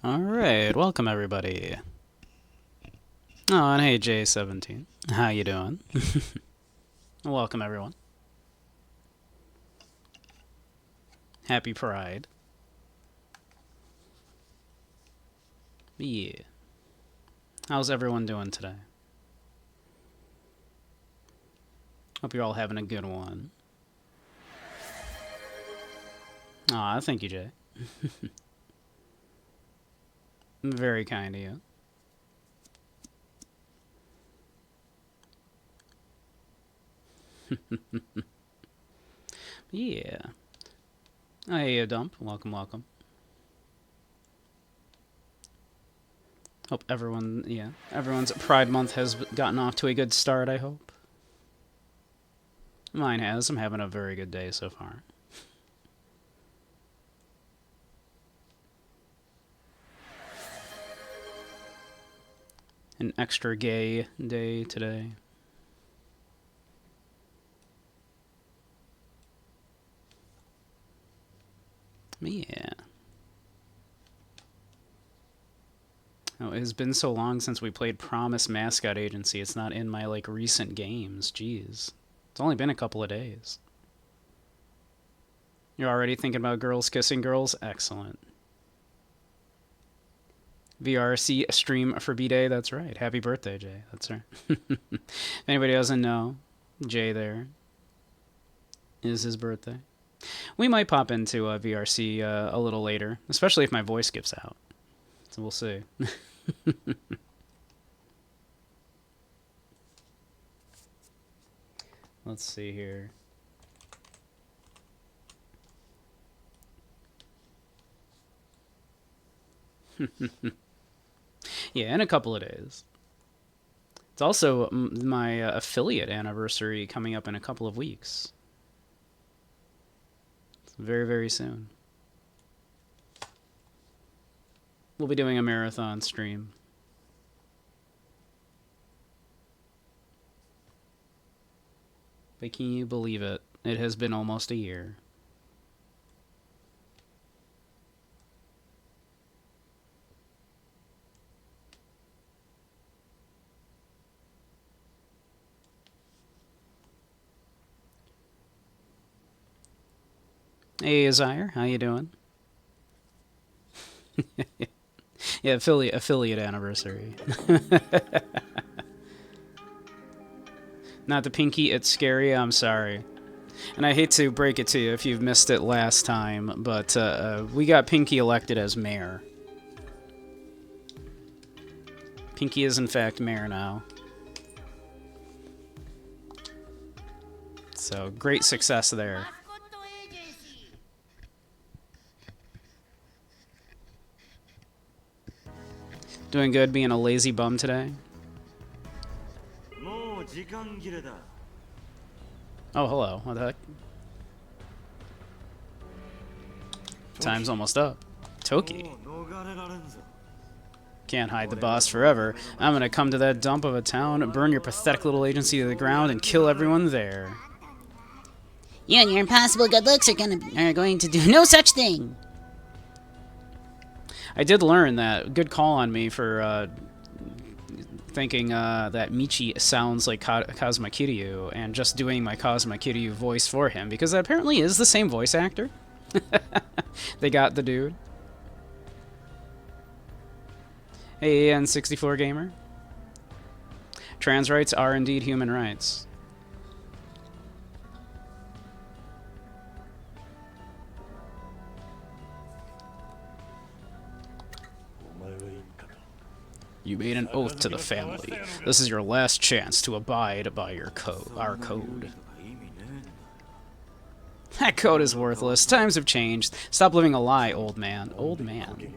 Alright, welcome everybody. Oh, and hey J17. How you doing? Welcome everyone. Happy Pride. Yeah. How's everyone doing today? Hope you're all having a good one. Aw, thank you, Jay. Very kind of you. Yeah. Hey, Dump. Welcome, welcome. Hope everyone's Pride Month has gotten off to a good start, I hope. Mine has. I'm having a very good day so far. An extra gay day today. Yeah. Oh, it has been so long since we played Promise Mascot Agency. It's not in my, recent games. Jeez. It's only been a couple of days. You're already thinking about girls kissing girls? Excellent. VRC stream for B-Day? That's right. Happy birthday, Jay. That's right. If anybody doesn't know, Jay there is his birthday. We might pop into VRC a little later, especially if my voice gives out. So we'll see. Let's see here. Yeah, in a couple of days. It's also my affiliate anniversary coming up in a couple of weeks. It's very, very soon. We'll be doing a marathon stream. But can you believe it? It has been almost a year. Hey, Azire, how you doing? Yeah, affiliate anniversary. Not the pinky, it's scary, I'm sorry. And I hate to break it to you if you've missed it last time, but we got Pinky elected as mayor. Pinky is in fact mayor now. So, great success there. Doing good being a lazy bum today? Oh, hello. What the heck? Time's almost up. Toki. Can't hide the boss forever. I'm gonna come to that dump of a town, burn your pathetic little agency to the ground, and kill everyone there. You and your impossible good looks are going to do no such thing. I did learn that. Good call on me for thinking that Michi sounds like Kazuma Kiryu and just doing my Kazuma Kiryu voice for him, because that apparently is the same voice actor. They got the dude. Hey, N64 Gamer. Trans rights are indeed human rights. You made an oath to the family. This is your last chance to abide by our code. That code is worthless. Times have changed. Stop living a lie, old man. Old man.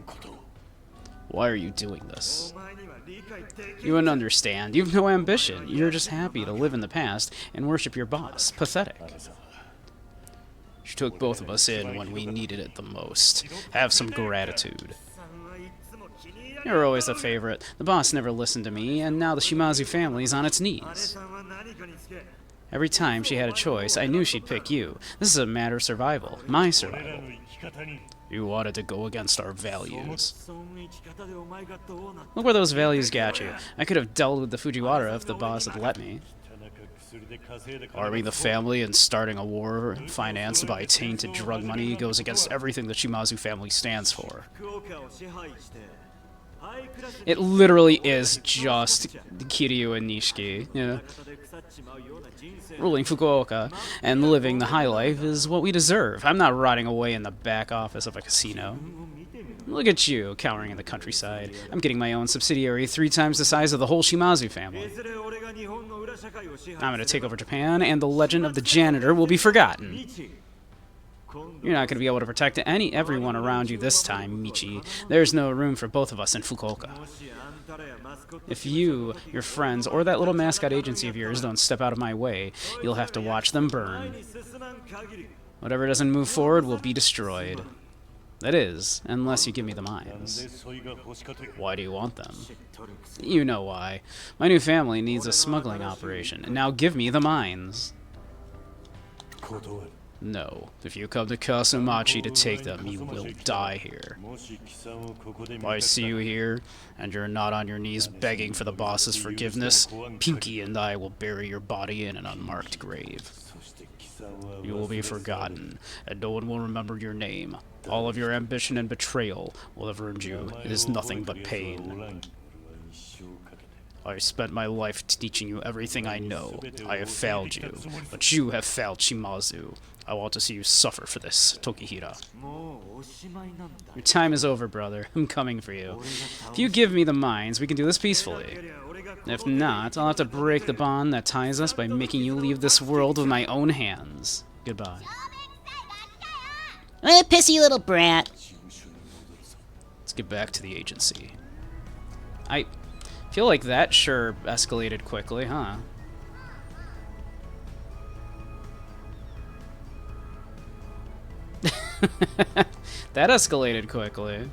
Why are you doing this? You wouldn't understand. You have no ambition. You're just happy to live in the past and worship your boss. Pathetic. She took both of us in when we needed it the most. Have some gratitude. You were always a favorite. The boss never listened to me, and now the Shimazu family's on its knees. Every time she had a choice, I knew she'd pick you. This is a matter of survival. My survival. You wanted to go against our values. Look where those values got you. I could have dealt with the Fujiwara if the boss had let me. Arming the family and starting a war financed by tainted drug money goes against everything the Shimazu family stands for. It literally is just Kiryu and Nishiki. Yeah. Ruling Fukuoka and living the high life is what we deserve. I'm not rotting away in the back office of a casino. Look at you, cowering in the countryside. I'm getting my own subsidiary 3 times the size of the whole Shimazu family. I'm gonna take over Japan, and the legend of the janitor will be forgotten. You're not going to be able to protect everyone around you this time, Michi. There's no room for both of us in Fukuoka. If you, your friends, or that little mascot agency of yours don't step out of my way, you'll have to watch them burn. Whatever doesn't move forward will be destroyed. That is, unless you give me the mines. Why do you want them? You know why. My new family needs a smuggling operation, and now give me the mines. No. If you come to Kasumachi to take them, you will die here. If I see you here, and you're not on your knees begging for the boss's forgiveness, Pinky and I will bury your body in an unmarked grave. You will be forgotten, and no one will remember your name. All of your ambition and betrayal will have earned you. It is nothing but pain. I spent my life teaching you everything I know. I have failed you, but you have failed Shimazu. I want to see you suffer for this, Tokihira. Your time is over, brother. I'm coming for you. If you give me the mines, we can do this peacefully. If not, I'll have to break the bond that ties us by making you leave this world with my own hands. Goodbye. Pissy little brat. Let's get back to the agency. I feel like that sure escalated quickly, huh? That escalated quickly.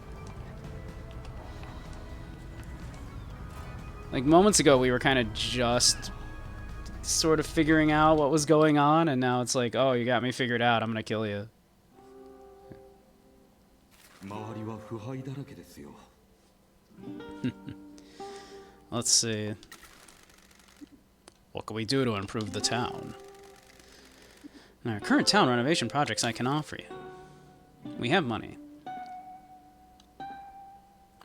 Like, moments ago we were kind of just sort of figuring out what was going on, and now it's like, oh, you got me figured out, I'm gonna kill you. Let's see. What can we do to improve the town? There are current town renovation projects I can offer you. We have money.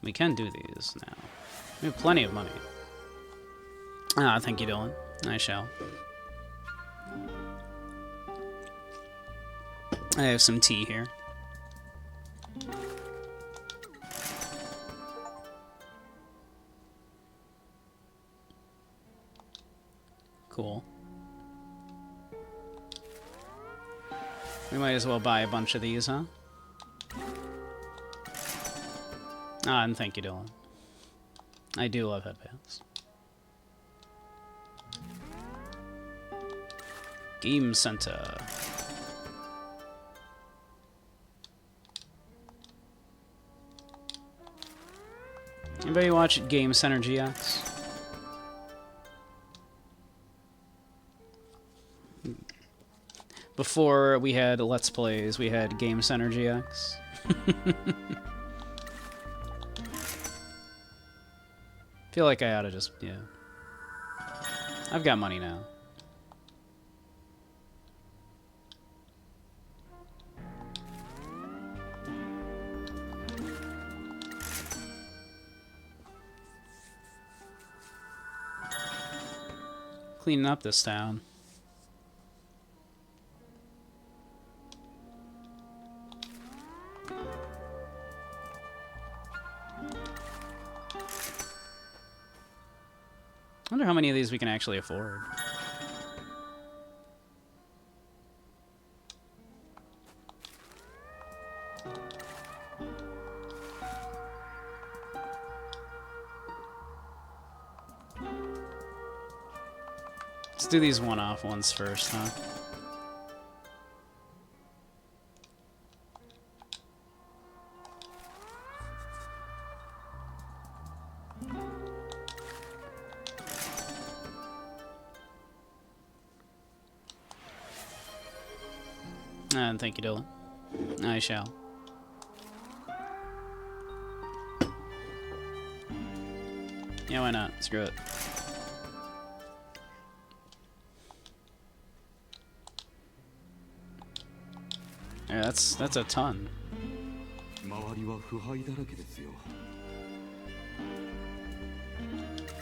We can do these now. We have plenty of money. Ah, thank you, Dylan. I shall. I have some tea here. Cool. We might as well buy a bunch of these, huh? Ah, and thank you, Dylan. I do love headbands. Game Center. Anybody watch Game Center GX? Before we had Let's Plays, we had Game Center GX. Feel like I ought to just, yeah. I've got money now. Cleaning up this town. I wonder how many of these we can actually afford. Let's do these one-off ones first, huh? And thank you, Dylan. I shall. Yeah, why not? Screw it. Yeah, that's a ton.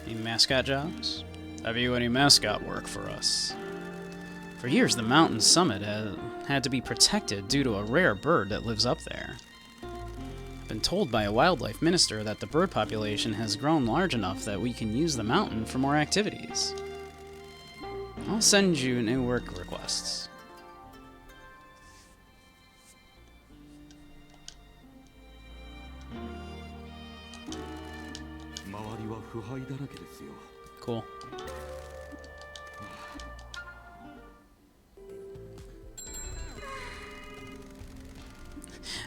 Any mascot jobs? Have you any mascot work for us? For years, the mountain summit had to be protected due to a rare bird that lives up there. I've been told by a wildlife minister that the bird population has grown large enough that we can use the mountain for more activities. I'll send you new work requests. Cool.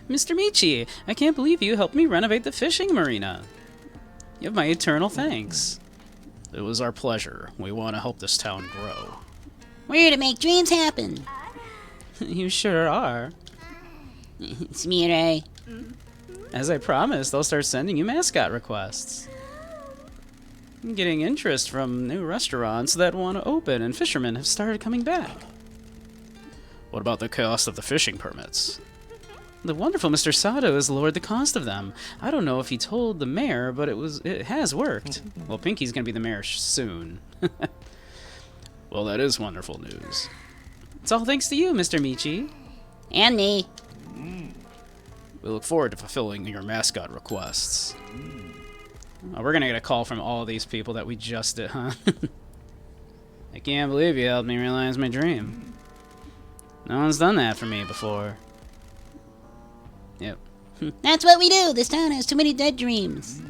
Mr. Michi, I can't believe you helped me renovate the fishing marina. You have my eternal thanks. It was our pleasure. We want to help this town grow. We're here to make dreams happen. You sure are. Smire. As I promised, I'll start sending you mascot requests. I'm getting interest from new restaurants that want to open, and fishermen have started coming back. What about the cost of the fishing permits? The wonderful Mr. Sato has lowered the cost of them. I don't know if he told the mayor, but it has worked. Well, Pinky's gonna be the mayor soon. Well, that is wonderful news. It's all thanks to you, Mr. Michi. And me. We look forward to fulfilling your mascot requests. Oh, we're gonna get a call from all these people that we just did, huh? I can't believe you helped me realize my dream. No one's done that for me before. Yep. That's what we do. This town has too many dead dreams.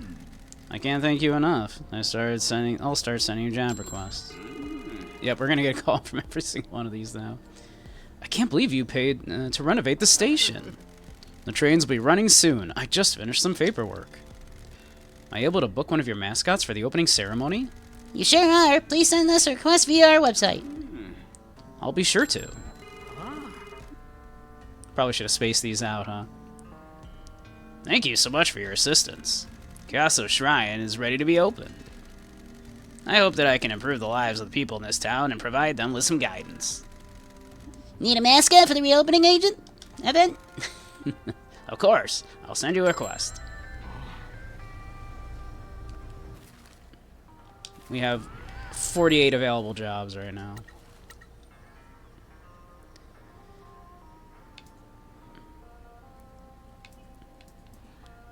I can't thank you enough. I'll start sending you job requests. Yep, we're gonna get a call from every single one of these now. I can't believe you paid to renovate the station. The trains will be running soon. I just finished some paperwork. Am I able to book one of your mascots for the opening ceremony? You sure are. Please send us a request via our website. I'll be sure to. Probably should have spaced these out, huh? Thank you so much for your assistance. Kaso Shrine is ready to be opened. I hope that I can improve the lives of the people in this town and provide them with some guidance. Need a mascot for the reopening event? Of course. I'll send you a request. We have 48 available jobs right now.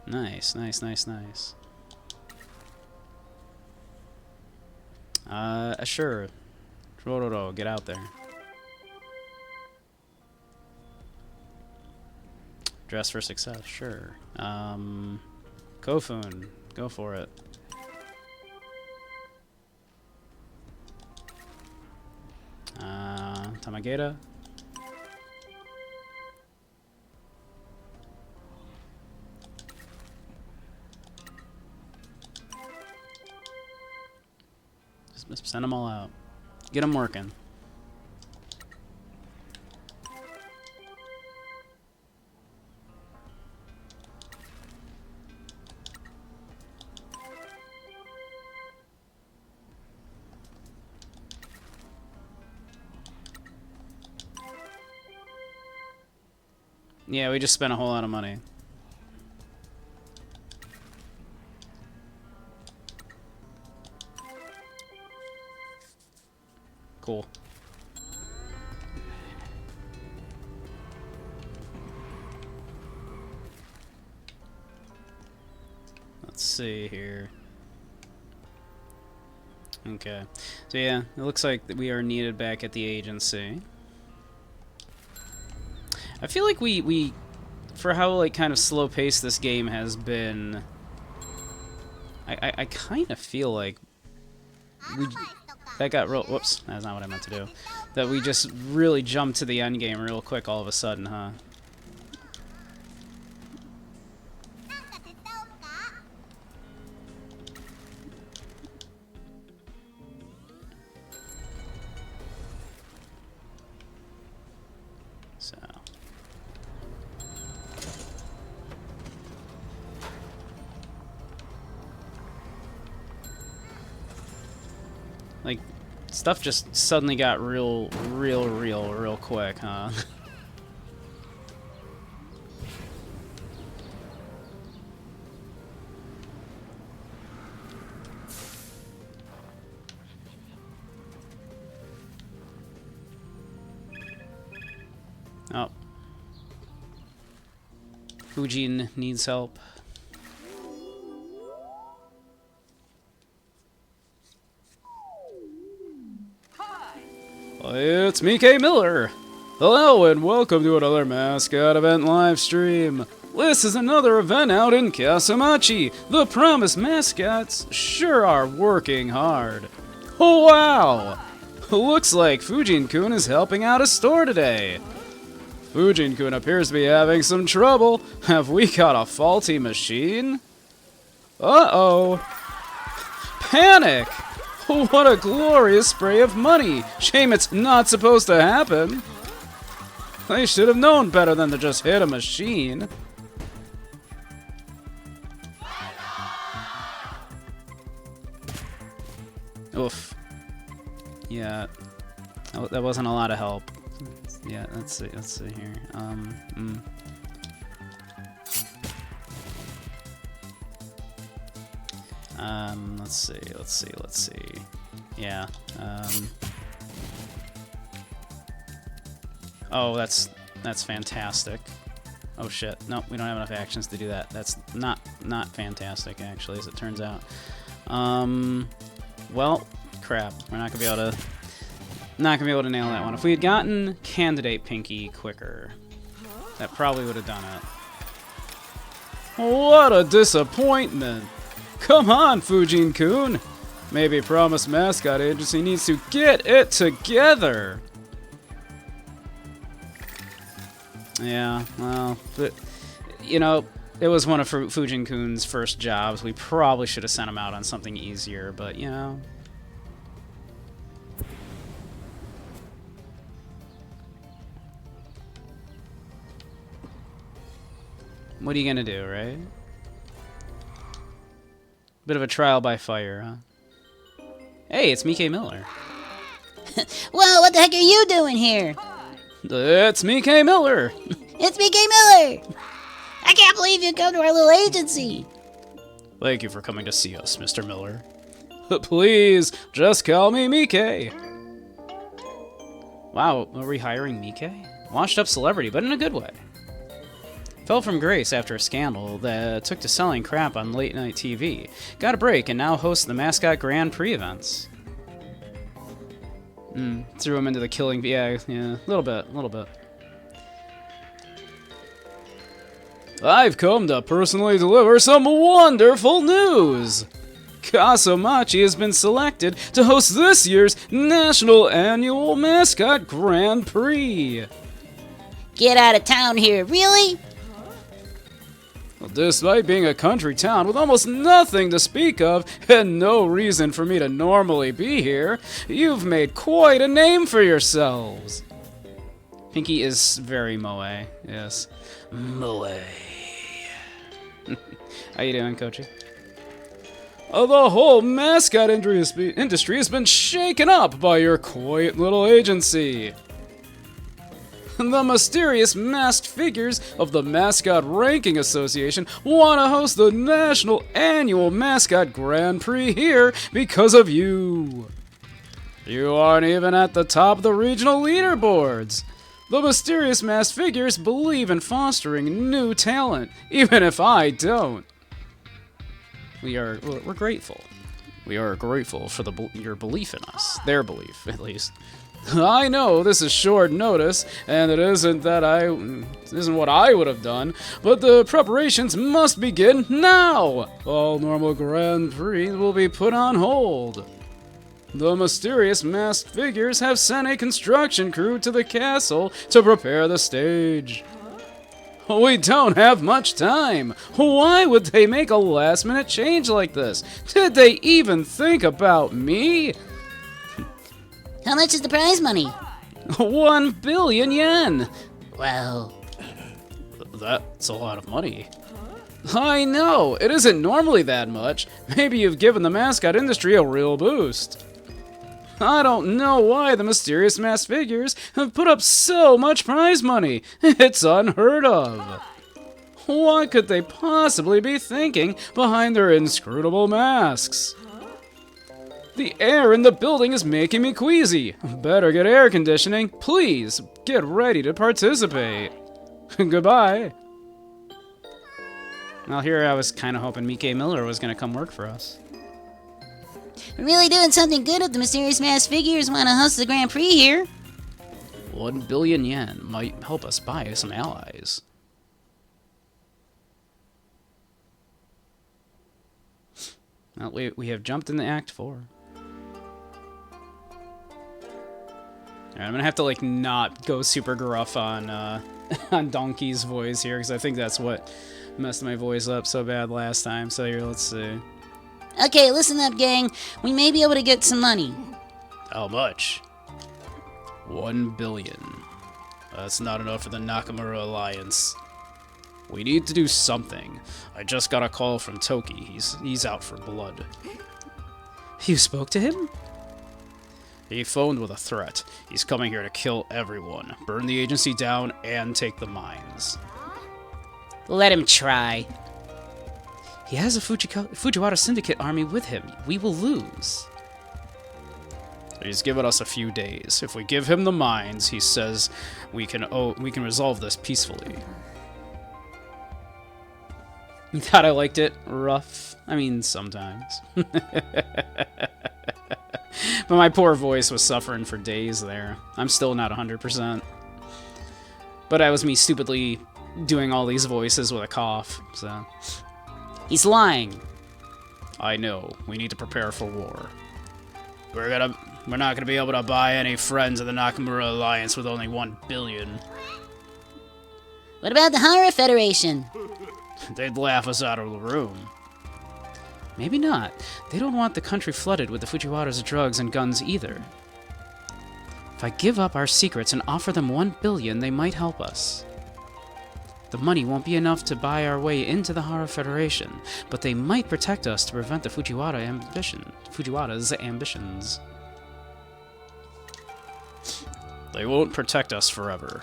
Nice, nice, nice, nice. Sure. Rororo, get out there. Dress for success, sure. Kofun, go for it. Tamageta. Just send them all out. Get them working. Yeah, we just spent a whole lot of money. Cool. Let's see here. Okay. So yeah, it looks like we are needed back at the agency. I feel like we for how like kind of slow paced this game has been, I kind of feel like that got real. Whoops, that's not what I meant to do. That we just really jumped to the end game real quick all of a sudden, huh? So. Like, stuff just suddenly got real quick, huh? Oh. Fujin needs help. It's Mike Miller! Hello and welcome to another Mascot event live stream. This is another event out in Kasumachi. The promised mascots sure are working hard. Oh wow! Looks like Fujin-kun is helping out a store today. Fujin-kun appears to be having some trouble. Have we got a faulty machine? Uh-oh. Panic! What a glorious spray of money! Shame it's not supposed to happen. They should have known better than to just hit a machine. Oof. Yeah. Oh, that wasn't a lot of help. Yeah, let's see here. Let's see. Yeah. Oh, that's fantastic. Oh shit. Nope, we don't have enough actions to do that. That's not fantastic actually, as it turns out. Well, crap. We're not gonna be able to nail that one. If we had gotten Candidate Pinky quicker, that probably would have done it. What a disappointment! Come on, Fujin-kun! Maybe Promised Mascot Agency needs to get it together! Yeah, well, but, you know, it was one of Fujin-kun's first jobs. We probably should have sent him out on something easier, but, you know. What are you gonna do, right? Bit of a trial by fire, huh? Hey, it's Mike Miller. Whoa, what the heck are you doing here? It's Mike Miller! It's Mike Miller! I can't believe you come to our little agency! Thank you for coming to see us, Mr. Miller. Please, just call me Mike. Wow, are we hiring Mike? Washed up celebrity, but in a good way. Fell from grace after a scandal that took to selling crap on late night TV. Got a break and now hosts the Mascot Grand Prix events. Threw him into the killing. Yeah, a little bit. I've come to personally deliver some wonderful news! Kasumachi has been selected to host this year's National Annual Mascot Grand Prix. Get out of town here, really? Despite being a country town with almost nothing to speak of and no reason for me to normally be here, you've made quite a name for yourselves. Pinky is very moe, yes. Moe. How you doing, Kochi? The whole mascot industry has been shaken up by your quaint little agency. The mysterious masked figures of the Mascot Ranking Association want to host the National Annual Mascot Grand Prix here because of you. You aren't even at the top of the regional leaderboards. The mysterious masked figures believe in fostering new talent, even if I don't. We're grateful. We are grateful for your belief in us. Their belief, at least. I know this is short notice, and it isn't what I would have done, but the preparations must begin now! All normal Grand Prix will be put on hold. The mysterious masked figures have sent a construction crew to the castle to prepare the stage. We don't have much time. Why would they make a last-minute change like this? Did they even think about me? How much is the prize money? 1 billion yen! Wow. That's a lot of money. I know, it isn't normally that much. Maybe you've given the mascot industry a real boost. I don't know why the mysterious masked figures have put up so much prize money. It's unheard of. What could they possibly be thinking behind their inscrutable masks? The air in the building is making me queasy. Better get air conditioning. Please, get ready to participate. Goodbye. Well, here I was kind of hoping Mike Miller was going to come work for us. We're really doing something good if the mysterious masked figures want to host the Grand Prix here. 1 billion yen might help us buy some allies. Well, we have jumped into Act 4. Alright, I'm gonna have to, like, not go super gruff on, on Donkey's voice here, because I think that's what messed my voice up so bad last time. So here, let's see. Okay, listen up, gang. We may be able to get some money. How much? 1 billion. That's not enough for the Nakamura Alliance. We need to do something. I just got a call from Toki. He's out for blood. You spoke to him? He phoned with a threat. He's coming here to kill everyone, burn the agency down, and take the mines. Let him try. He has a Fujiwara Syndicate army with him. We will lose. He's given us a few days. If we give him the mines, he says we can resolve this peacefully. You thought I liked it rough? I mean, sometimes. But my poor voice was suffering for days there. I'm still not 100%. But that was me stupidly doing all these voices with a cough, so... He's lying. I know. We need to prepare for war. We're not gonna be able to buy any friends of the Nakamura Alliance with only 1 billion. What about the Hara Federation? They'd laugh us out of the room. Maybe not. They don't want the country flooded with the Fujiwara's drugs and guns either. If I give up our secrets and offer them 1 billion, they might help us. The money won't be enough to buy our way into the Hara Federation, but they might protect us to prevent the Fujiwara's ambitions. They won't protect us forever.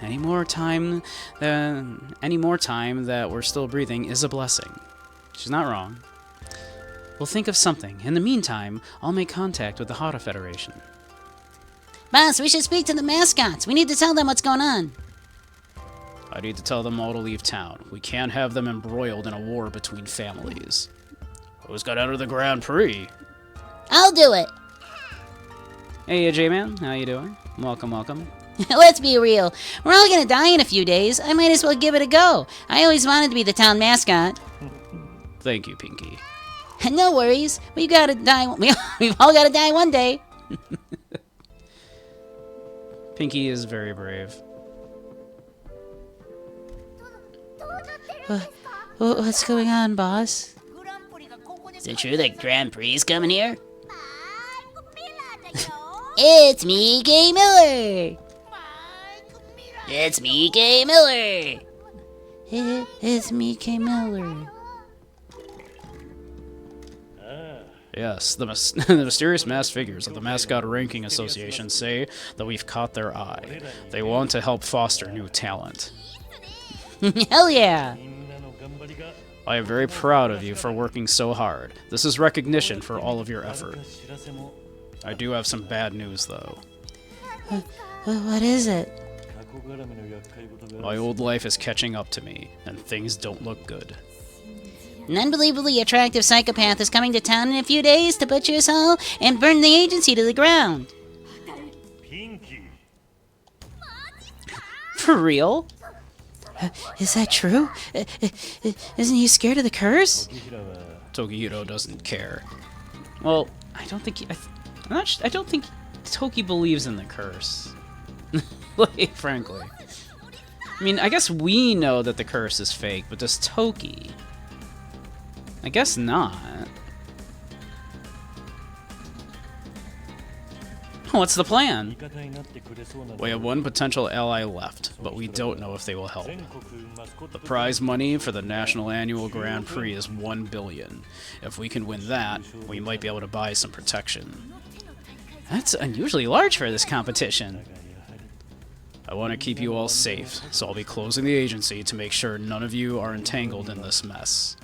Any more time that we're still breathing is a blessing. She's not wrong. We'll think of something. In the meantime, I'll make contact with the Hara Federation. Boss, we should speak to the mascots. We need to tell them what's going on. I need to tell them all to leave town. We can't have them embroiled in a war between families. Who's got to enter the Grand Prix? I'll do it. Hey, J-Man. How you doing? Welcome, welcome. Let's be real. We're all gonna die in a few days. I might as well give it a go. I always wanted to be the town mascot. Thank you, Pinky. No worries. We gotta die. We've all gotta die one day. Pinky is very brave. What's going on, boss? Is it true that Grand Prix is coming here? It's me, Gay Miller. It's me, Gay Miller. It's me, Gay Miller. Yes, the mysterious masked figures of the Mascot Ranking Association say that we've caught their eye. They want to help foster new talent. Hell yeah. I am very proud of you for working so hard. This is recognition for all of your effort. I do have some bad news, though. What is it? My old life is catching up to me, and things don't look good. An unbelievably attractive psychopath is coming to town in a few days to butcher us all and burn the agency to the ground. For real? Is that true? Isn't he scared of the curse? Tokihiro doesn't care. Well, I don't think I don't think Toki believes in the curse. Like, frankly. I mean, I guess we know that the curse is fake, but does Toki? I guess not. What's the plan? We have one potential ally left, but we don't know if they will help. The prize money for the National Annual Grand Prix is 1 billion. If we can win that, we might be able to buy some protection. That's unusually large for this competition. I want to keep you all safe, so I'll be closing the agency to make sure none of you are entangled in this mess.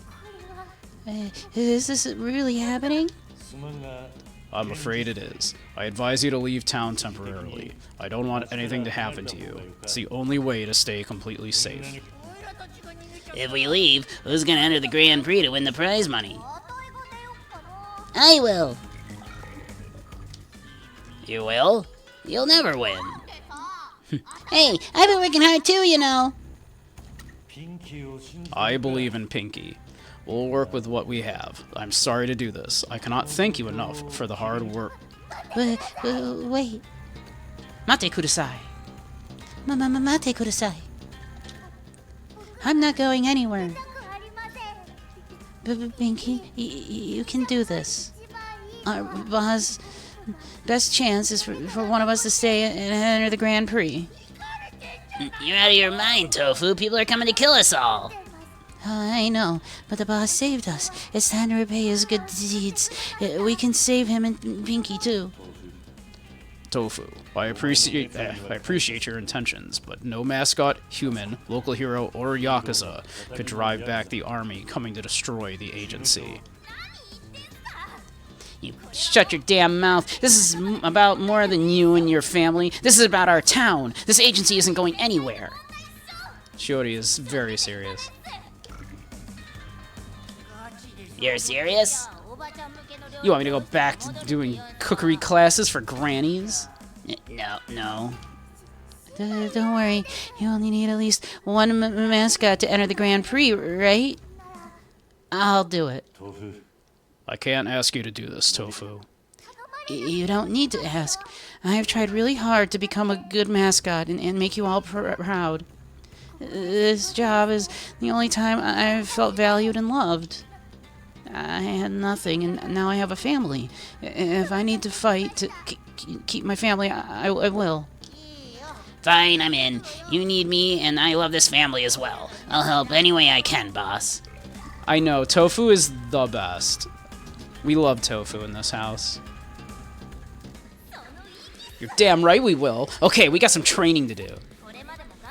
Is this really happening? I'm afraid it is. I advise you to leave town temporarily. I don't want anything to happen to you. It's the only way to stay completely safe. If we leave, who's gonna enter the Grand Prix to win the prize money? I will. You will? You'll never win. Hey, I've been working hard too, you know. I believe in Pinky. We'll work with what we have. I'm sorry to do this. I cannot thank you enough for the hard work. Wait. Mate kudasai. Mate kudasai. I'm not going anywhere. Pinky, you can do this. Our boss, best chance is for one of us to stay and enter the Grand Prix. You're out of your mind, Tofu. People are coming to kill us all. I know, but the boss saved us. It's time to repay his good deeds. We can save him and Pinky too. Tofu, I appreciate your intentions, but no mascot, human, local hero, or Yakuza could drive back the army coming to destroy the agency. You shut your damn mouth. This is about more than you and your family. This is about our town. This agency isn't going anywhere. Shiori is very serious. You're serious? You want me to go back to doing cookery classes for grannies? No. Don't worry. You only need at least one mascot to enter the Grand Prix, right? I'll do it. I can't ask you to do this, Tofu. You don't need to ask. I have tried really hard to become a good mascot and make you all proud. This job is the only time I've felt valued and loved. I had nothing, and now I have a family. If I need to fight to keep my family, I will. Fine, I'm in. You need me, and I love this family as well. I'll help any way I can, boss. I know, Tofu is the best. We love Tofu in this house. You're damn right we will. Okay, we got some training to do.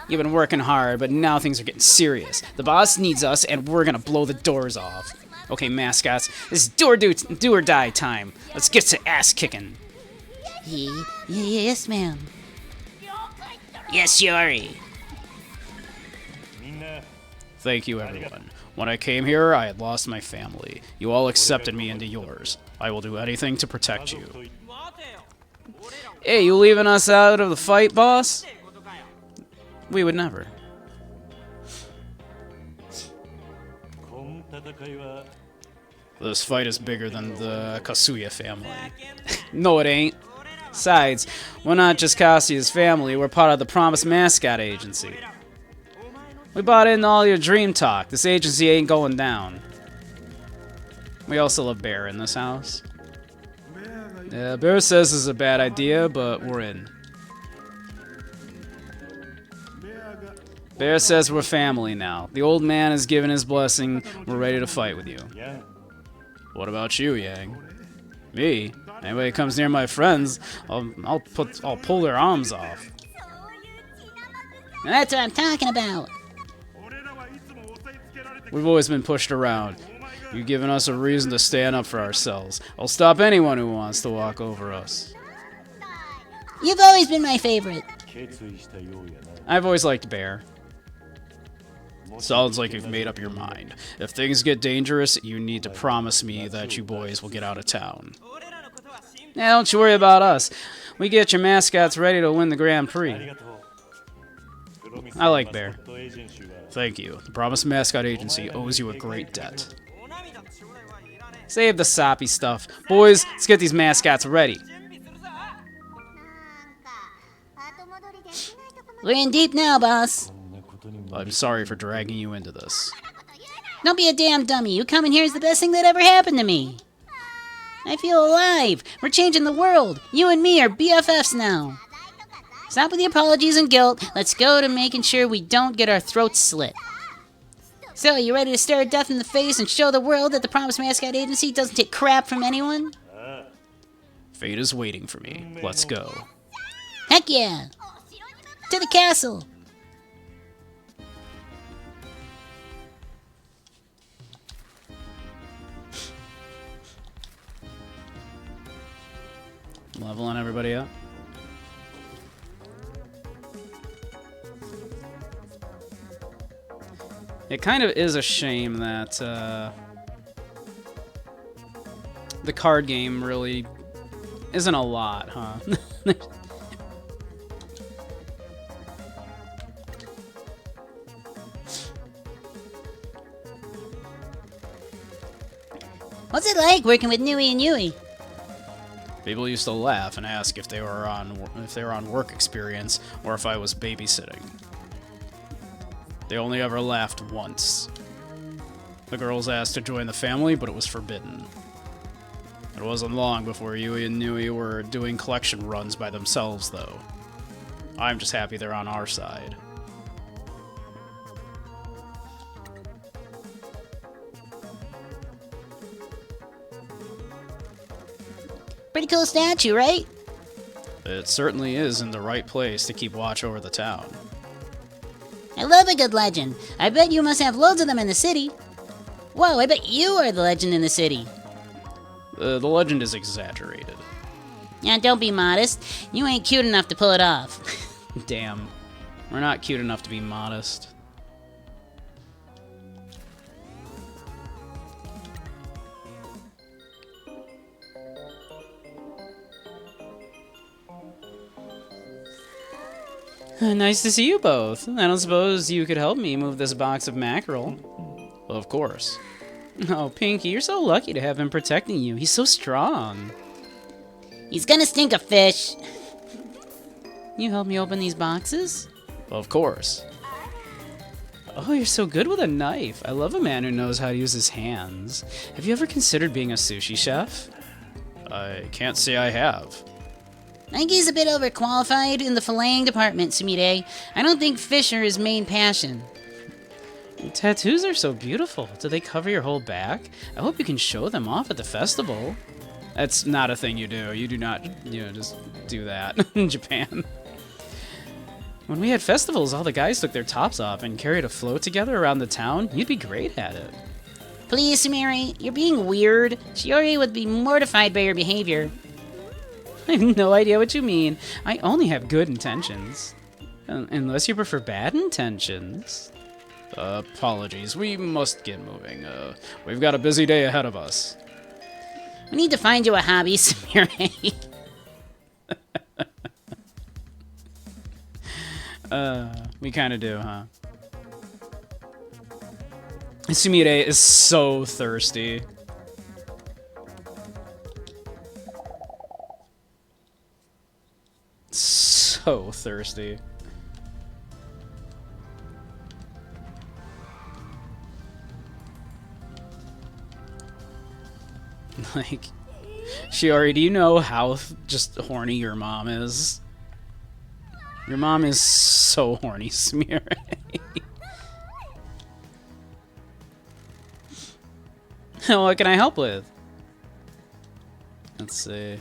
You've been working hard, but now things are getting serious. The boss needs us, and we're gonna blow the doors off. Okay, mascots, this is do or die time. Let's get to ass kicking. Yes, ma'am. Yes, Shiori. Thank you, everyone. When I came here, I had lost my family. You all accepted me into yours. I will do anything to protect you. Hey, you leaving us out of the fight, boss? We would never. This fight is bigger than the Kasuya family. No, it ain't. Besides, we're not just Kasuya's family, we're part of the Promised Mascot Agency. We bought into all your dream talk. This agency ain't going down. We also love Bear in this house. Yeah, Bear says this is a bad idea, but we're in. Bear says we're family now. The old man has given his blessing. We're ready to fight with you. What about you, Yang? Me? Anybody comes near my friends, I'll pull their arms off. That's what I'm talking about. We've always been pushed around. You've given us a reason to stand up for ourselves. I'll stop anyone who wants to walk over us. You've always been my favorite. I've always liked Bear. Sounds like you've made up your mind. If things get dangerous, you need to promise me that you boys will get out of town. Now, don't you worry about us. We get your mascots ready to win the Grand Prix. I like Bear. Thank you. The Promised Mascot Agency owes you a great debt. Save the soppy stuff. Boys, let's get these mascots ready. We're in deep now, boss. I'm sorry for dragging you into this. Don't be a damn dummy. You coming here is the best thing that ever happened to me. I feel alive. We're changing the world. You and me are BFFs now. Stop with the apologies and guilt. Let's go to making sure we don't get our throats slit. So, you ready to stare death in the face and show the world that the Promised Mascot Agency doesn't take crap from anyone? Fate is waiting for me. Let's go. Heck yeah! To the castle! Leveling everybody up. It kind of is a shame that the card game really isn't a lot, huh? What's it like working with Nui and Yui? People used to laugh and ask if they were on work experience or if I was babysitting. They only ever laughed once. The girls asked to join the family, but it was forbidden. It wasn't long before Yui and Nui were doing collection runs by themselves, though. I'm just happy they're on our side. Pretty cool statue, right? It certainly is in the right place to keep watch over the town. I love a good legend. I bet you must have loads of them in the city. Whoa, I bet you are the legend in the city. The legend is exaggerated. Yeah, don't be modest. You ain't cute enough to pull it off. Damn. We're not cute enough to be modest. Nice to see you both. I don't suppose you could help me move this box of mackerel. Of course. Oh, Pinky, you're so lucky to have him protecting you. He's so strong. He's gonna stink of fish. You help me open these boxes? Of course. Oh, you're so good with a knife. I love a man who knows how to use his hands. Have you ever considered being a sushi chef? I can't say I have. I think he's a bit overqualified in the filleting department, Sumire. I don't think fish are his main passion. Tattoos are so beautiful. Do they cover your whole back? I hope you can show them off at the festival. That's not a thing you do. You do not, just do that in Japan. When we had festivals, all the guys took their tops off and carried a float together around the town. You'd be great at it. Please, Sumire, you're being weird. Shiori would be mortified by your behavior. I have no idea what you mean. I only have good intentions. Unless you prefer bad intentions. Apologies. We must get moving. We've got a busy day ahead of us. We need to find you a hobby, Sumire. We kind of do, huh? Sumire is so thirsty. So thirsty. Like, Shiori, do you know how just horny your mom is? Your mom is so horny, Sumire. What can I help with? Let's see.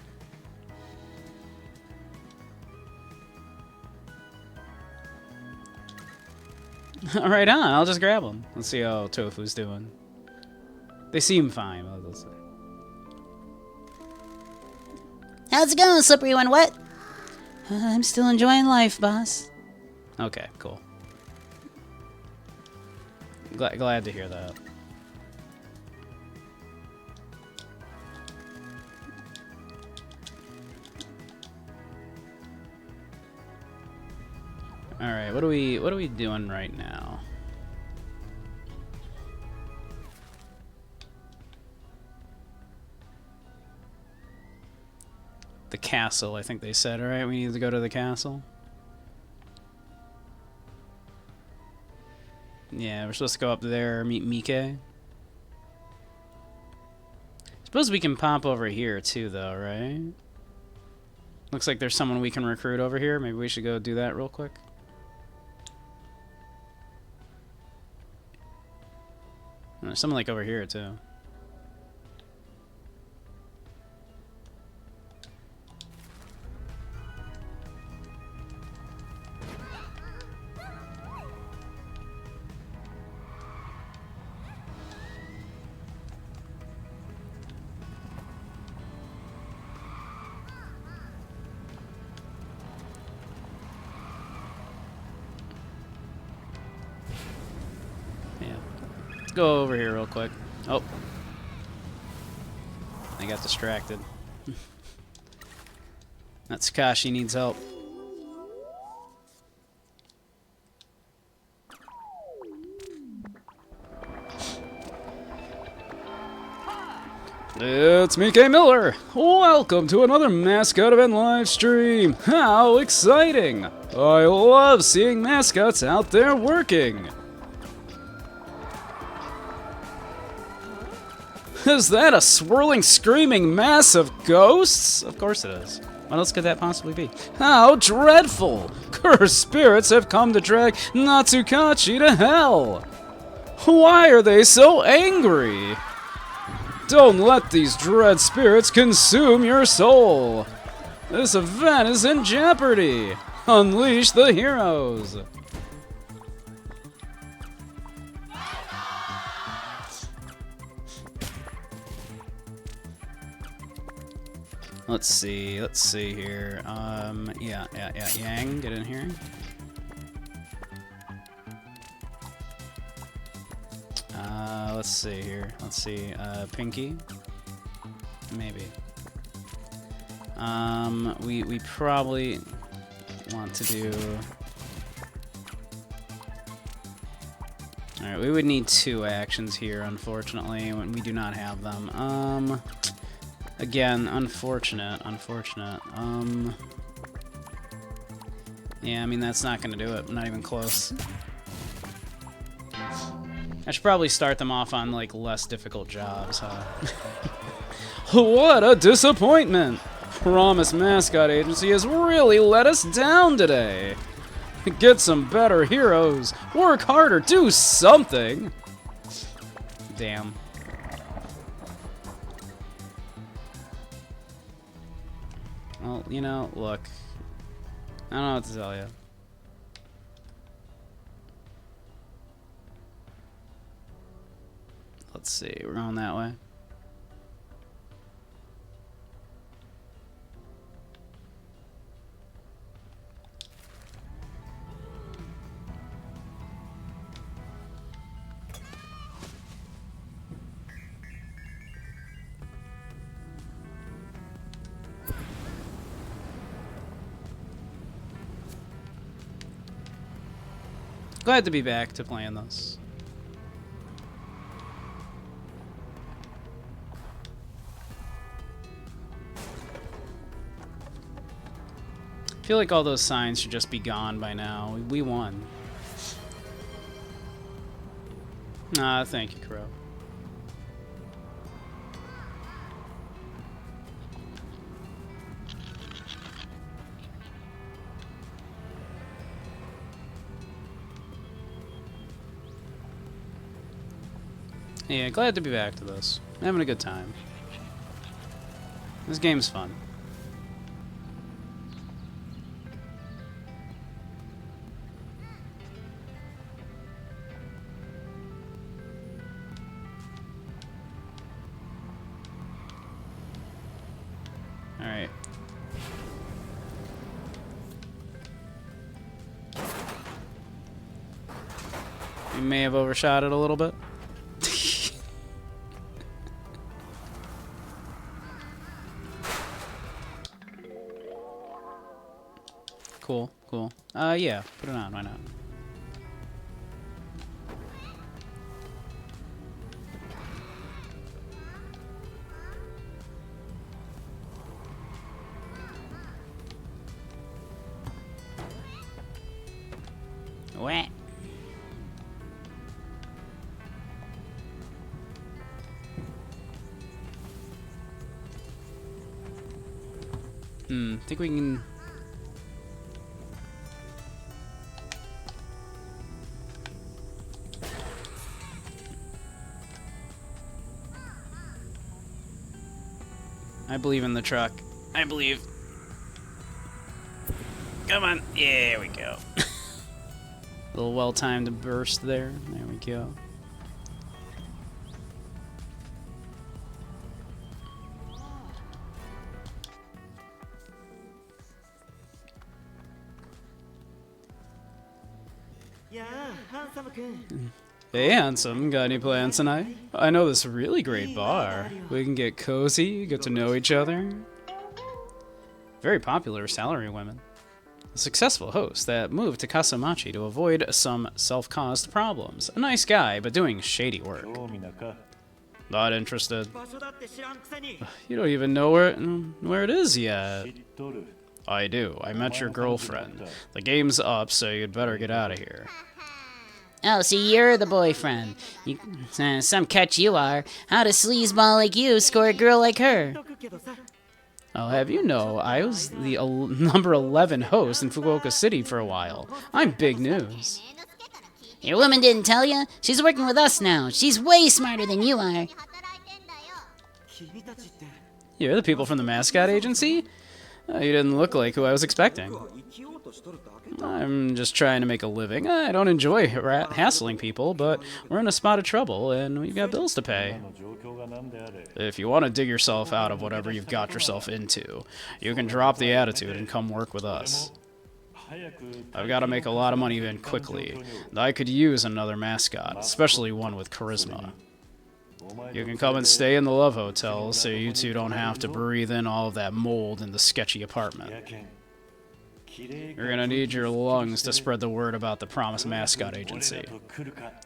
Right on, I'll just grab them. Let's see how Tofu's doing. They seem fine. Let's see. How's it going, Slippery When Wet? I'm still enjoying life, boss. Okay, cool. Glad to hear that. All right, what are we doing right now? The castle, I think they said. All right, we need to go to the castle. Yeah, we're supposed to go up there, meet Mike. Suppose we can pop over here too, though, right? Looks like there's someone we can recruit over here. Maybe we should go do that real quick. There's someone like over here too. Yeah. Let's go over here real quick. Oh. I got distracted. That Tsukashi needs help. It's me, K. Miller. Welcome to another Mascot event live stream. How exciting! I love seeing mascots out there working. Is that a swirling, screaming mass of ghosts? Of course it is. What else could that possibly be? How dreadful! Cursed spirits have come to drag Natsukachi to hell. Why are they so angry? Don't let these dread spirits consume your soul. This event is in jeopardy. Unleash the heroes. Let's see here. Yeah, Yang, get in here. Let's see here. Let's see, Pinky? Maybe. We probably want to do... Alright, we would need 2 actions here, unfortunately, when we do not have them. Again, unfortunate. Yeah, I mean, that's not gonna do it. Not even close. I should probably start them off on, like, less difficult jobs, huh? What a disappointment! Promise Mascot Agency has really let us down today! Get some better heroes! Work harder! Do something! Damn. Well, you know, look. I don't know what to tell you. Let's see, we're going that way. Glad to be back to playing this. I feel like all those signs should just be gone by now. We won. Ah, thank you, Crow. Yeah, glad to be back to this. Having a good time. This game's fun. Alright. We may have overshot it a little bit. Cool, cool. Yeah, put it on, why not? What? Think we can... I believe in the truck. I believe. Come on. Yeah, there we go. A little well-timed burst there. There we go. Hey, handsome, got any plans tonight? I know this really great bar. We can get cozy, get to know each other. Very popular salary women. A successful host that moved to Kasamachi to avoid some self-caused problems. A nice guy, but doing shady work. Not interested. You don't even know where it is yet. I do. I met your girlfriend. The game's up, so you'd better get out of here. Oh, so you're the boyfriend. Some catch you are. How'd a sleazeball like you score a girl like her? I'll have you know, I was the number 11 host in Fukuoka City for a while. I'm big news. Your woman didn't tell you? She's working with us now. She's way smarter than you are. You're the people from the Mascot agency? You didn't look like who I was expecting. I'm just trying to make a living. I don't enjoy hassling people, but we're in a spot of trouble, and we've got bills to pay. If you want to dig yourself out of whatever you've got yourself into, you can drop the attitude and come work with us. I've got to make a lot of money in quickly, and I could use another mascot, especially one with charisma. You can come and stay in the Love Hotel, so you two don't have to breathe in all of that mold in the sketchy apartment. You're gonna need your lungs to spread the word about the promised Mascot agency.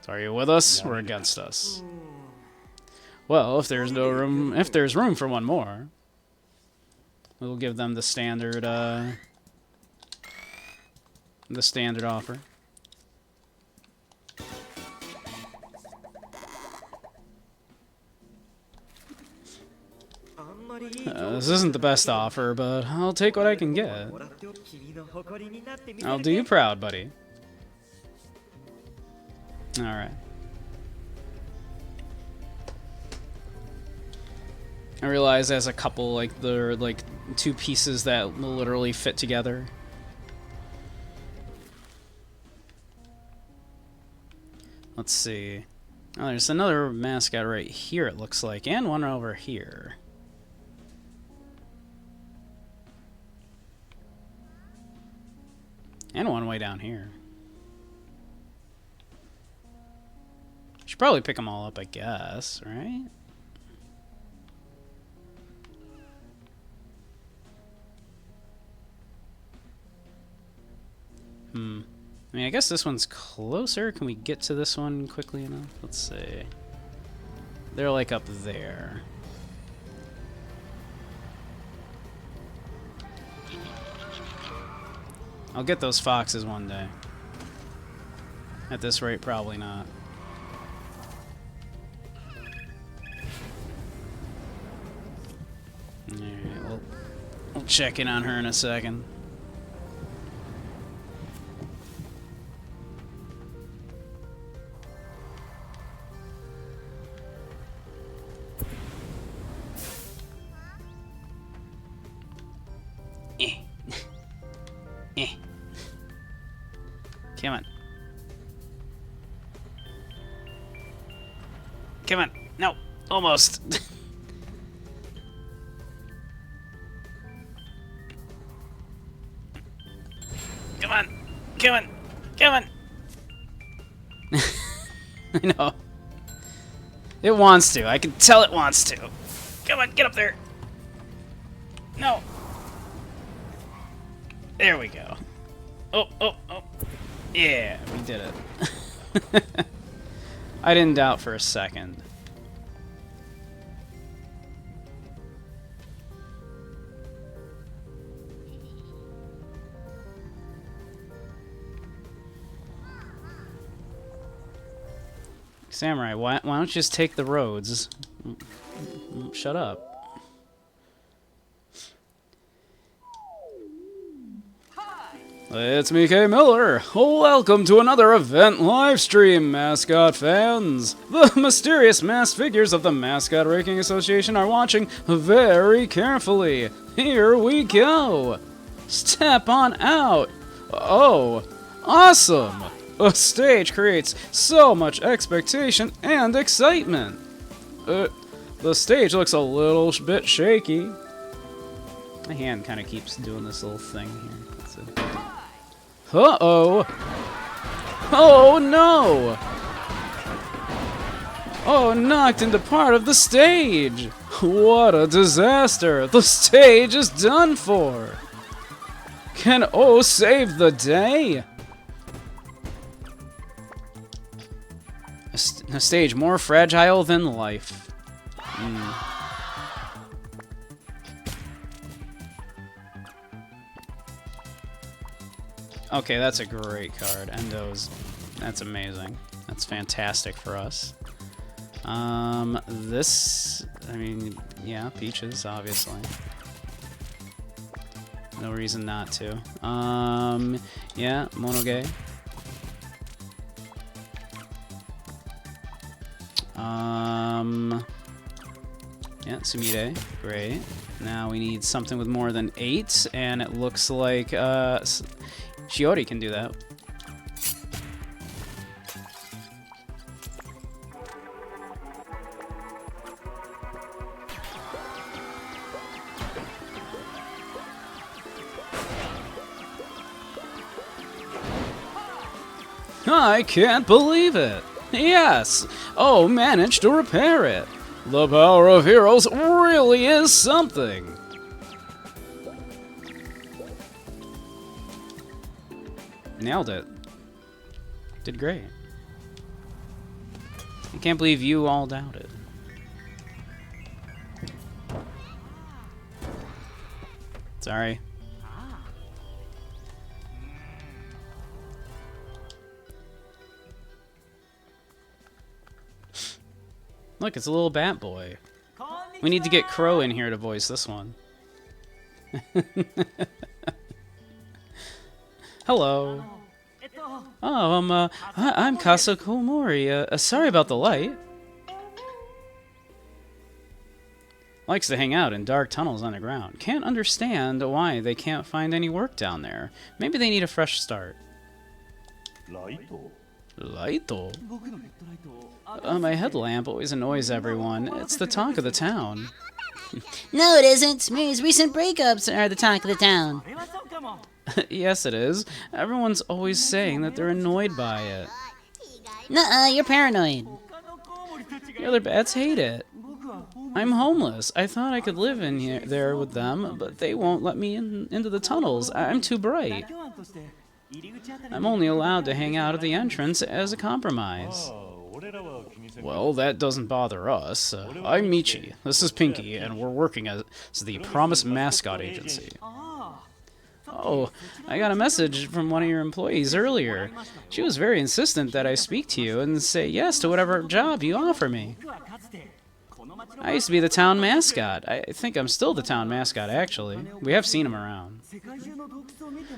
So are you with us or against us? Well, if there's room for one more, we'll give them the standard offer. This isn't the best offer, but I'll take what I can get. I'll do you proud, buddy. Alright. I realize there's a couple, there are, two pieces that will literally fit together. Let's see. Oh, there's another mascot right here, it looks like, and one over here. And one way down here. Should probably pick them all up, I guess, right? I mean, I guess this one's closer. Can we get to this one quickly enough? Let's see. They're like up there. I'll get those foxes one day. At this rate, probably not. Alright, we'll check in on her in a second. Come on. Come on. No, almost. Come on. Come on. Come on. I know. It wants to. I can tell it wants to. Come on, get up there. No. There we go. Oh, oh, oh. Yeah, we did it. I didn't doubt for a second. Samurai, why don't you just take the roads? Shut up. It's me, K. Miller. Welcome to another event live stream, Mascot fans. The mysterious masked figures of the Mascot Raking Association are watching very carefully. Here we go. Step on out. Oh, awesome. A stage creates so much expectation and excitement. The stage looks a little bit shaky. My hand kind of keeps doing this little thing here. Let's see. Uh-oh. Oh, no. Oh, knocked into part of the stage! What a disaster! The stage is done for! Can O save the day? A stage more fragile than life. Okay, that's a great card. Endo's. That's amazing. That's fantastic for us. This, I mean, yeah, Peaches, obviously. No reason not to. Yeah, Monoge. Yeah, Sumire, great. Now we need something with more than 8, and it looks like, Shiori can do that. I can't believe it! Yes! Oh, managed to repair it! The power of heroes really is something! Nailed it. Did great. I can't believe you all doubted. Sorry. Look, it's a little bat boy. We need to get Crow in here to voice this one. Hello. Oh, I'm Kasa Komori. Sorry about the light. Likes to hang out in dark tunnels underground. Can't understand why they can't find any work down there. Maybe they need a fresh start. Lighto? My headlamp always annoys everyone. It's the talk of the town. No, it isn't. Mary's recent breakups are the talk of the town. Yes, it is. Everyone's always saying that they're annoyed by it. Nuh-uh, you're paranoid. The other bats hate it. I'm homeless. I thought I could live in there with them, but they won't let me into the tunnels. I'm too bright. I'm only allowed to hang out at the entrance as a compromise. Well, that doesn't bother us. I'm Michi. This is Pinky, and we're working as the Promise Mascot Agency. Oh, I got a message from one of your employees earlier. She was very insistent that I speak to you and say yes to whatever job you offer me. I used to be the town mascot. I think I'm still the town mascot, actually. We have seen him around.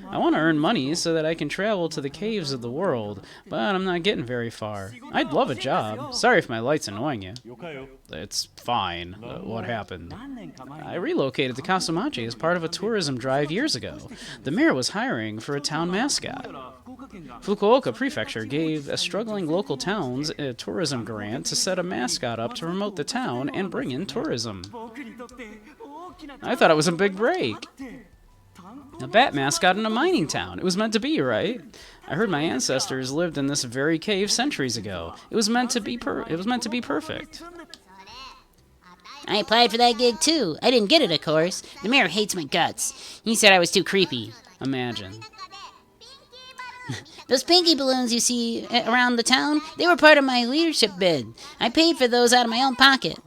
I want to earn money so that I can travel to the caves of the world, but I'm not getting very far. I'd love a job. Sorry if my light's annoying you. It's fine. What happened? I relocated to Kasumachi as part of a tourism drive years ago. The mayor was hiring for a town mascot. Fukuoka Prefecture gave a struggling local towns a tourism grant to set a mascot up to promote the town and bring in tourism. I thought it was a big break. A bat mascot in a mining town. It was meant to be, right? I heard my ancestors lived in this very cave centuries ago. It was meant to be perfect. I applied for that gig too. I didn't get it, of course. The mayor hates my guts. He said I was too creepy. Imagine. Those pinky balloons you see around the town, they were part of my leadership bid. I paid for those out of my own pocket.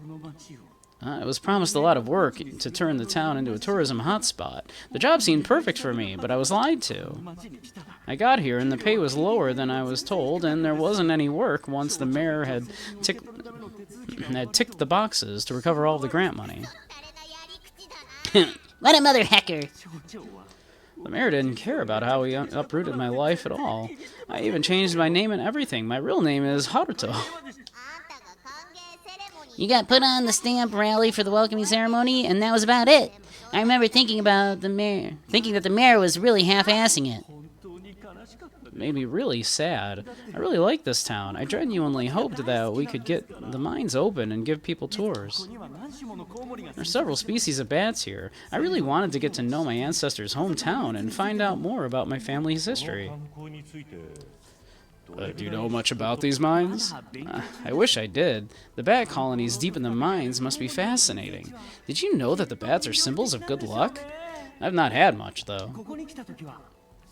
I was promised a lot of work to turn the town into a tourism hotspot. The job seemed perfect for me, but I was lied to. I got here and the pay was lower than I was told, and there wasn't any work once the mayor had ticked the boxes to recover all the grant money. What a mother hecker. The mayor didn't care about how he uprooted my life at all. I even changed my name and everything. My real name is Haruto. You got put on the stamp rally for the welcoming ceremony, and that was about it. I remember thinking that the mayor was really half-assing it. It made me really sad. I really like this town. I genuinely hoped that we could get the mines open and give people tours. There are several species of bats here. I really wanted to get to know my ancestors' hometown and find out more about my family's history. Do you know much about these mines? I wish I did. The bat colonies deep in the mines must be fascinating. Did you know that the bats are symbols of good luck? I've not had much, though.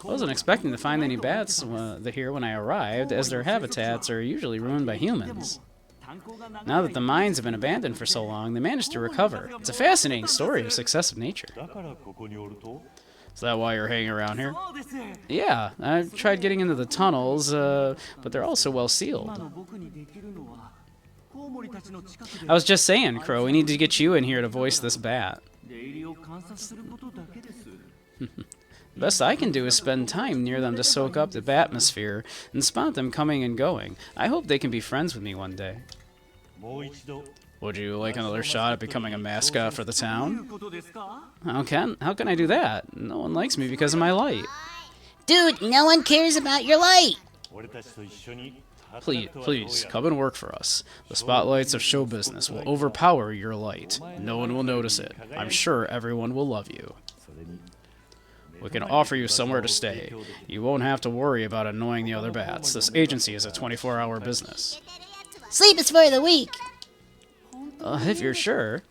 I wasn't expecting to find any bats here when I arrived, as their habitats are usually ruined by humans. Now that the mines have been abandoned for so long, they managed to recover. It's a fascinating story of success of nature. Is that why you're hanging around here? Yeah, I tried getting into the tunnels, but they're all so well sealed. I was just saying, Crow, we need to get you in here to voice this bat. The best I can do is spend time near them to soak up the batmosphere and spot them coming and going. I hope they can be friends with me one day. Would you like another shot at becoming a mascot for the town? How can I do that? No one likes me because of my light. Dude, no one cares about your light. Please, come and work for us. The spotlights of show business will overpower your light. No one will notice it. I'm sure everyone will love you. We can offer you somewhere to stay. You won't have to worry about annoying the other bats. This agency is a 24-hour business. Sleep is for the weak. If you're sure.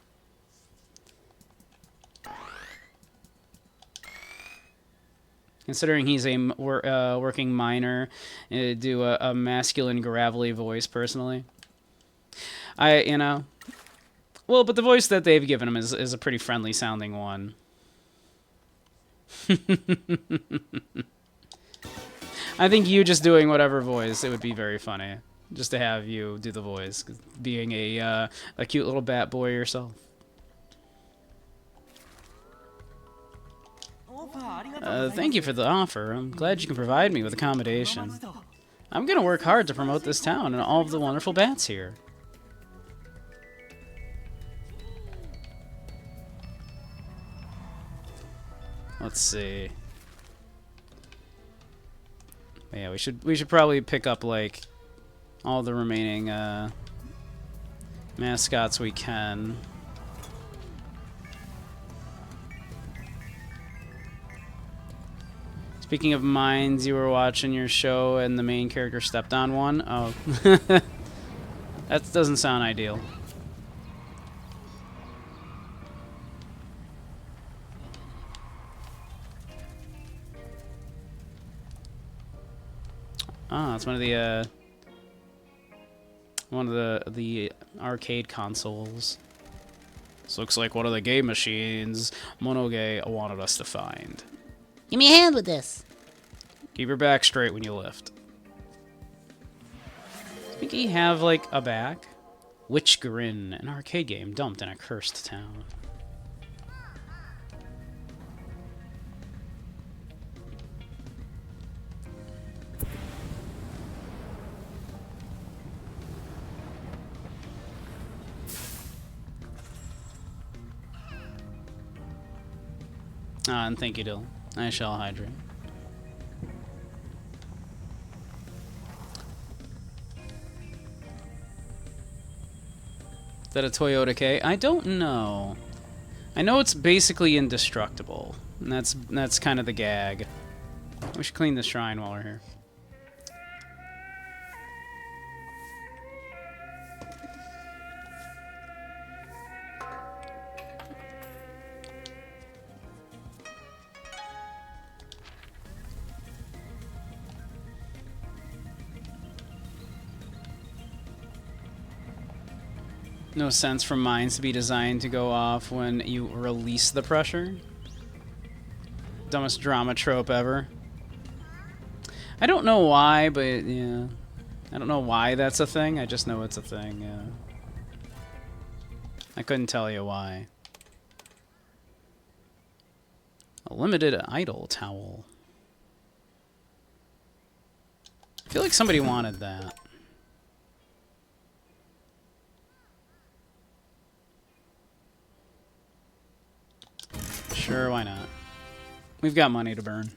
Considering he's a working miner, do a masculine, gravelly voice, personally. Well, but the voice that they've given him is a pretty friendly-sounding one. I think you just doing whatever voice, it would be very funny. Just to have you do the voice, being a cute little bat boy yourself. Thank you for the offer. I'm glad you can provide me with accommodation. I'm gonna work hard to promote this town and all of the wonderful bats here. Let's see. Yeah, we should probably pick up like all the remaining mascots we can. Speaking of mines, you were watching your show and the main character stepped on one. Oh, that doesn't sound ideal. Ah, it's one of the arcade consoles. This looks like one of the game machines Monoge wanted us to find. Give me a hand with this. Keep your back straight when you lift. Does Mickey have like a back? Witch Grin, an arcade game dumped in a cursed town. And thank you, Dill. I shall hydrate. Is that a Toyota K? I don't know. I know it's basically indestructible. And that's kind of the gag. We should clean the shrine while we're here. No sense for mines to be designed to go off when you release the pressure. Dumbest drama trope ever. I don't know why, but yeah. I don't know why that's a thing. I just know it's a thing, yeah. I couldn't tell you why. A limited idle towel. I feel like somebody wanted that. Sure, why not? We've got money to burn.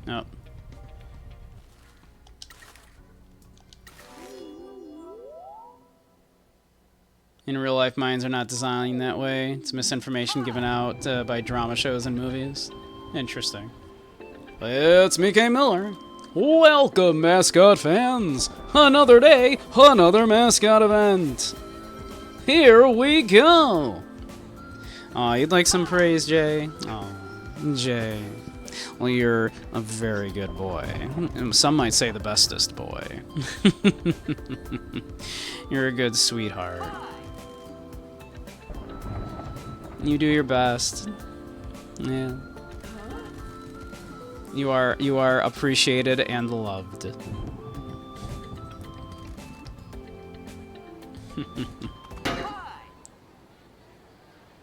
Nope. In real life, minds are not designed that way. It's misinformation given out by drama shows and movies. Interesting. It's me, K. Miller. Welcome, Mascot fans! Another day, another Mascot event! Here we go! Aw, you'd like some praise, Jay? Oh, Jay. Well, you're a very good boy. Some might say the bestest boy. You're a good sweetheart. You do your best. Yeah. You are appreciated and loved.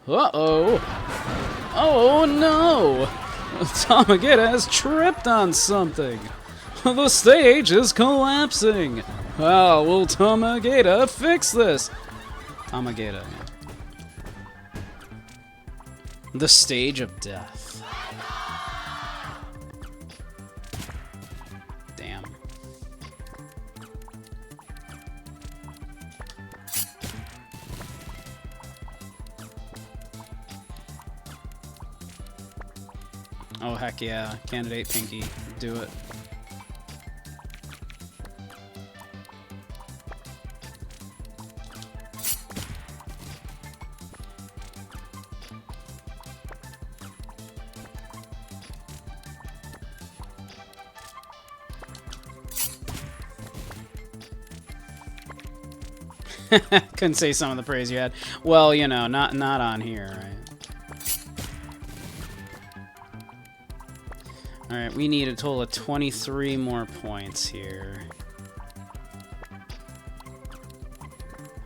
Uh-oh. Oh no! Tamagita has tripped on something. The stage is collapsing. How will Tamagita fix this? Tamagita. The stage of death. Damn. Oh, heck yeah. Candidate Pinky. Do it. Couldn't say some of the praise you had. Well, you know, not on here, right? Alright, we need a total of 23 more points here.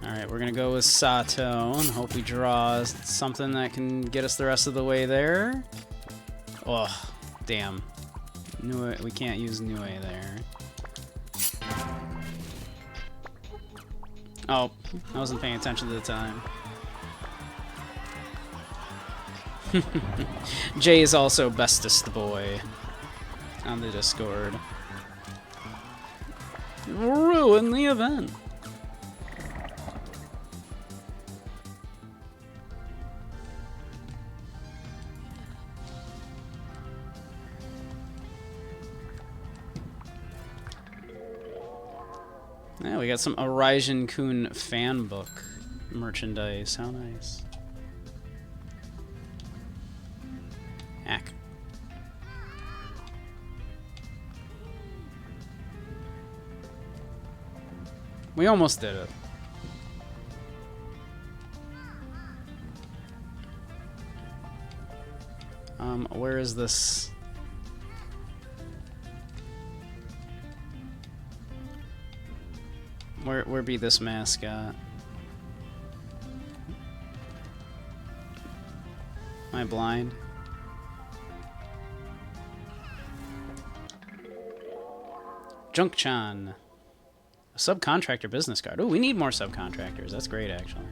Alright, we're gonna go with Sato and hope we draw something that can get us the rest of the way there. Oh, damn. We can't use Nue there. Oh, I wasn't paying attention to the time. Jay is also bestest boy on the Discord. Ruin the event. Yeah, we got some Oraizen Kun fan book merchandise. How nice. Hack. We almost did it. Where is this? Where be this mascot? Am I blind? Junk-chan. A subcontractor business card. Oh, we need more subcontractors. That's great, actually.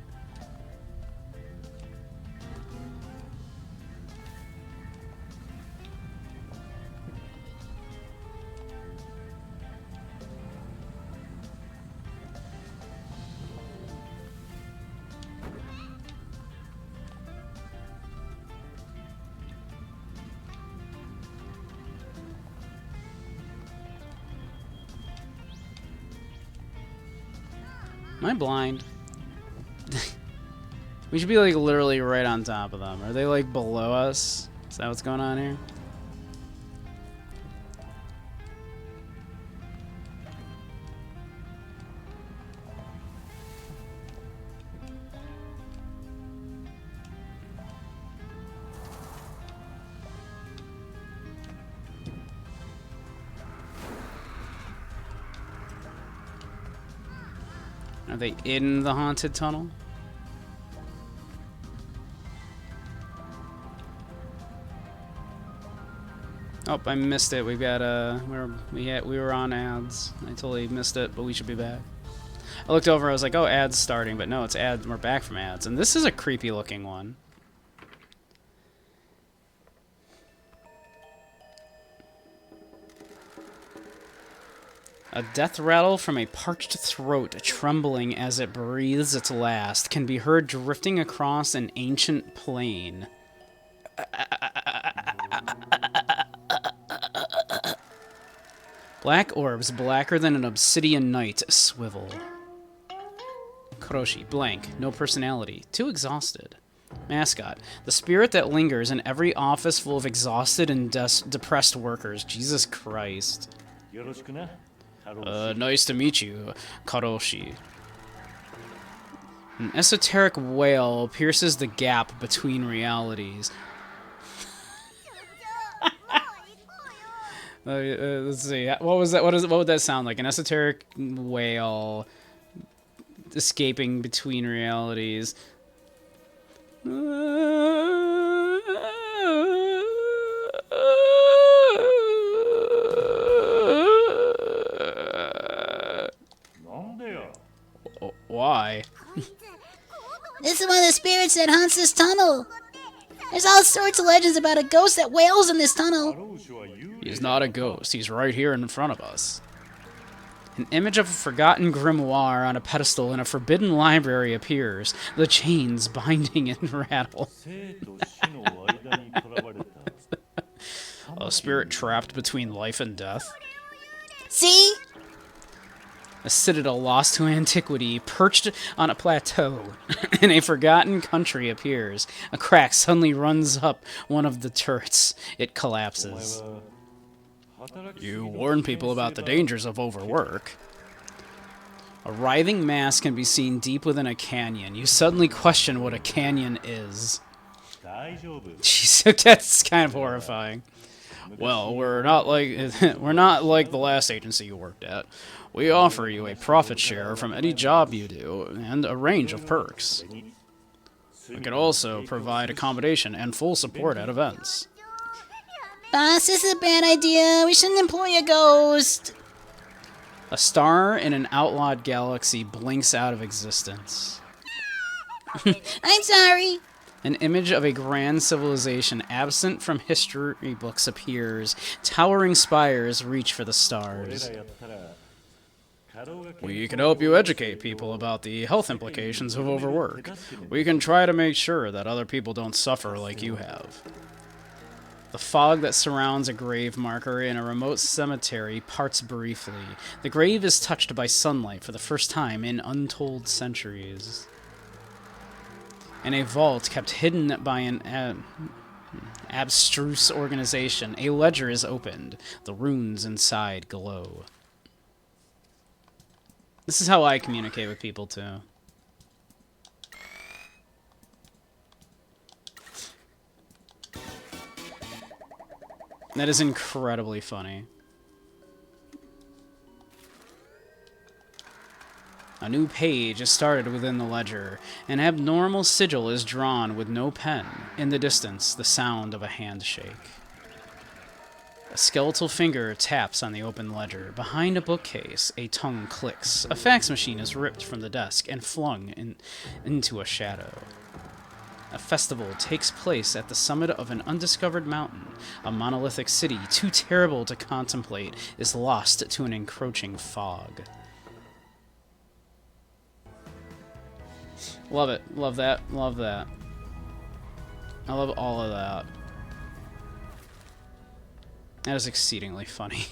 Am I blind? We should be like literally right on top of them. Are they like below us? Is that what's going on here? Are they in the haunted tunnel? Oh, I missed it. We've got we were on ads. I totally missed it, but we should be back. I looked over. I was like, oh, ads starting, but no, it's ads. We're back from ads, and this is a creepy looking one. A death rattle from a parched throat trembling as it breathes its last can be heard drifting across an ancient plain. Black orbs, blacker than an obsidian night, swivel. Kuroshi, blank, no personality, too exhausted. Mascot, the spirit that lingers in every office full of exhausted and depressed workers. Jesus Christ. Nice to meet you, Kuroshi. An esoteric wail pierces the gap between realities. Let's see. What was that? What would that sound like? An esoteric wail escaping between realities. Why? This is one of the spirits that haunts this tunnel. There's all sorts of legends about a ghost that wails in this tunnel. He's not a ghost. He's right here in front of us. An image of a forgotten grimoire on a pedestal in a forbidden library appears. The chains binding and rattle. A spirit trapped between life and death. See? A citadel lost to antiquity, perched on a plateau in a forgotten country appears. A crack suddenly runs up one of the turrets. It collapses. You warn people about the dangers of overwork. A writhing mass can be seen deep within a canyon. You suddenly question what a canyon is. Jeez, that's kind of horrifying. Well, we're not like the last agency you worked at. We offer you a profit share from any job you do, and a range of perks. We can also provide accommodation and full support at events. Boss, this is a bad idea. We shouldn't employ a ghost. A star in an outlawed galaxy blinks out of existence. I'm sorry. An image of a grand civilization absent from history books appears. Towering spires reach for the stars. We can help you educate people about the health implications of overwork. We can try to make sure that other people don't suffer like you have. The fog that surrounds a grave marker in a remote cemetery parts briefly. The grave is touched by sunlight for the first time in untold centuries. In a vault kept hidden by an abstruse organization, a ledger is opened. The runes inside glow. This is how I communicate with people, too. That is incredibly funny. A new page is started within the ledger. An abnormal sigil is drawn with no pen. In the distance, the sound of a handshake. A skeletal finger taps on the open ledger. Behind a bookcase, a tongue clicks. A fax machine is ripped from the desk and flung into a shadow. A festival takes place at the summit of an undiscovered mountain. A monolithic city, too terrible to contemplate, is lost to an encroaching fog. Love it. Love that. Love that. I love all of that. That is exceedingly funny.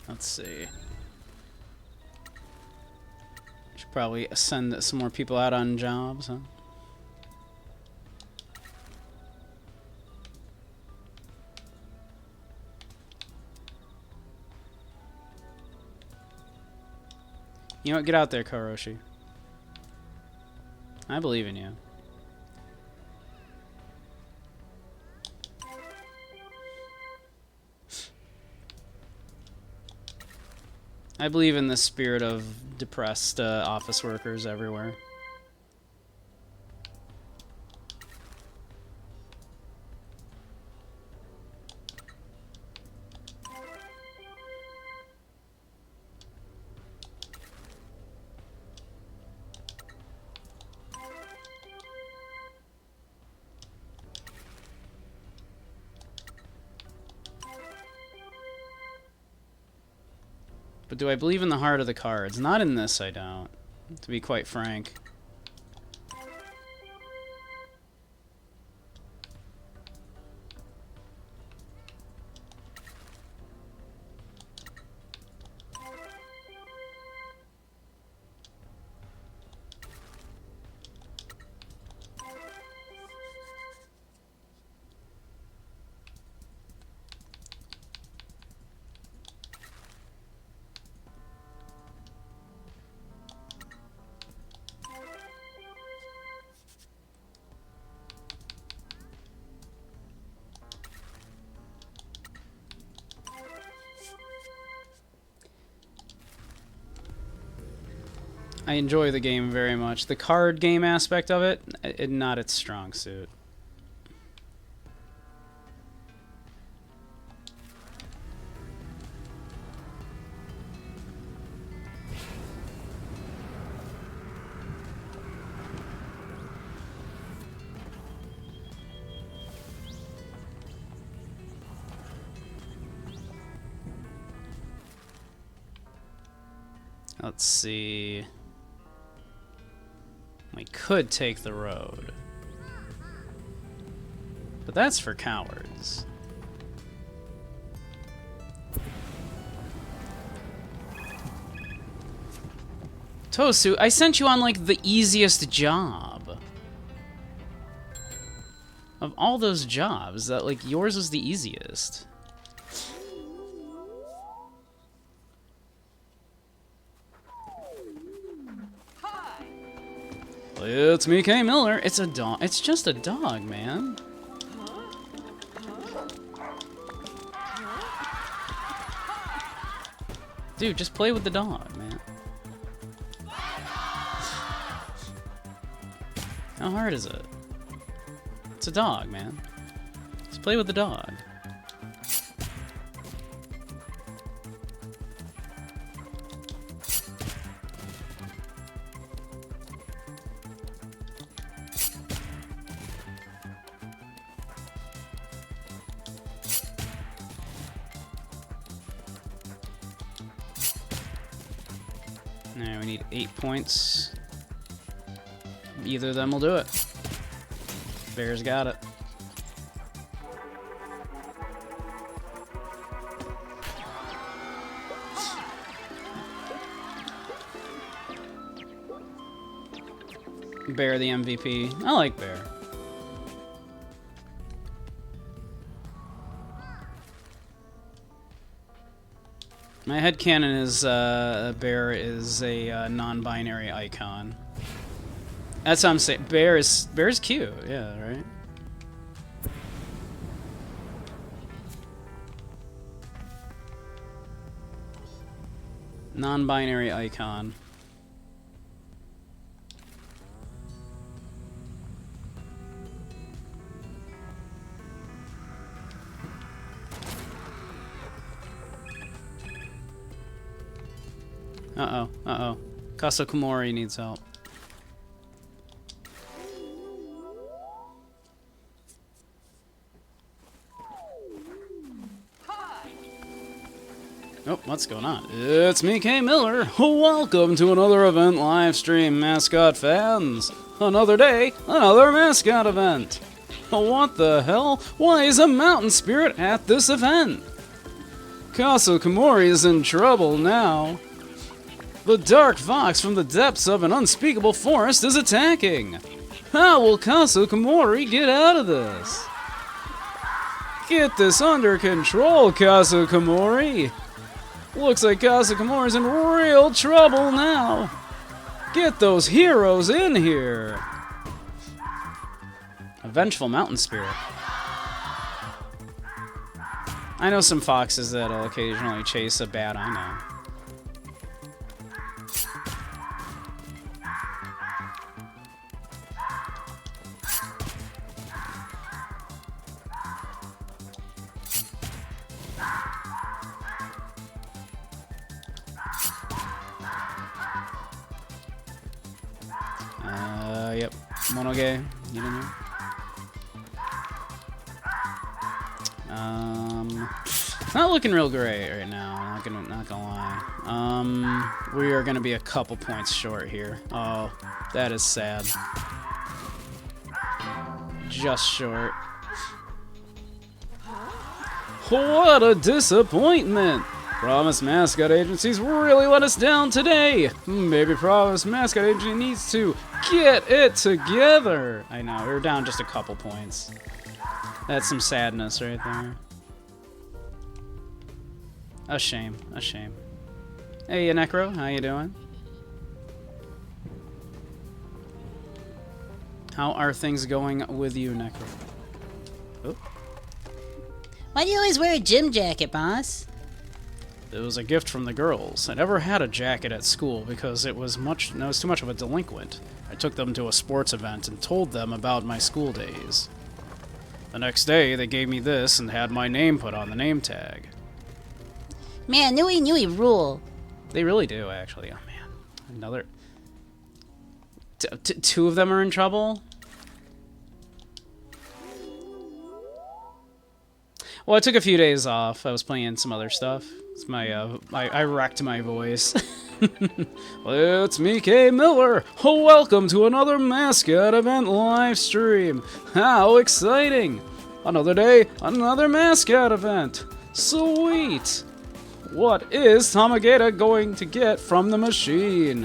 Let's see. Should probably send some more people out on jobs, huh? You know what? Get out there, Kuroshi. I believe in you. I believe in the spirit of depressed office workers everywhere. But do I believe in the heart of the cards? Not in this, I don't. To be quite frank. I enjoy the game very much. The card game aspect of it, not its strong suit. Let's see. We could take the road. But that's for cowards. Tosu, I sent you on, like, the easiest job. Of all those jobs, that, like, yours was the easiest. It's me, K. Miller. It's a dog. It's just a dog, man. Dude, just play with the dog, man. How hard is it? It's a dog, man. Just play with the dog. Now we need 8 points. Either of them will do it. Bear's got it. Bear the MVP. I like Bear. My headcanon is Bear is a non-binary icon. That's what I'm saying. Bear's cute, yeah, right? Non-binary icon. Uh-oh, uh-oh. Kasakomori needs help. Oh, what's going on? It's me, K. Miller. Welcome to another event live stream, Mascot fans. Another day, another Mascot event. What the hell? Why is a mountain spirit at this event? Kasakomori is in trouble now. The dark fox from the depths of an unspeakable forest is attacking. How will Kasakomori get out of this? Get this under control, Kasakomori. Looks like Kasakomori's in real trouble now. Get those heroes in here. A vengeful mountain spirit. I know some foxes that'll occasionally chase a bat, I know. Yep. Monoge, you don't know? It's not looking real great right now. Not gonna lie. We are gonna be a couple points short here. Oh, that is sad. Just short. What a disappointment! Promise Mascot Agency's really let us down today! Maybe Promise Mascot Agency needs to get it together! I know, we were down just a couple points. That's some sadness right there. A shame, a shame. Hey, Necro, how you doing? How are things going with you, Necro? Oh. Why do you always wear a gym jacket, boss? It was a gift from the girls. I never had a jacket at school because it was too much of a delinquent. I took them to a sports event and told them about my school days. The next day, they gave me this and had my name put on the name tag. Man, Nui rule. They really do, actually. Oh, man. Another... two of them are in trouble? Well, I took a few days off. I was playing some other stuff. It's my, I wrecked my voice. Well, it's me, K. Miller. Welcome to another Mascot event live stream. How exciting! Another day, another Mascot event. Sweet! What is Tamagata going to get from the machine?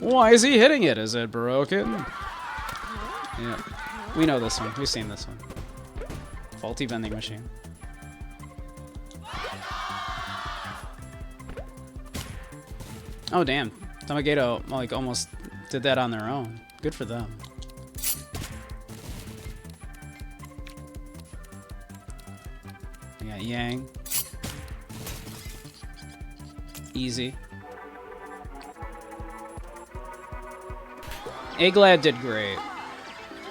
Why is he hitting it? Is it broken? Yeah, we know this one. We've seen this one. Faulty vending machine. Oh damn, Tamagata like almost did that on their own. Good for them. We got Yang. Easy. Egglad did great.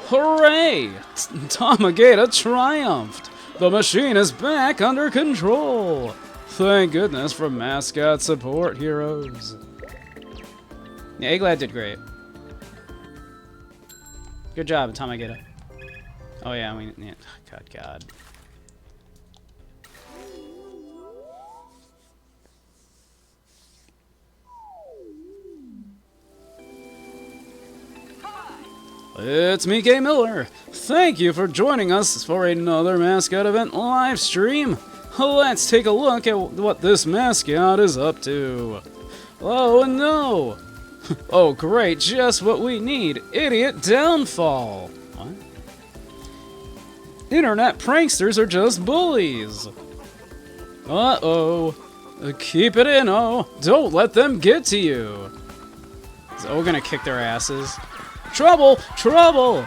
Hooray! Tamagata triumphed! The machine is back under control! Thank goodness for Mascot support heroes. Yeah, Egglad did great. Good job, Tamagata. Oh yeah, yeah. God. It's me, K. Miller. Thank you for joining us for another Mascot event live stream. Let's take a look at what this mascot is up to. Oh no! Oh great, just what we need. Idiot downfall. What? Internet pranksters are just bullies. Uh-oh. Keep it in, oh. Don't let them get to you. Is O gonna kick their asses? Trouble! Trouble!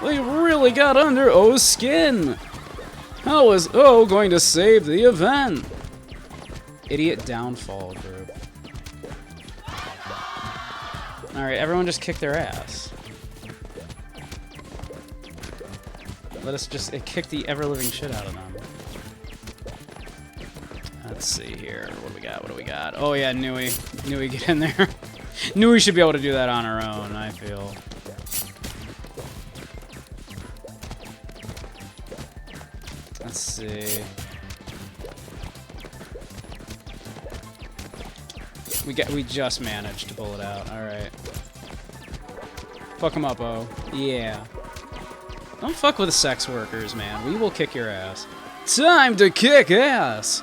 They really got under O's skin. How is O going to save the event? Idiot downfall group. Alright, everyone just kick their ass. Let us just kick the ever-living shit out of them. Let's see here. What do we got? Oh yeah, Nui. Nui, get in there. Nui should be able to do that on her own, I feel. Let's see. We just managed to pull it out. All right. Fuck him up, O. Yeah. Don't fuck with the sex workers, man. We will kick your ass. Time to kick ass.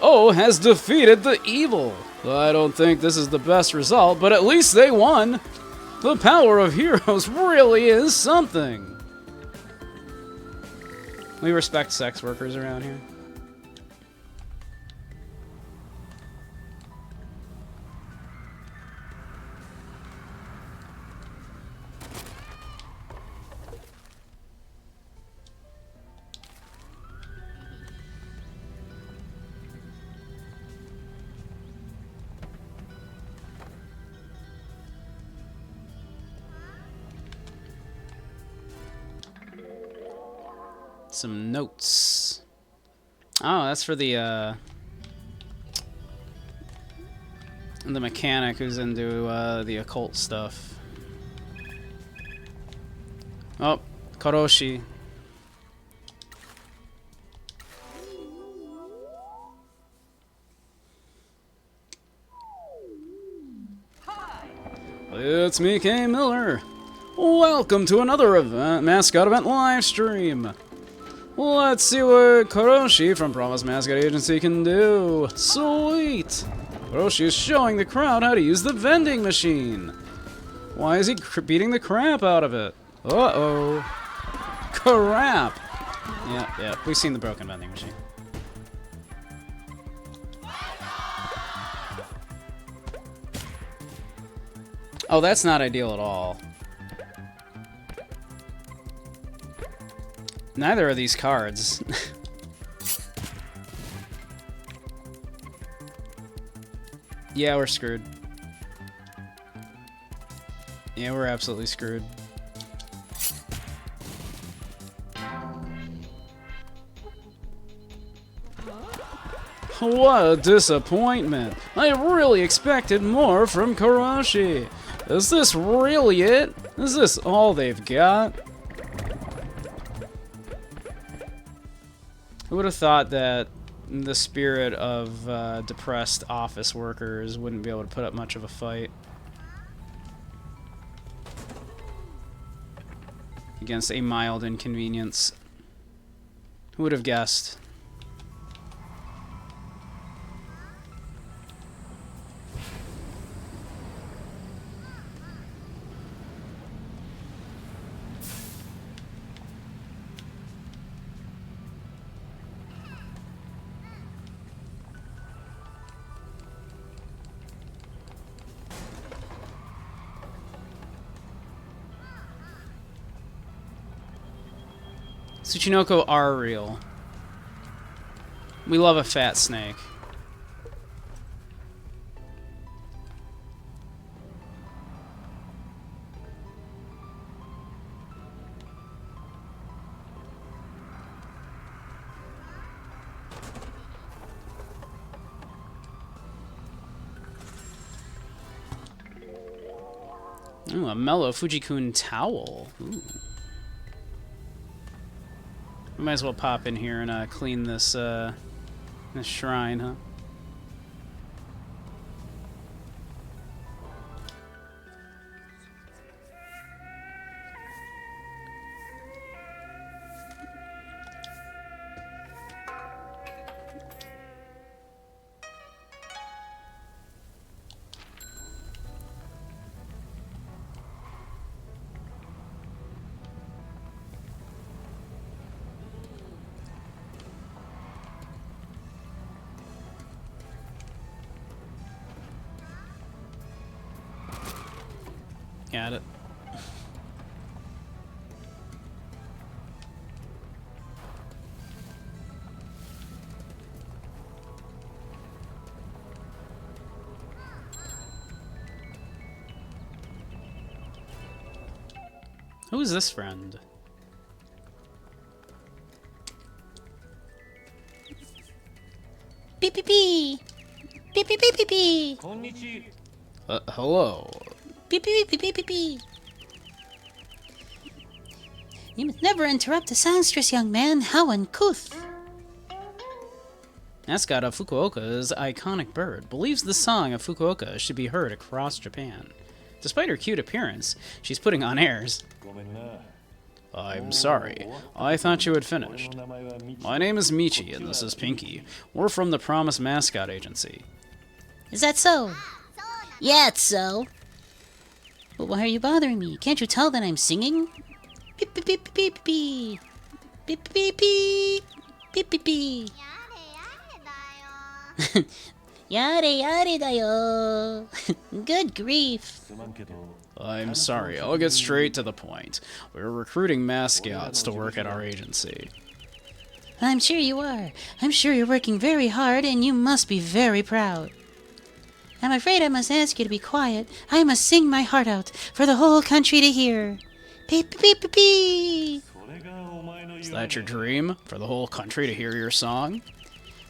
O has defeated the evil. I don't think this is the best result, but at least they won. The power of heroes really is something. We respect sex workers around here. Some notes. Oh, that's for the mechanic who's into the occult stuff. Oh, Karoshi. It's me, K. Miller. Welcome to another Mascot event live stream. Let's see what Kuroshi from Promise Mascot Agency can do. Sweet! Kuroshi is showing the crowd how to use the vending machine. Why is he beating the crap out of it? Uh-oh. Crap! Yeah, we've seen the broken vending machine. Oh, that's not ideal at all. Neither are these cards. Yeah, we're screwed. Yeah, we're absolutely screwed. What a disappointment! I really expected more from Kuroshi. Is this really it? Is this all they've got? Who would have thought that the spirit of depressed office workers wouldn't be able to put up much of a fight against a mild inconvenience? Who would have guessed? Tsuchinoko are real. We love a fat snake. Ooh, a mellow Fujikun towel. Ooh. We might as well pop in here and clean this this shrine, huh? Got it. Who is this friend? Beep beep beep. Beep beep beep beep beep. Hello. Beep beep beep beep beep beep. You must never interrupt a songstress, young man. How uncouth. Mascot of Fukuoka's iconic bird believes the song of Fukuoka should be heard across Japan. Despite her cute appearance, she's putting on airs. I'm sorry. I thought you had finished. My name is Michi, and this is Pinky. We're from the Promise Mascot Agency. Is that so? Yeah, it's so. But why are you bothering me? Can't you tell that I'm singing? Beep beep beep beep beep. Beep beep beep. Beep beep beep. Yare yare da yo. Good grief. I'm sorry, I'll get straight to the point. We're recruiting mascots to work at our agency. I'm sure you are. I'm sure you're working very hard and you must be very proud. I'm afraid I must ask you to be quiet. I must sing my heart out for the whole country to hear. Beep beep beep beep. Is that your dream? For the whole country to hear your song?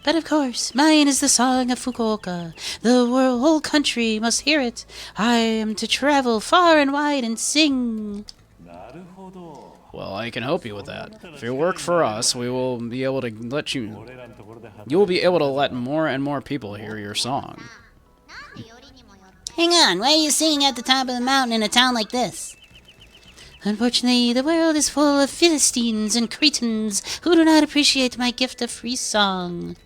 But of course, mine is the song of Fukuoka. The whole country must hear it. I am to travel far and wide and sing. Well, I can help you with that. If you work for us, we will be able to let you... You will be able to let more and more people hear your song. Hang on, why are you singing at the top of the mountain in a town like this? Unfortunately, the world is full of Philistines and Cretans who do not appreciate my gift of free song.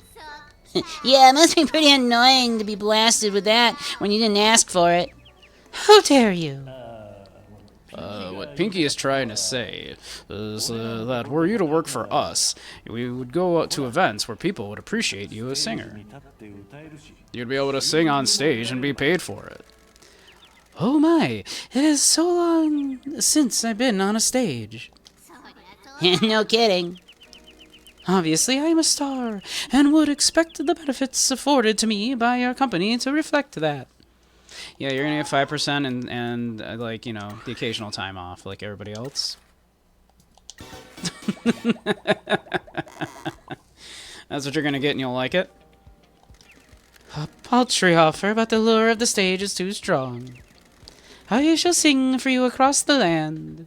Yeah, it must be pretty annoying to be blasted with that when you didn't ask for it. How dare you? What Pinky is trying to say is that were you to work for us, we would go out to events where people would appreciate you as a singer. You'd be able to sing on stage and be paid for it. Oh my, it is so long since I've been on a stage. No kidding. Obviously, I am a star, and would expect the benefits afforded to me by your company to reflect that. Yeah, you're gonna get 5% and like, you know, the occasional time off like everybody else. That's what you're gonna get and you'll like it? A paltry offer, but the lure of the stage is too strong. I shall sing for you across the land.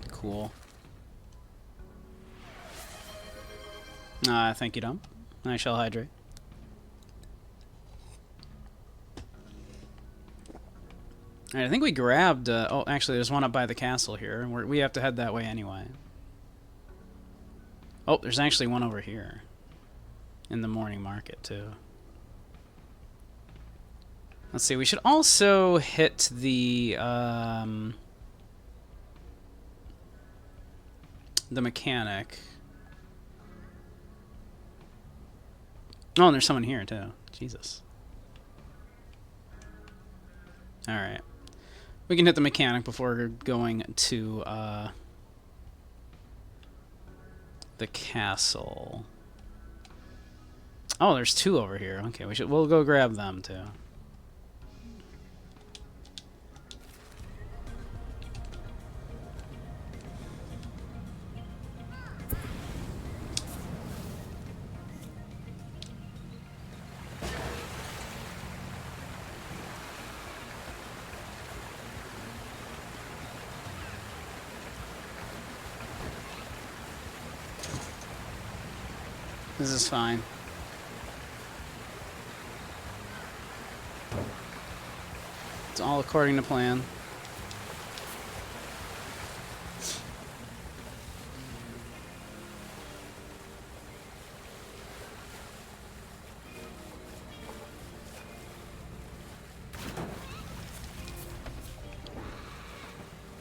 Cool. Thank you, Dom. I shall hydrate. Alright, I think we grabbed... oh, actually, there's one up by the castle here. And we have to head that way anyway. Oh, there's actually one over here. In the morning market, too. Let's see, we should also hit the mechanic. Oh, and there's someone here, too. Jesus. Alright. We can hit the mechanic before going to, the castle. Oh, there's two over here. Okay, we'll go grab them, too. This is fine. It's all according to plan.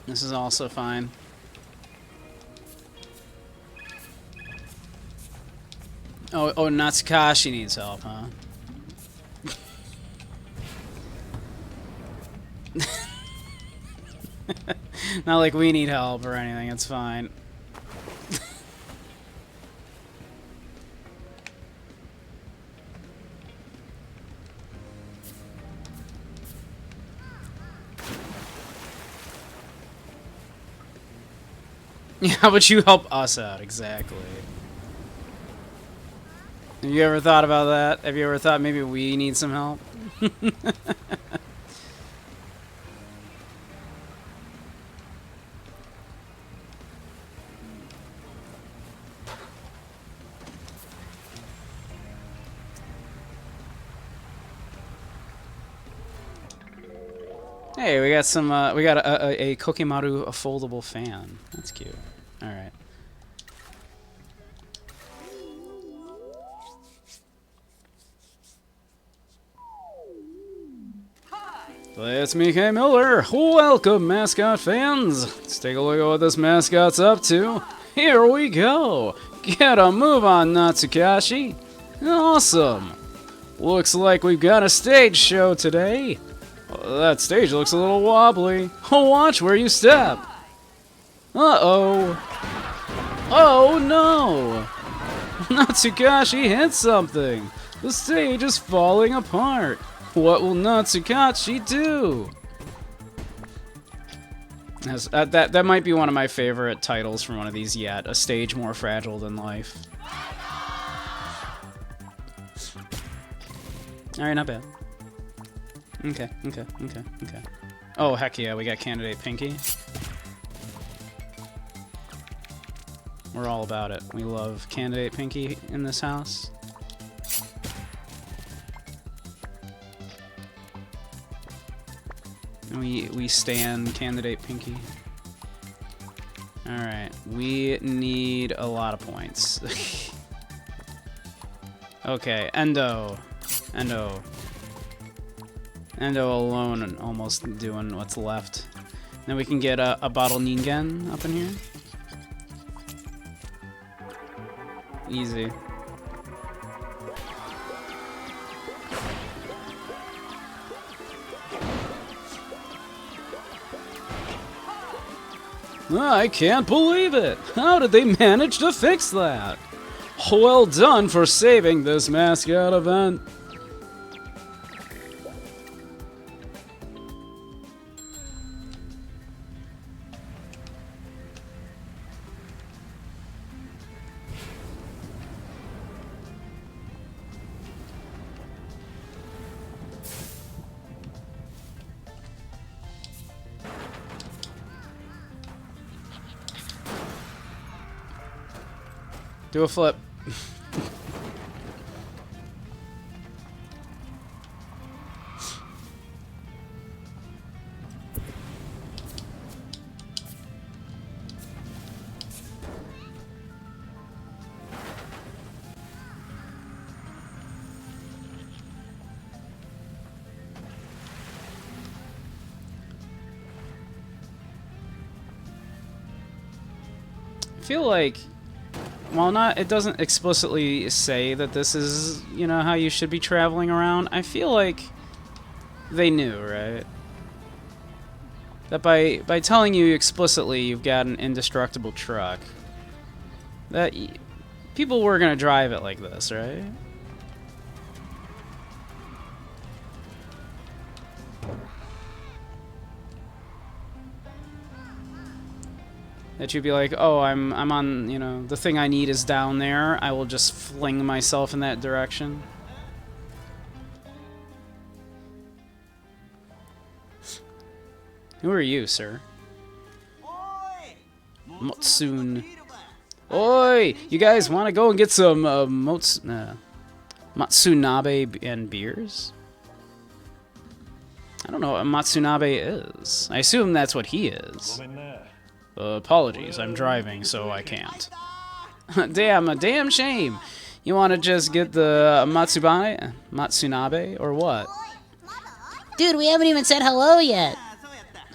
This is also fine. Oh, Natsukashi needs help, huh? Not like we need help or anything, it's fine. Yeah, how about you help us out, exactly. Have you ever thought about that? Have you ever thought maybe we need some help? Hey, we got some, we got a Kokimaru, a foldable fan. That's cute. Alright. It's me, K. Miller. Welcome, Mascot fans. Let's take a look at what this mascot's up to. Here we go. Get a move on, Natsukashi. Awesome. Looks like we've got a stage show today. That stage looks a little wobbly. Watch where you step. Uh-oh. Oh, no. Natsukashi hit something. The stage is falling apart. What will Natsukashi do? Yes, that might be one of my favorite titles from one of these yet. A stage more fragile than life. Alright, not bad. Okay. Oh, heck yeah, we got candidate Pinky. We're all about it. We love Candidate Pinky in this house. We stand Candidate Pinky. Alright, we need a lot of points. Okay, Endo. Endo alone and almost doing what's left. Then we can get a bottle Ningen up in here. Easy. I can't believe it! How did they manage to fix that? Well done for saving this mascot event. Do a flip. I feel like, while it doesn't explicitly say that this is, you know, how you should be traveling around, I feel like they knew, right? That by telling you explicitly you've got an indestructible truck, that people were gonna drive it like this, right? That you'd be like, oh, I'm on, you know, the thing I need is down there. I will just fling myself in that direction. Who are you, sir? Motsun. Oi! You guys want to go and get some Matsunabe and beers? I don't know what Matsunabe is. I assume that's what he is. Apologies, I'm driving, so I can't. Damn, a damn shame. You want to just get the Matsunabe, or what? Dude, we haven't even said hello yet.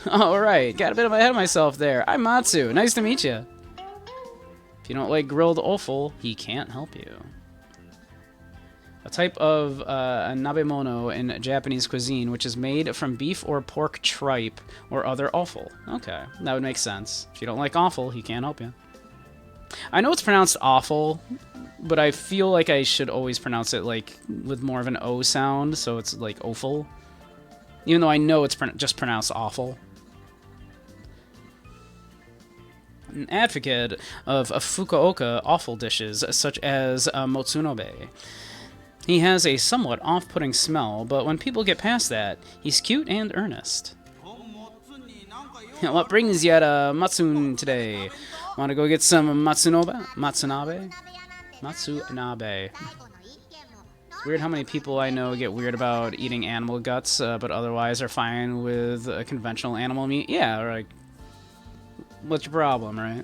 All right, got a bit ahead of myself there. I'm Matsu. Nice to meet you. If you don't like grilled offal, he can't help you. A type of nabemono in Japanese cuisine, which is made from beef or pork tripe or other offal. Okay, that would make sense. If you don't like offal, he can't help you. I know it's pronounced awful, but I feel like I should always pronounce it like with more of an O sound, so it's like offal. Even though I know it's just pronounced awful. An advocate of Fukuoka offal dishes such as motsunobe. He has a somewhat off-putting smell, but when people get past that, he's cute and earnest. What brings you to Matsun today? Want to go get some Matsunabe? Matsunabe. Weird how many people I know get weird about eating animal guts, but otherwise are fine with conventional animal meat. Yeah, like, what's your problem, right?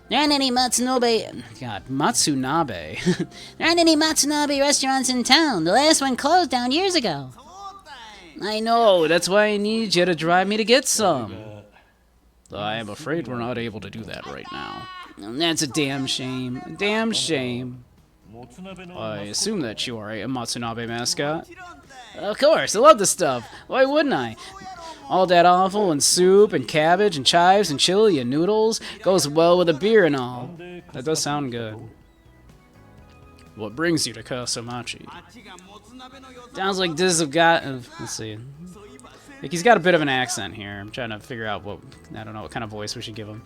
There aren't any Matsunabe... God, Matsunabe. There aren't any Matsunabe restaurants in town. The last one closed down years ago. I know, that's why I need you to drive me to get some. Though I am afraid we're not able to do that right now. That's a damn shame. A damn shame. I assume that you are a Matsunabe mascot. Of course, I love this stuff. Why wouldn't I? All that offal and soup and cabbage and chives and chili and noodles goes well with a beer and all. That does sound good. What brings you to Kasamachi? Sounds like this have got... let's see. Like he's got a bit of an accent here. I'm trying to figure out what... I don't know what kind of voice we should give him.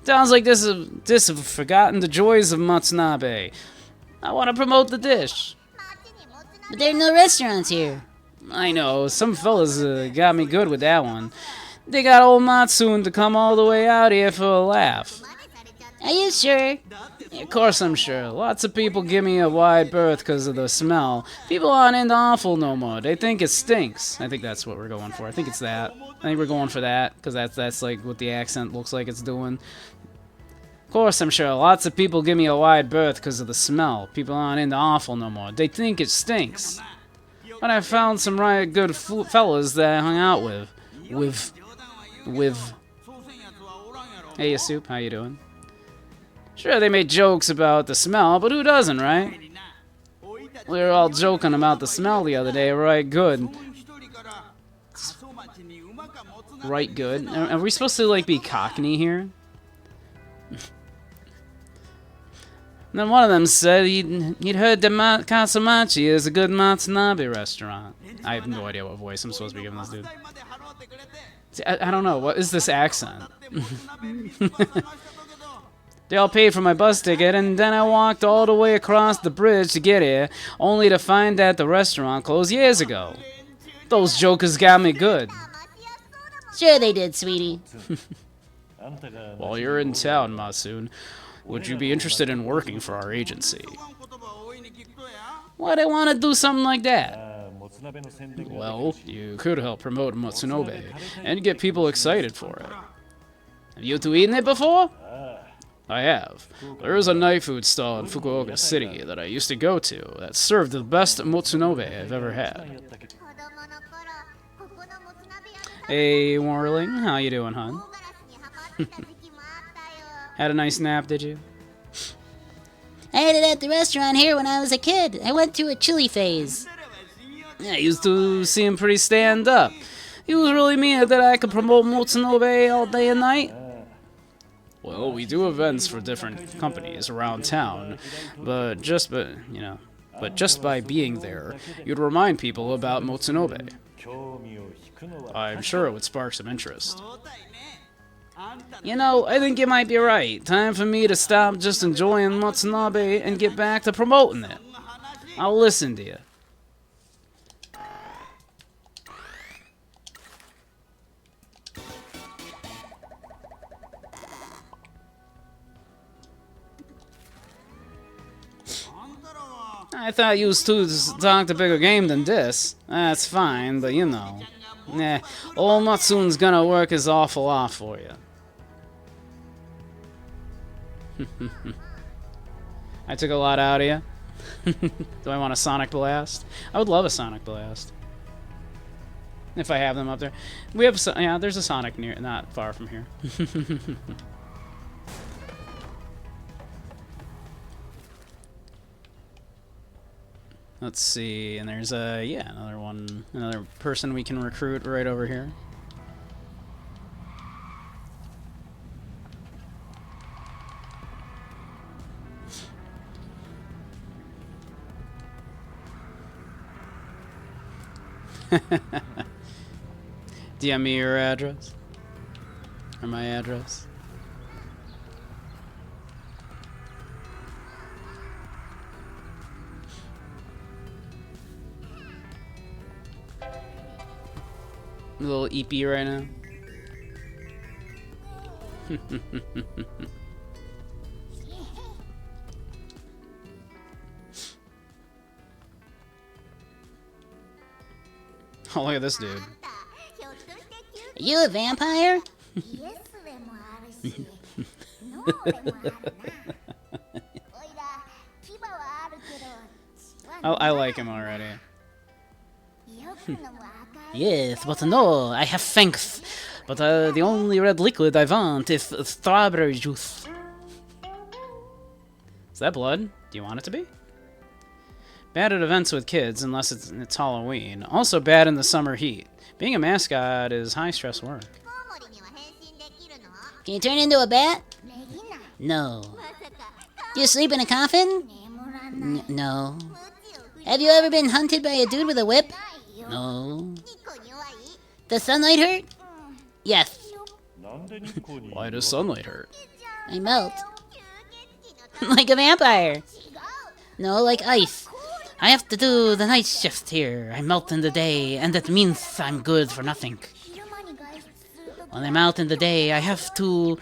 Sounds like this have forgotten the joys of Matsunabe. I want to promote the dish. But there are no restaurants here. I know, some fellas got me good with that one. They got old Matsun to come all the way out here for a laugh. Are you sure? Yeah, of course I'm sure. Lots of people give me a wide berth because of the smell. People aren't into awful no more. They think it stinks. I think that's what we're going for. I think it's that. I think we're going for that because that's like what the accent looks like it's doing. Of course I'm sure. Lots of people give me a wide berth because of the smell. People aren't into awful no more. They think it stinks. But I found some right good fellas that I hung out with. Hey, Soup, how you doing? Sure, they made jokes about the smell, but who doesn't, right? We were all joking about the smell the other day, right good. Right good. Are we supposed to, like, be Cockney here? And then one of them said he'd heard that Katsumachi is a good Matsunabe restaurant. I have no idea what voice I'm supposed to be giving this dude. See, I don't know. What is this accent? They all paid for my bus ticket, and then I walked all the way across the bridge to get here, only to find that the restaurant closed years ago. Those jokers got me good. Sure they did, sweetie. While you're in town, Masoon, would you be interested in working for our agency? Why'd I want to do something like that? Well, you could help promote Motsunobe and get people excited for it. Have you two eaten it before? I have. There is a night food stall in Fukuoka City that I used to go to that served the best Motsunobe I've ever had. Hey, Warling, how you doing, hon? Had a nice nap, did you? I had it at the restaurant here when I was a kid. I went through a chili phase. Yeah, I used to see him pretty stand up. He was really mean that I could promote Motsunobe all day and night. Well, we do events for different companies around town, but just by being there, you'd remind people about Motsunobe. I'm sure it would spark some interest. You know, I think you might be right. Time for me to stop just enjoying Motsunobe and get back to promoting it. I'll listen to you. I thought you two talked a bigger game than this. That's fine, but you know. Old Matsun's gonna work his awful off for you. I took a lot out of you. Do I want a Sonic Blast? I would love a Sonic Blast. If I have them up there. We have, yeah, there's a Sonic not far from here. Let's see, and there's another person we can recruit right over here. DM me your address. Or my address. A little EP right now. Oh, look at this dude. Are you a vampire? I like him already. Yes, but no, I have strength. But the only red liquid I want is strawberry juice. Is that blood? Do you want it to be? Bad at events with kids, unless it's Halloween. Also bad in the summer heat. Being a mascot is high-stress work. Can you turn into a bat? No. Do you sleep in a coffin? No. Have you ever been hunted by a dude with a whip? No. Does sunlight hurt? Yes. Why does sunlight hurt? I melt. Like a vampire. No, like ice. I have to do the night shift here. I melt in the day, and that means I'm good for nothing. When I'm out in the day, I have to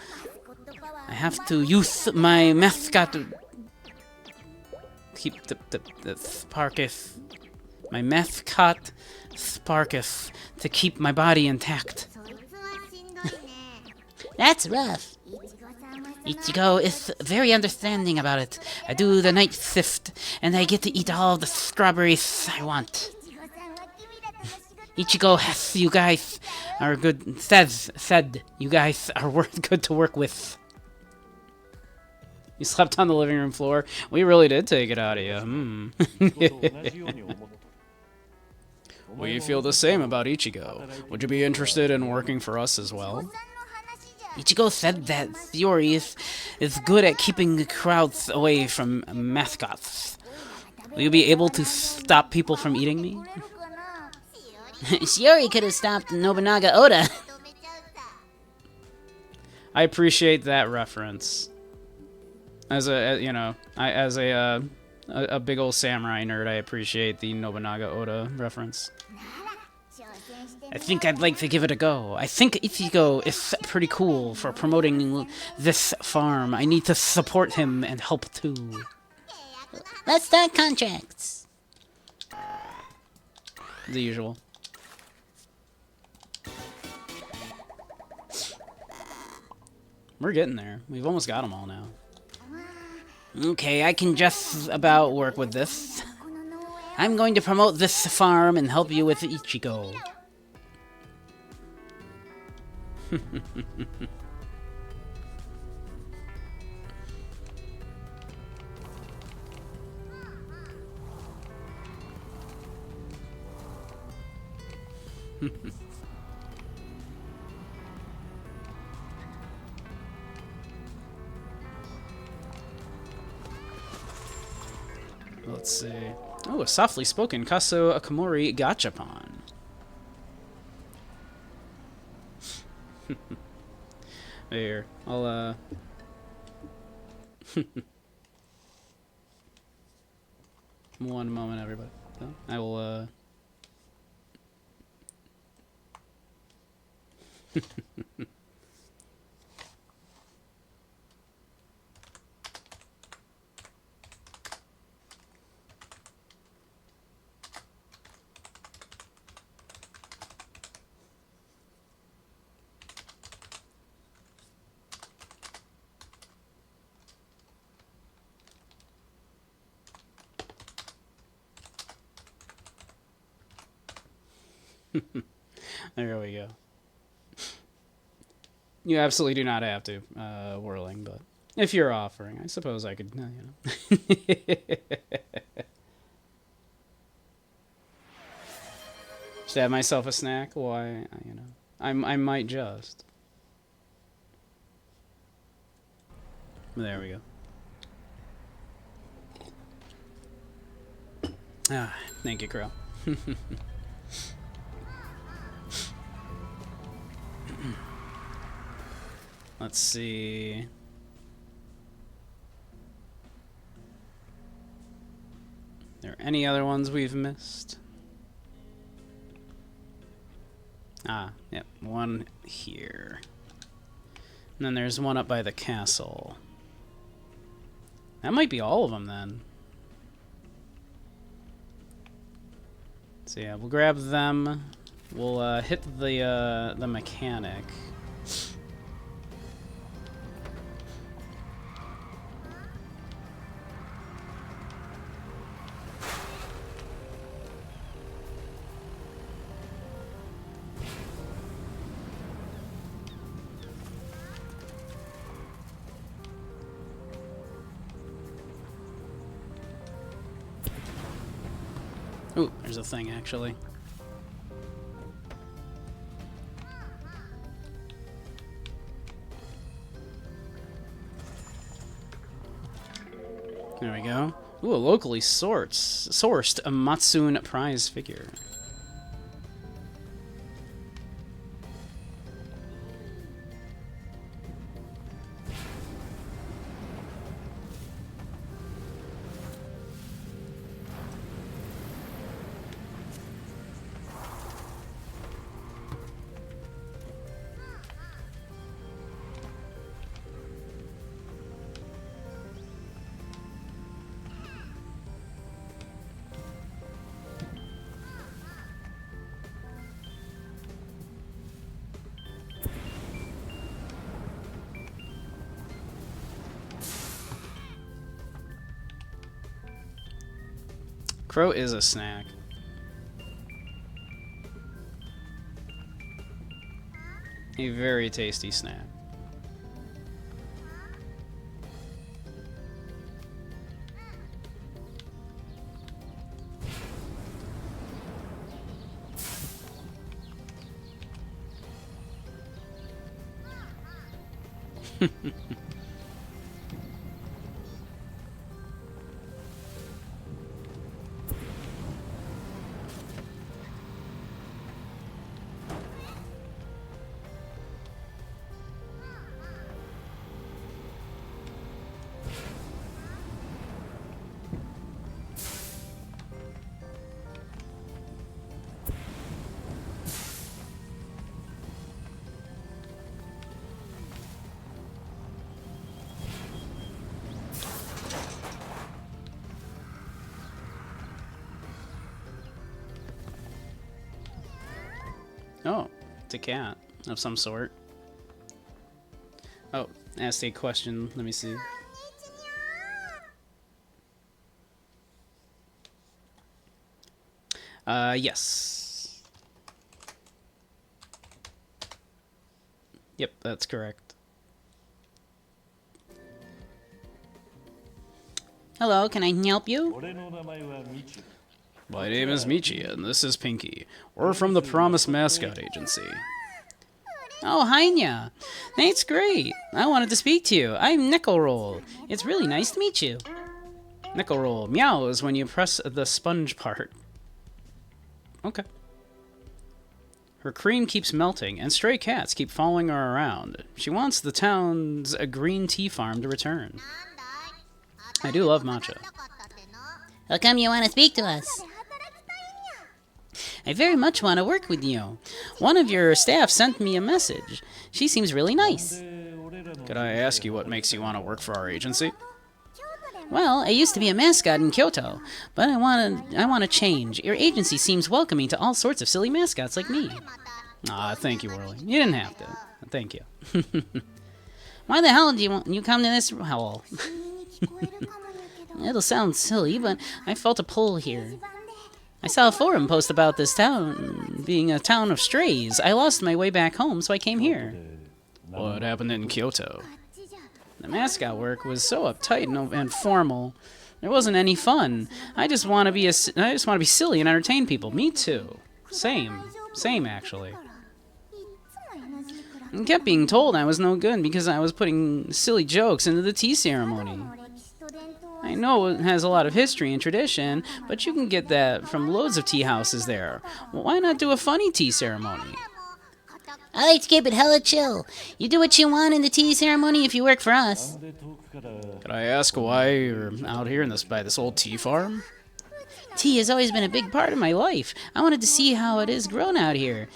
use my mascot to keep the sparketh. My mascot sparketh to keep my body intact. That's rough. Ichigo is very understanding about it. I do the night shift, and I get to eat all the strawberries I want. Ichigo has you guys are good. Said you guys are good to work with. You slept on the living room floor. We really did take it out of you. We feel the same about Ichigo. Would you be interested in working for us as well? Ichigo said that Theory is good at keeping the crowds away from mascots. Will you be able to stop people from eating me? Shiori could have stopped Nobunaga Oda. I appreciate that reference. As a a big old samurai nerd, I appreciate the Nobunaga Oda reference. I think I'd like to give it a go. I think Ichigo is pretty cool for promoting this farm. I need to support him and help too. Let's start contracts. The usual. We're getting there. We've almost got them all now. Okay, I can just about work with this. I'm going to promote this farm and help you with Ichigo. Let's see. Oh, a softly spoken Kaso Akamori Gachapon. Here, I'll one moment, everybody. I will there we go. You absolutely do not have to, whirling, but if you're offering, I suppose I could, Just have myself a snack? Why, I might just. There we go. Ah, thank you, Crow. Let's see. Are there any other ones we've missed? Ah, yep, one here. And then there's one up by the castle. That might be all of them then. So yeah, we'll grab them. We'll hit the mechanic. Ooh, there's a thing, actually. There we go. Ooh, a locally sourced a Matsun prize figure. Crow is a snack. A very tasty snack. Oh, it's a cat of some sort. Oh, asked a question. Let me see. Yes. Yep, that's correct. Hello, can I help you? My name is Michi, and this is Pinky. We're from the Promise Mascot Agency. Oh, Hainya. That's great. I wanted to speak to you. I'm Nickel Roll. It's really nice to meet you. Nickel roll. Meow is when you press the sponge part. Okay. Her cream keeps melting, and stray cats keep following her around. She wants the town's green tea farm to return. I do love matcha. How come you want to speak to us? I very much want to work with you. One of your staff sent me a message. She seems really nice. Could I ask you what makes you want to work for our agency? Well, I used to be a mascot in Kyoto, but I want to change. Your agency seems welcoming to all sorts of silly mascots like me. Ah, thank you, Whirly. You didn't have to. Thank you. Why the hell do you come to this hole? It'll sound silly, but I felt a pull here. I saw a forum post about this town being a town of strays. I lost my way back home, so I came here. What happened in Kyoto? The mascot work was so uptight and formal. There wasn't any fun. I just want to be silly and entertain people. Me too. Same actually. I kept being told I was no good because I was putting silly jokes into the tea ceremony. I know it has a lot of history and tradition, but you can get that from loads of tea houses there. Well, why not do a funny tea ceremony? I like to keep it hella chill. You do what you want in the tea ceremony if you work for us. Could I ask why you're out here by this old tea farm? Tea has always been a big part of my life. I wanted to see how it is grown out here.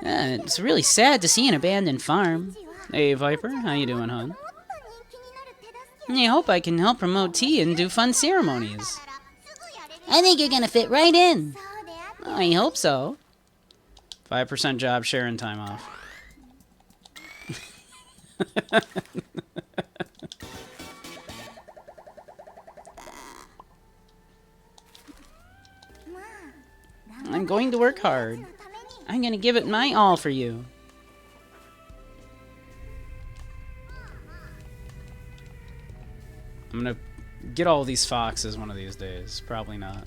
It's really sad to see an abandoned farm. Hey, Viper. How you doing, hon? I hope I can help promote tea and do fun ceremonies. I think you're gonna fit right in. I hope so. 5% job sharing time off. I'm going to work hard. I'm going to give it my all for you. I'm gonna get all these foxes one of these days. Probably not.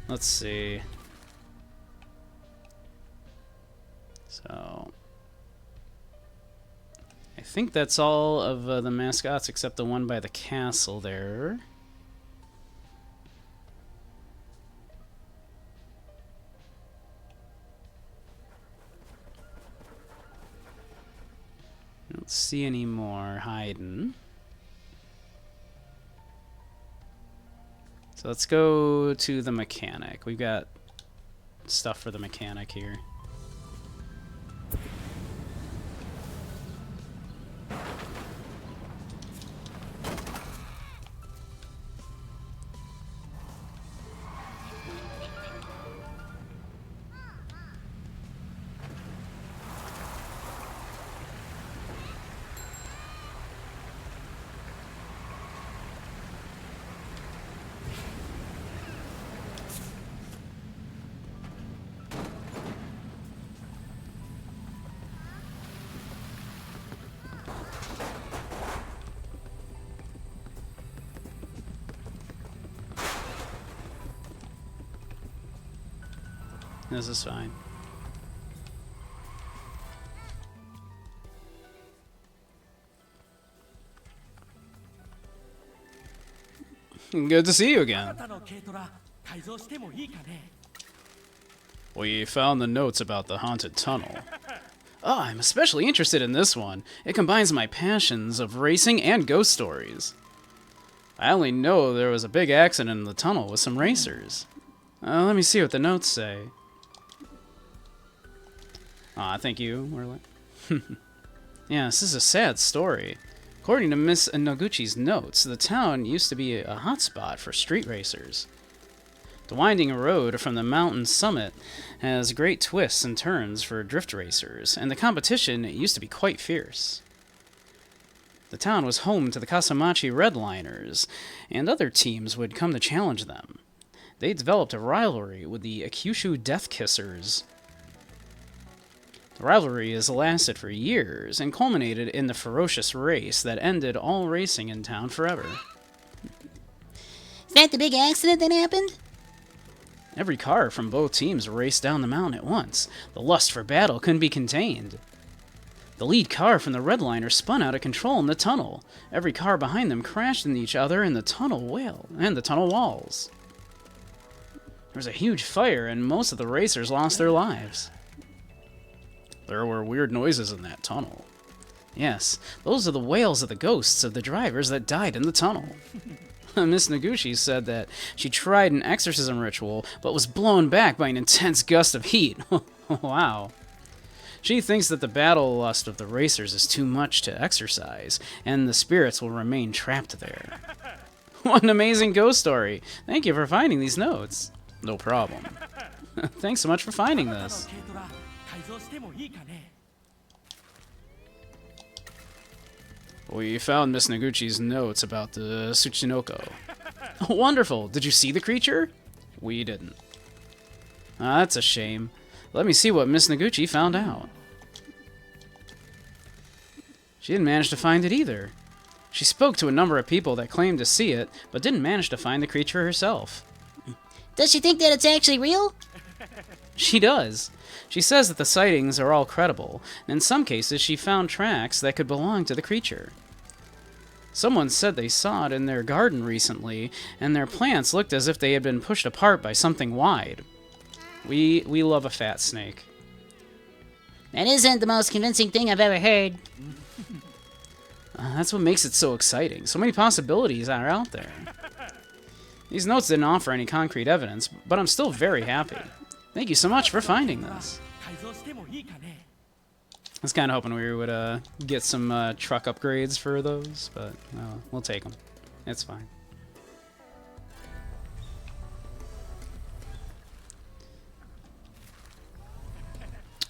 Let's see. So I think that's all of the mascots except the one by the castle there. Don't see any more hiding. So let's go to the mechanic. We've got stuff for the mechanic here. This is fine. Good to see you again. We found the notes about the haunted tunnel. Oh, I'm especially interested in this one. It combines my passions of racing and ghost stories. I only know there was a big accident in the tunnel with some racers. Let me see what the notes say. Thank you, Merlin. Yes, this is a sad story. According to Miss Noguchi's notes, the town used to be a hotspot for street racers. The winding road from the mountain summit has great twists and turns for drift racers, and the competition used to be quite fierce. The town was home to the Kasamachi Redliners, and other teams would come to challenge them. They developed a rivalry with the Akyushu Death Kissers. The rivalry has lasted for years and culminated in the ferocious race that ended all racing in town forever. Is that the big accident that happened? Every car from both teams raced down the mountain at once. The lust for battle couldn't be contained. The lead car from the Redliner spun out of control in the tunnel. Every car behind them crashed into each other in the tunnel walls. There was a huge fire, and most of the racers lost their lives. There were weird noises in that tunnel. Yes, those are the wails of the ghosts of the drivers that died in the tunnel. Miss Noguchi said that she tried an exorcism ritual, but was blown back by an intense gust of heat. Wow. She thinks that the battle lust of the racers is too much to exorcise, and the spirits will remain trapped there. What an amazing ghost story. Thank you for finding these notes. No problem. Thanks so much for finding this. We found Miss Noguchi's notes about the Tsuchinoko. Wonderful! Did you see the creature? We didn't. That's a shame. Let me see what Miss Noguchi found out. She didn't manage to find it either. She spoke to a number of people that claimed to see it, but didn't manage to find the creature herself. Does she think that it's actually real? She does. She says that the sightings are all credible, and in some cases she found tracks that could belong to the creature. Someone said they saw it in their garden recently, and their plants looked as if they had been pushed apart by something wide. We love a fat snake. That isn't the most convincing thing I've ever heard. That's what makes it so exciting. So many possibilities are out there. These notes didn't offer any concrete evidence, but I'm still very happy. Thank you so much for finding this. I was kind of hoping we would get some truck upgrades for those, but we'll take them. It's fine.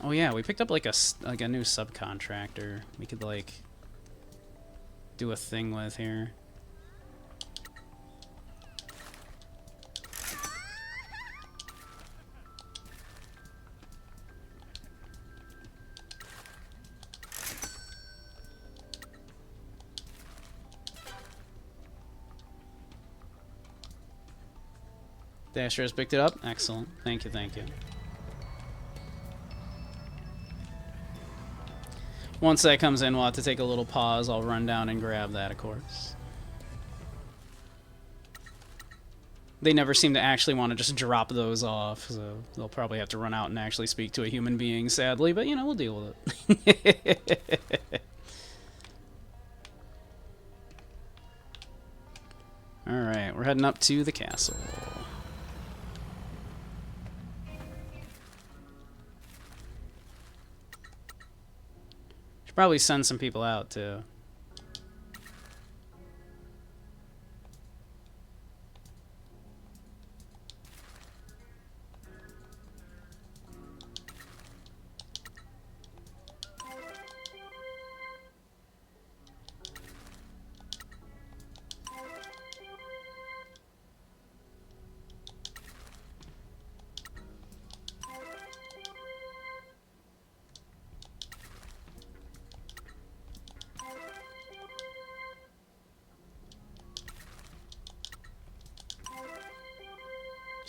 Oh yeah, we picked up like a new subcontractor. We could like do a thing with here. Dasher has picked it up. Excellent. Thank you, thank you. Once that comes in, we'll have to take a little pause. I'll run down and grab that, of course. They never seem to actually want to just drop those off, so they'll probably have to run out and actually speak to a human being, sadly, but, you know, we'll deal with it. Alright, we're heading up to the castle. Should probably send some people out, too.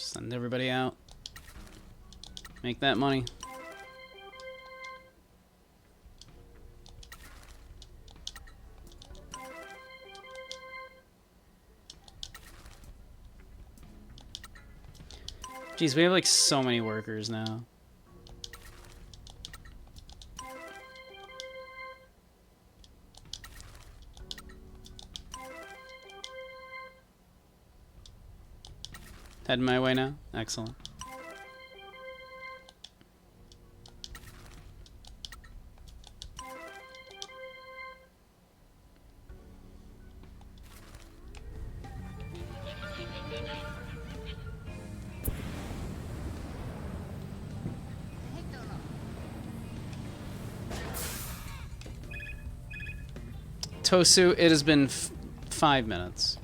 Send everybody out. Make that money. Jeez, we have like so many workers now. Heading my way now? Excellent. Tosu, it has been 5 minutes.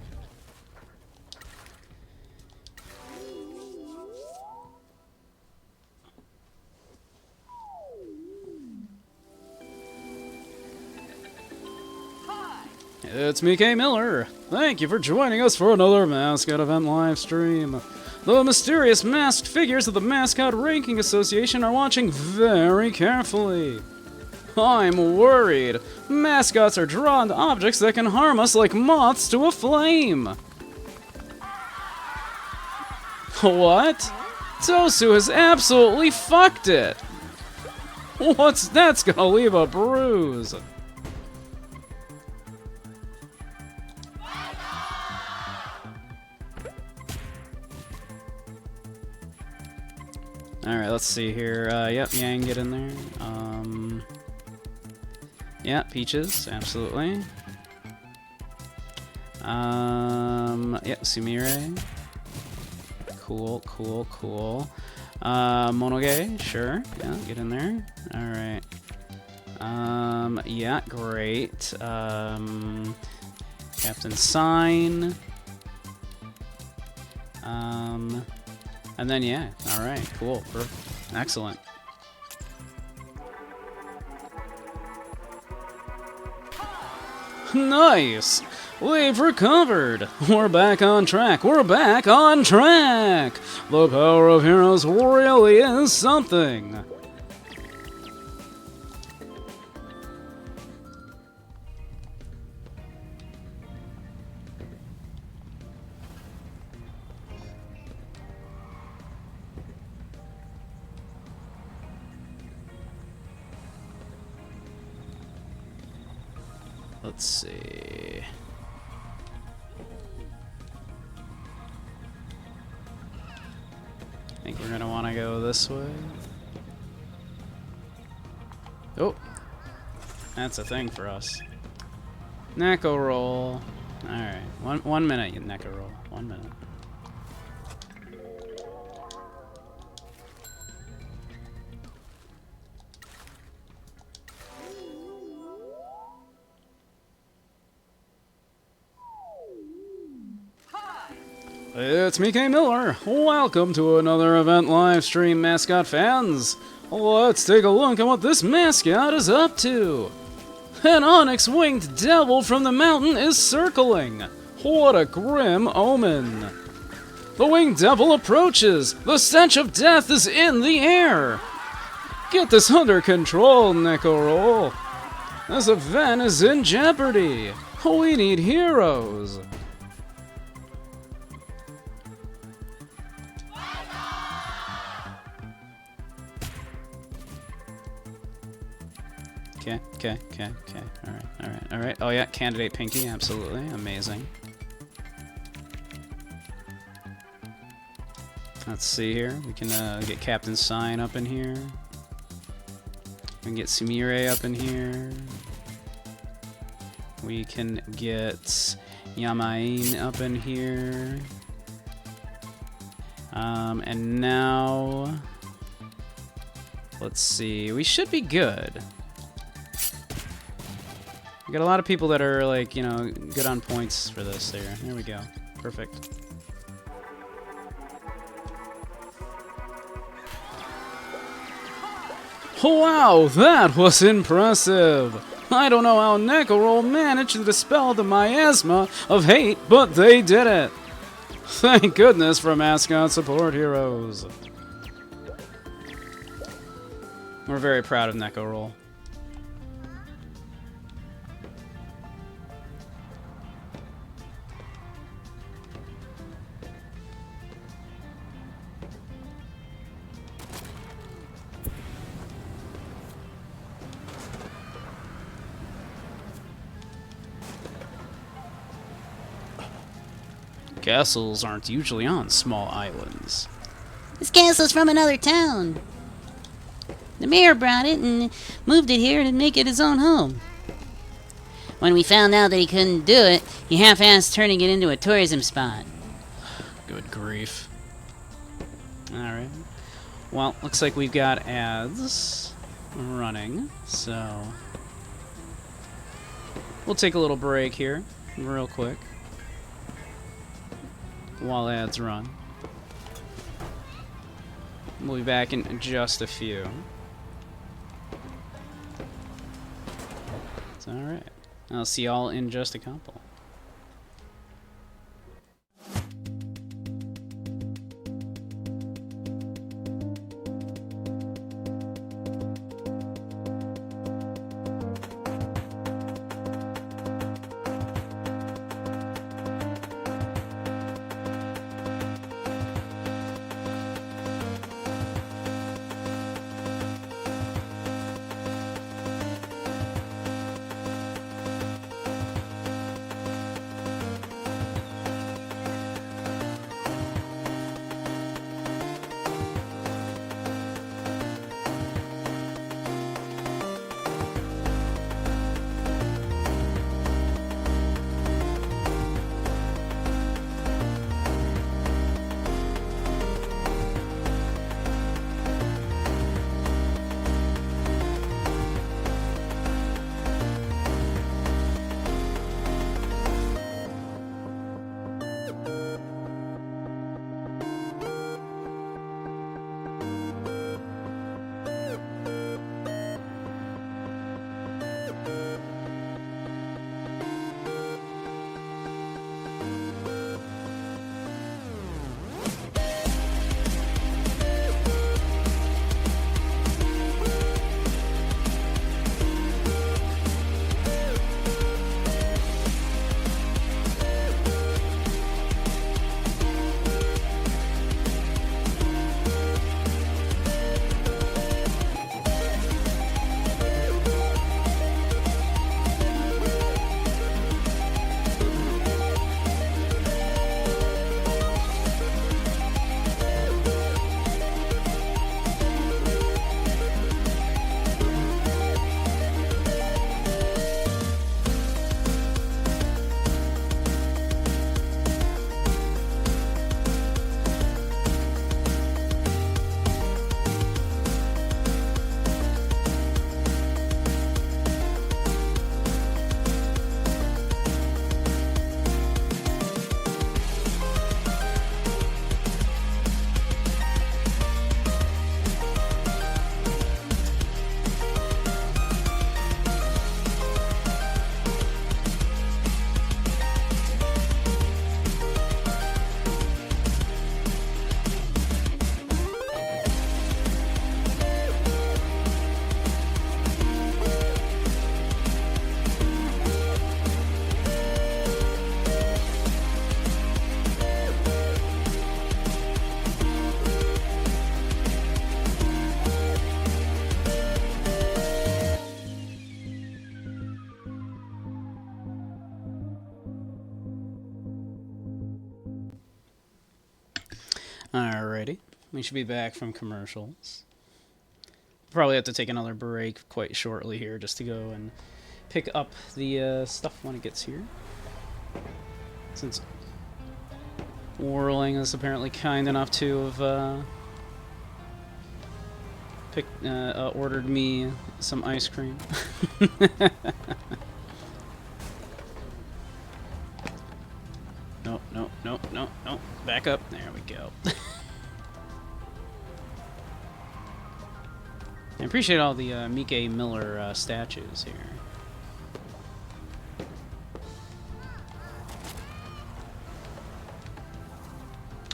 It's me, K. Miller. Thank you for joining us for another Mascot event live stream. The mysterious masked figures of the Mascot Ranking Association are watching very carefully. I'm worried. Mascots are drawn to objects that can harm us like moths to a flame. What? Tosu has absolutely fucked it. That's gonna leave a bruise. Alright, let's see here. Yep, Yang, get in there. Yeah, Peaches, absolutely. Yep, Sumire. Cool, cool, cool. Monoge, sure. Yeah, get in there. Alright. Yeah, great. Captain Sign. And then, yeah, alright, cool. Excellent. Nice! We've recovered! We're back on track! We're back on track! The power of heroes really is something! Let's see. I think we're gonna want to go this way. Oh, that's a thing for us. Neko roll. All right, one minute, you Neko roll. 1 minute. It's me, K. Miller. Welcome to another event live stream, Mascot fans. Let's take a look at what this mascot is up to. An onyx-winged devil from the mountain is circling. What a grim omen. The winged devil approaches. The stench of death is in the air. Get this under control, Nekoroll. This event is in jeopardy. We need heroes. Okay. Alright. Oh yeah, Candidate Pinky, absolutely. Amazing. Let's see here. We can get Captain Sign up in here. We can get Sumire up in here. We can get Yamain up in here. And now... let's see. We should be good. We got a lot of people that are, like, you know, good on points for this there. There we go. Perfect. Wow, that was impressive! I don't know how Nekoroll managed to dispel the miasma of hate, but they did it! Thank goodness for Mascot support heroes. We're very proud of Neko Roll. Castles aren't usually on small islands. This castle's from another town. The mayor brought it and moved it here to make it his own home. When we found out that he couldn't do it, he half-assed turning it into a tourism spot. Good grief. Alright. Well, looks like we've got ads running, so we'll take a little break here, real quick, while ads run. We'll be back in just a few. It's alright. I'll see y'all in just a couple. Alrighty, we should be back from commercials. Probably have to take another break quite shortly here just to go and pick up the stuff when it gets here. Since Whirling is apparently kind enough to have ordered me some ice cream. No. Back up. There we go. I appreciate all the Mike Miller statues here.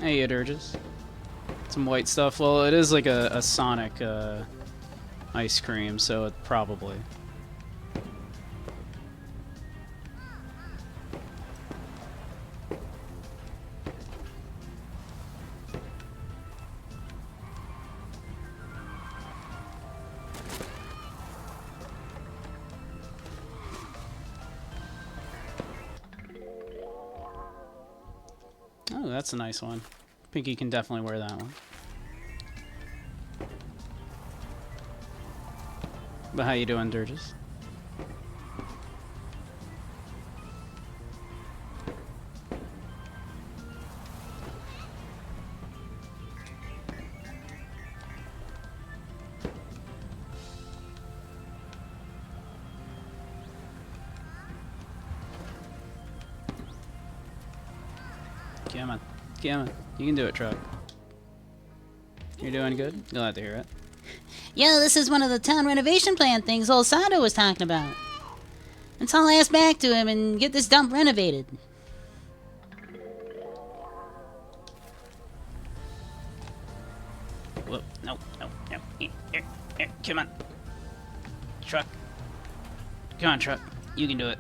Hey, Dirges. Some white stuff. Well, it is like a Sonic ice cream, so it probably. Oh, that's a nice one. Pinky can definitely wear that one. But how you doing, Durgis? Come on. Come on. You can do it, Truck. You're doing good? Glad to hear it. Yo, this is one of the town renovation plan things old Sado was talking about. Let's all ask back to him and get this dump renovated. Whoa. No, no, no. Here. Come on. Truck. Come on, Truck. You can do it.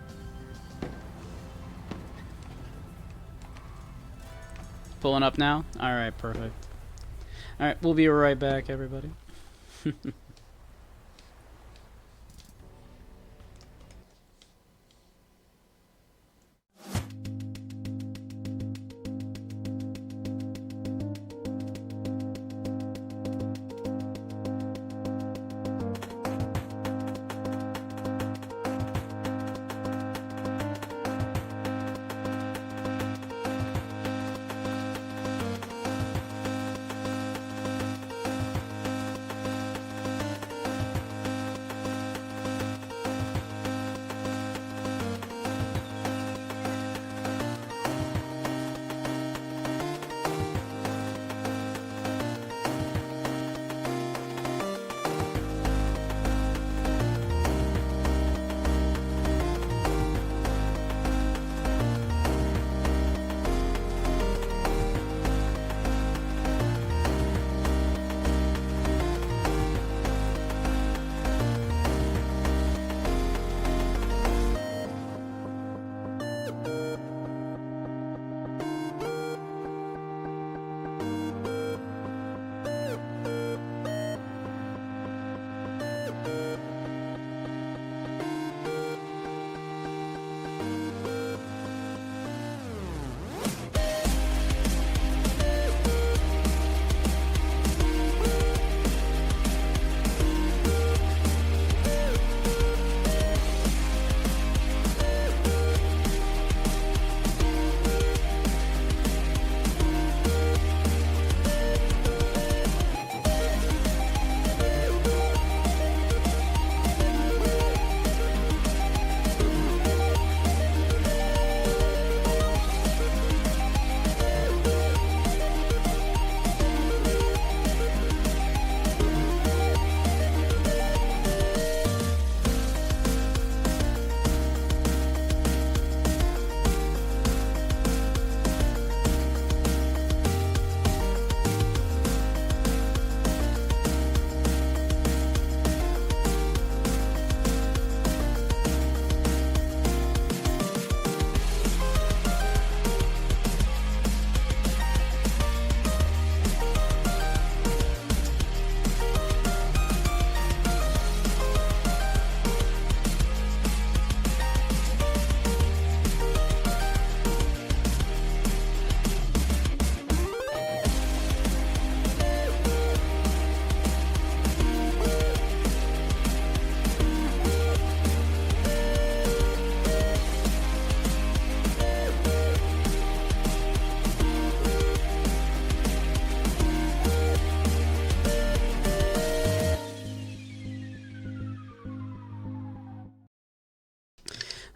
Pulling up now? Alright, perfect. Alright, we'll be right back, everybody.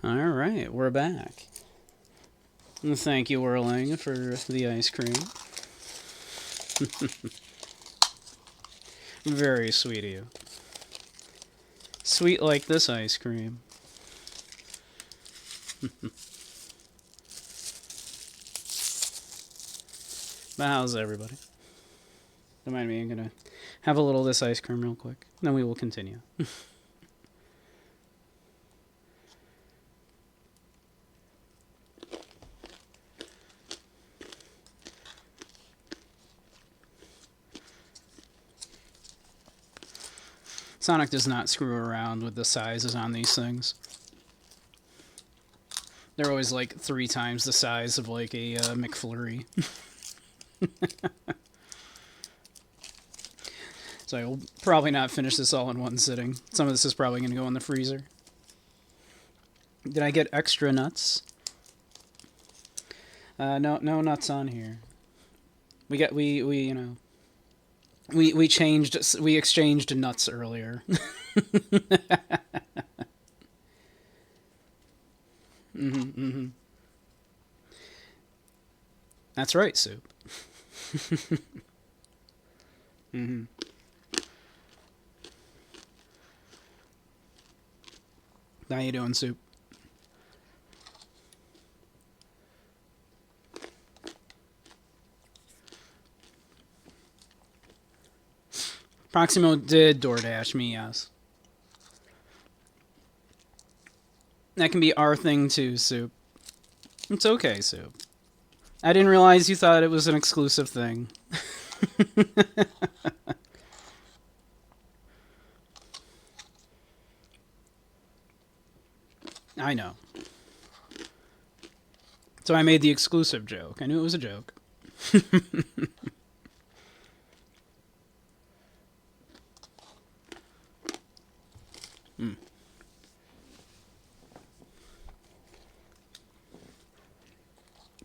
Alright, we're back. And thank you, Whirling, for the ice cream. Very sweet of you. Sweet like this ice cream. But how's everybody? Don't mind me, I'm gonna have a little of this ice cream real quick. Then we will continue. Sonic does not screw around with the sizes on these things. They're always like 3 times the size of like a McFlurry. So I will probably not finish this all in one sitting. Some of this is probably going to go in the freezer. Did I get extra nuts? No nuts on here. We exchanged nuts earlier. That's right, Soup. How you doing, Soup? Proximo did DoorDash me, yes. That can be our thing too, Soup. It's okay, Soup. I didn't realize you thought it was an exclusive thing. I know. So I made the exclusive joke. I knew it was a joke.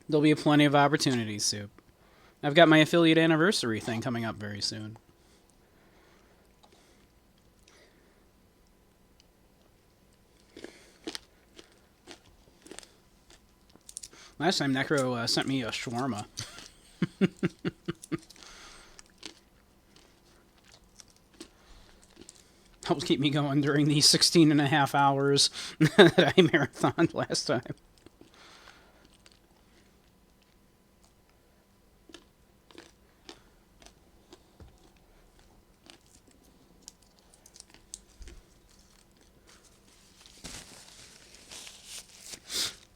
There'll be plenty of opportunities, Soup. I've got my affiliate anniversary thing coming up very soon. Last time Necro sent me a shawarma. Helped keep me going during the 16.5 hours that I marathoned last time.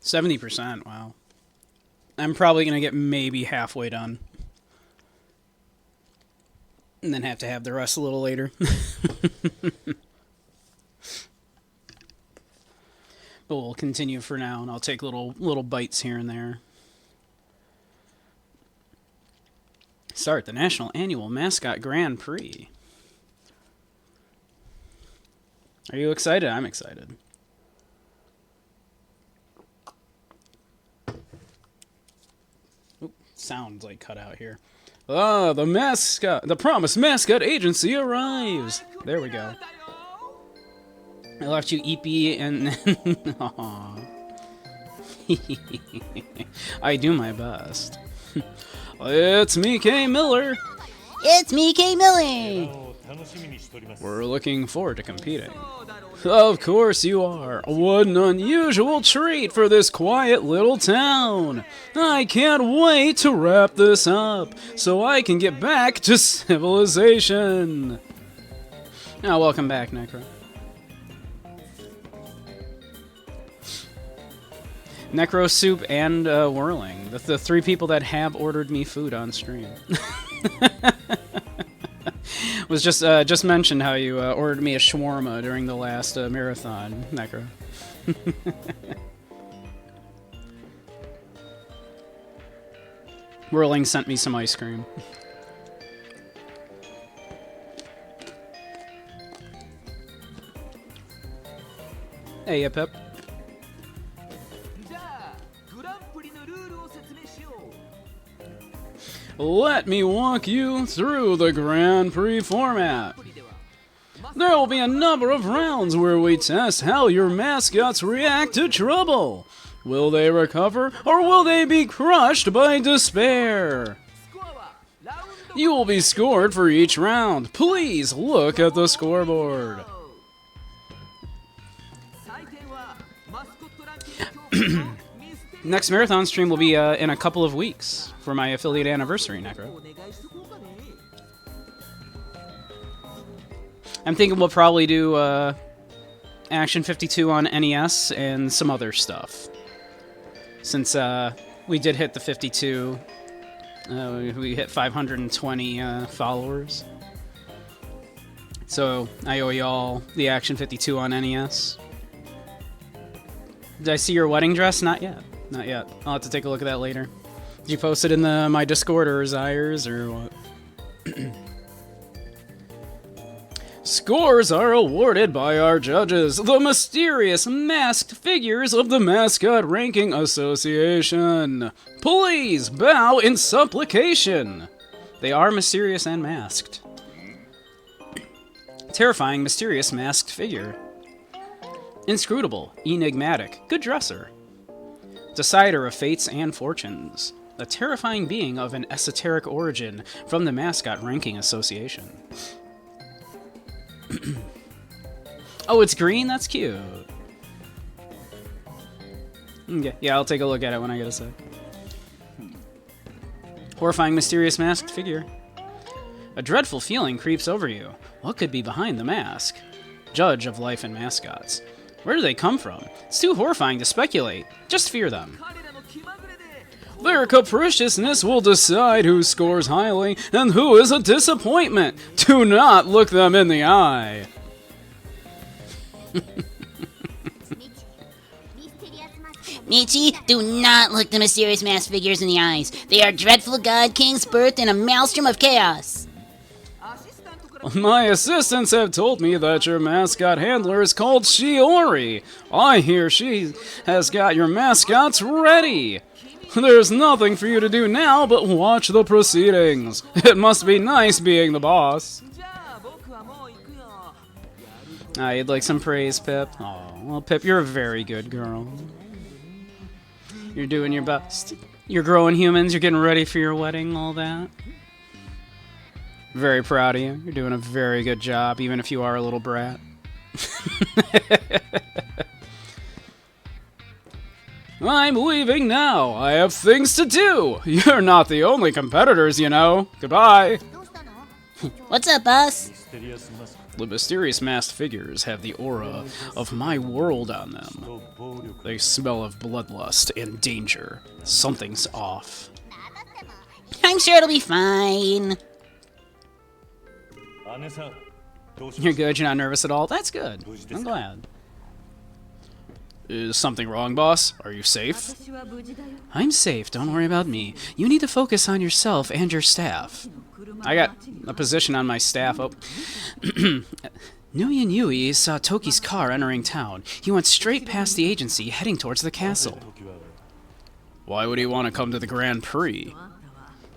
%, wow. I'm probably going to get maybe halfway done. And then have to have the rest a little later. But we'll continue for now, and I'll take little bites here and there. Start the National Annual Mascot Grand Prix. Are you excited? I'm excited. Sounds like cut out here. Ah, the promised mascot agency arrives. There we go. I left you Eepy and I do my best. It's me, K. Miller. It's me, K. Millie. We're looking forward to competing. Of course you are. What an unusual treat for this quiet little town. I can't wait to wrap this up so I can get back to civilization. Now, welcome back, Necro. Necro, Soup, and Whirling. The 3 people that have ordered me food on stream. Was just mentioned how you ordered me a shawarma during the last marathon, Necro. Whirling sent me some ice cream. Hey, Pip. Let me walk you through the Grand Prix format. There will be a number of rounds where we test how your mascots react to trouble. Will they recover, or will they be crushed by despair? You will be scored for each round. Please look at the scoreboard. Next marathon stream will be in a couple of weeks for my affiliate anniversary, Necro. I'm thinking we'll probably do Action 52 on NES and some other stuff. Since we did hit the 52, we hit 520 followers. So I owe y'all the Action 52 on NES. Did I see your wedding dress? Not yet. Not yet. I'll have to take a look at that later. Did you post it in my Discord or Zyres or what? Scores are awarded by our judges, the mysterious masked figures of the Mascot Ranking Association. Please bow in supplication. They are mysterious and masked. Terrifying, mysterious, masked figure. Inscrutable, enigmatic, good dresser. Decider of fates and fortunes. A terrifying being of an esoteric origin from the Mascot Ranking Association. Oh, it's green? That's cute. Okay, yeah, I'll take a look at it when I get a sec. Horrifying, mysterious, masked figure. A dreadful feeling creeps over you. What could be behind the mask? Judge of life and mascots. Where do they come from? It's too horrifying to speculate. Just fear them. Their capriciousness will decide who scores highly and who is a disappointment. Do not look them in the eye. Michi, do not look the mysterious masked figures in the eyes. They are dreadful god kings birthed in a maelstrom of chaos. My assistants have told me that your mascot handler is called Shiori. I hear she has got your mascots ready. There's nothing for you to do now but watch the proceedings. It must be nice being the boss. You'd like some praise, Pip? Oh, well, Pip, you're a very good girl. You're doing your best. You're growing humans, you're getting ready for your wedding, all that. Very proud of you. You're doing a very good job, even if you are a little brat. I'm leaving now. I have things to do. You're not the only competitors, you know. Goodbye. What's up, boss? The mysterious masked figures have the aura of my world on them. They smell of bloodlust and danger. Something's off. I'm sure it'll be fine. You're good, you're not nervous at all? That's good. I'm glad. Is something wrong, boss? Are you safe? I'm safe, don't worry about me. You need to focus on yourself and your staff. I got a position on my staff. Oh. Nuyan Yui saw Toki's car entering town. He went straight past the agency, heading towards the castle. Why would he want to come to the Grand Prix?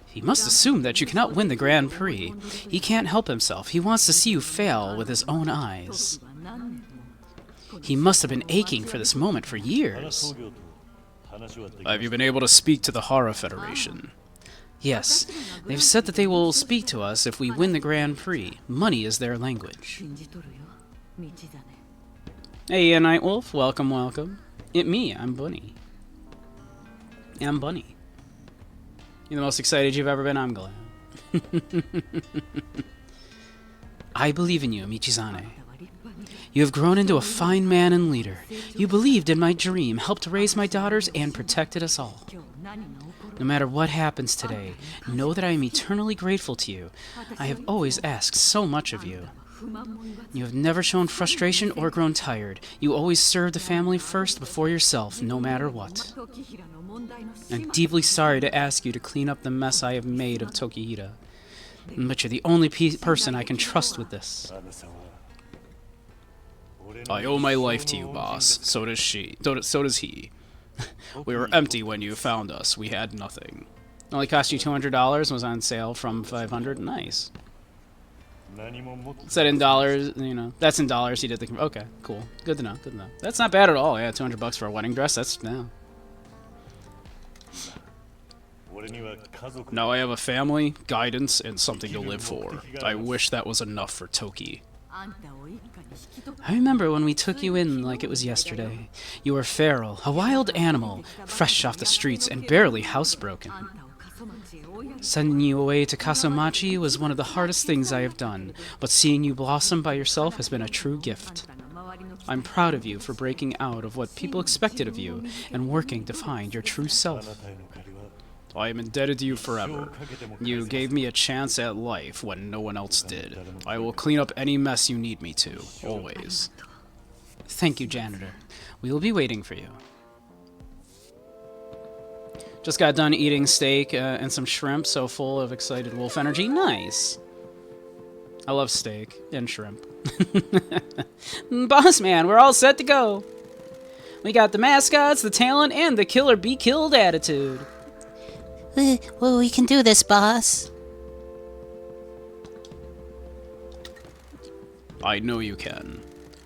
He must assume that you cannot win the Grand Prix. He can't help himself. He wants to see you fail with his own eyes. He must have been aching for this moment for years. Have you been able to speak to the Hara Federation? Yes, they've said that they will speak to us if we win the Grand Prix. Money is their language. Hey, Nightwolf, welcome, welcome. Me, I'm Bunny. I'm Bunny. You're the most excited you've ever been, I'm glad. I believe in you, Michizane. You have grown into a fine man and leader. You believed in my dream, helped raise my daughters, and protected us all. No matter what happens today, know that I am eternally grateful to you. I have always asked so much of you. You have never shown frustration or grown tired. You always served the family first before yourself, no matter what. I'm deeply sorry to ask you to clean up the mess I have made of Tokihira, but you're the only person I can trust with this. I owe my life to you, boss. So does she. So does he. We were empty when you found us. We had nothing. It only cost you $200. Was on sale from $500. Nice. Said in dollars, you know. That's in dollars. He did the. Okay, cool. Good to know. Good to know. That's not bad at all. Yeah, $200 for a wedding dress. That's no. Now I have a family, guidance, and something to live for. I wish that was enough for Toki. I remember when we took you in like it was yesterday. You were feral, a wild animal, fresh off the streets and barely housebroken. Sending you away to Kasamachi was one of the hardest things I have done, but seeing you blossom by yourself has been a true gift. I'm proud of you for breaking out of what people expected of you and working to find your true self. I am indebted to you forever. You gave me a chance at life when no one else did. I will clean up any mess you need me to, always. Thank you, janitor. We will be waiting for you. Just got done eating steak and some shrimp, so full of excited wolf energy. Nice. I love steak and shrimp. Boss man, we're all set to go. We got the mascots, the talent, and the killer be killed attitude. Well, we can do this, boss. I know you can.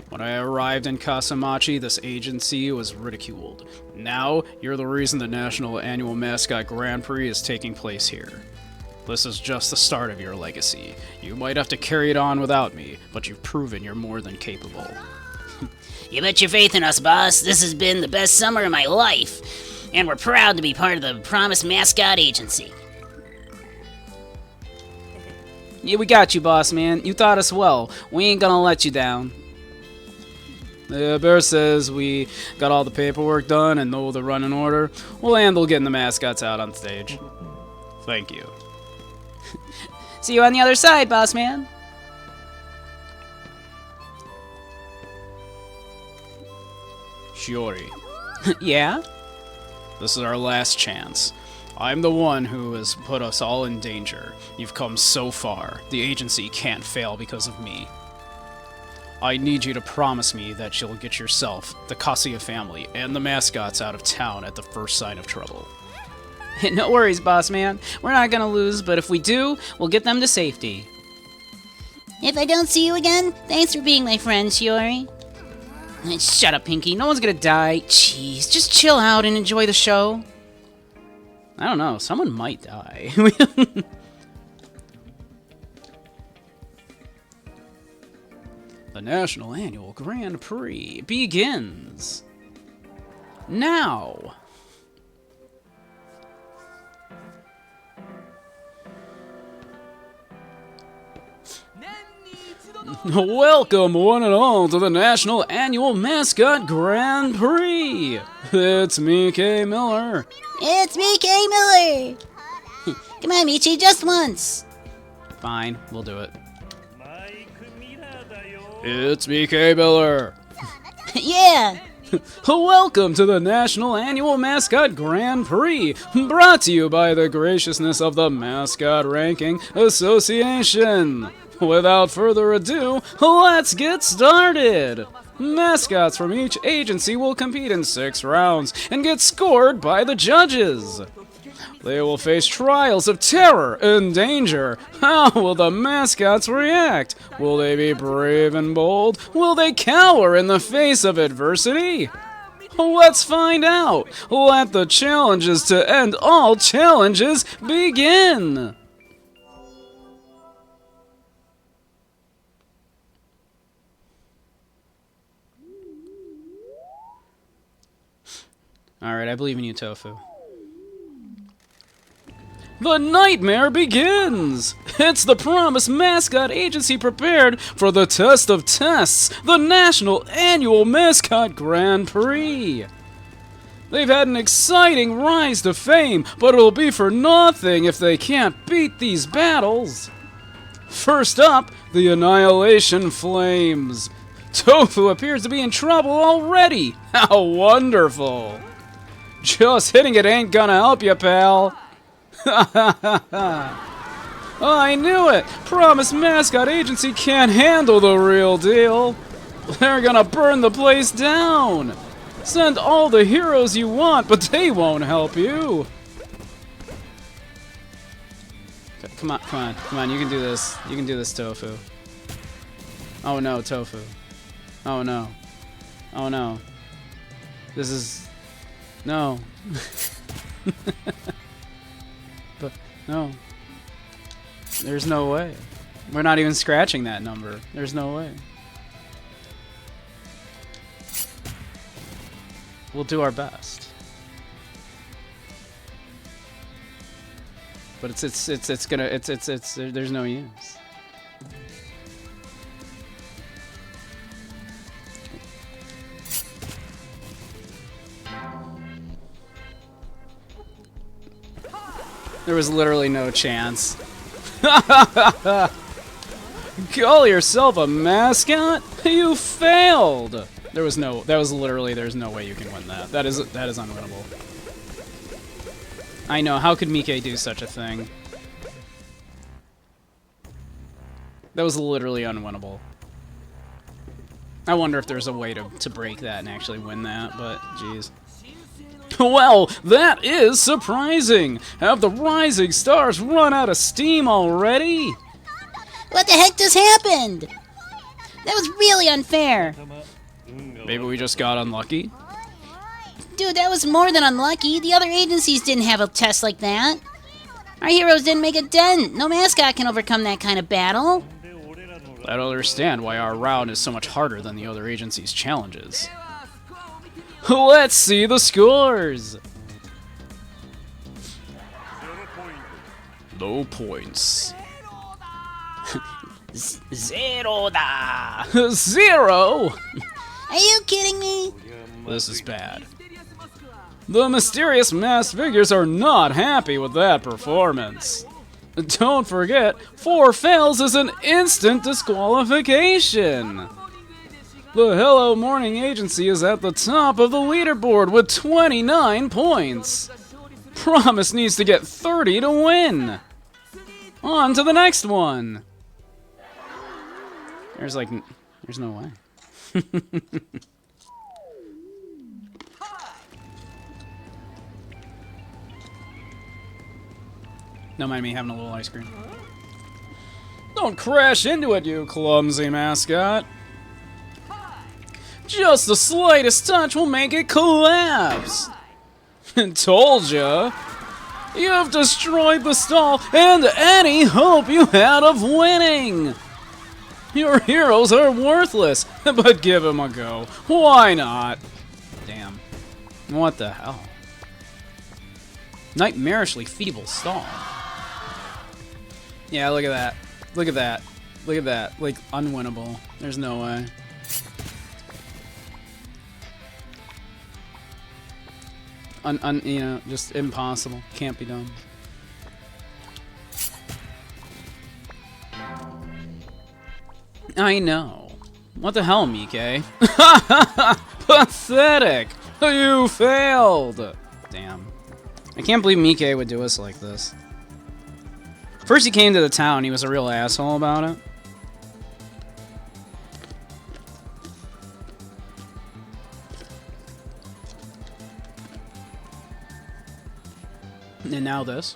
When I arrived in Kasamachi, this agency was ridiculed. Now, you're the reason the National Annual Mascot Grand Prix is taking place here. This is just the start of your legacy. You might have to carry it on without me, but you've proven you're more than capable. You bet your faith in us, boss. This has been the best summer of my life. And we're proud to be part of the Promise Mascot Agency. Yeah, we got you, boss man. You taught us well. We ain't gonna let you down. Bear says we got all the paperwork done and know the running order. We'll handle getting the mascots out on stage. Thank you. See you on the other side, boss man. Shiori, Yeah? this is our last chance. I'm the one who has put us all in danger. You've come so far. The agency can't fail because of me. I need you to promise me that you'll get yourself, the Kasuya family, and the mascots out of town at the first sign of trouble. No worries, boss man. We're not gonna lose, but if we do, we'll get them to safety. If I don't see you again, thanks for being my friend, Shiori. Shut up, Pinky. No one's gonna die. Jeez, just chill out and enjoy the show. I don't know. Someone might die. The National Annual Grand Prix begins now. Welcome, one and all, to the National Annual Mascot Grand Prix. It's me, K. Miller. It's me, K. Miller. Come on, Michi, just once. Fine, we'll do it. It's me, K. Miller. Yeah. Welcome to the National Annual Mascot Grand Prix, brought to you by the graciousness of the Mascot Ranking Association. Without further ado, let's get started! Mascots from each agency will compete in 6 rounds and get scored by the judges. They will face trials of terror and danger. How will the mascots react? Will they be brave and bold? Will they cower in the face of adversity? Let's find out! Let the challenges to end all challenges begin! Alright, I believe in you, Tofu. The nightmare begins! It's the Promise Mascot Agency prepared for the test of tests, the National Annual Mascot Grand Prix. They've had an exciting rise to fame, but it'll be for nothing if they can't beat these battles. First up, the Annihilation Flames. Tofu appears to be in trouble already. How wonderful! Just hitting it ain't gonna help you, pal. I knew it! Promise Mascot Agency can't handle the real deal. They're gonna burn the place down. Send all the heroes you want, but they won't help you. Come on, come on, come on, you can do this. You can do this, Tofu. Oh no, Tofu. Oh no. Oh no. This is... No. But, no. There's no way. We're not even scratching that number. There's no way. We'll do our best. but there's no use. There was literally no chance. Call yourself a mascot? You failed! There's no way you can win that. That is unwinnable. I know, how could Mike do such a thing? That was literally unwinnable. I wonder if there's a way to break that and actually win that, but jeez. Well, that is surprising! Have the Rising Stars run out of steam already? What the heck just happened? That was really unfair. Maybe we just got unlucky? Dude, that was more than unlucky. The other agencies didn't have a test like that. Our heroes didn't make a dent. No mascot can overcome that kind of battle. I don't understand why our round is so much harder than the other agencies' challenges. Let's see the scores! No points. Zero da! 0! Are you kidding me? This is bad. The mysterious masked figures are not happy with that performance. Don't forget, 4 fails is an instant disqualification. The Hello Morning Agency is at the top of the leaderboard with 29 points. Promise needs to get 30 to win. On to the next one. There's no way. Don't mind me having a little ice cream. Don't crash into it, you clumsy mascot. Just the slightest touch will make it collapse. Told ya. You've destroyed the stall and any hope you had of winning. Your heroes are worthless, but give them a go. Why not? Damn. What the hell? Nightmarishly feeble stall. Yeah, look at that. Look at that. Look at that. Like, unwinnable. There's no way. You know, just impossible. Can't be done. I know. What the hell, Mike? Pathetic! You failed! Damn. I can't believe Mike would do us like this. First he came to the town, he was a real asshole about it. And now this.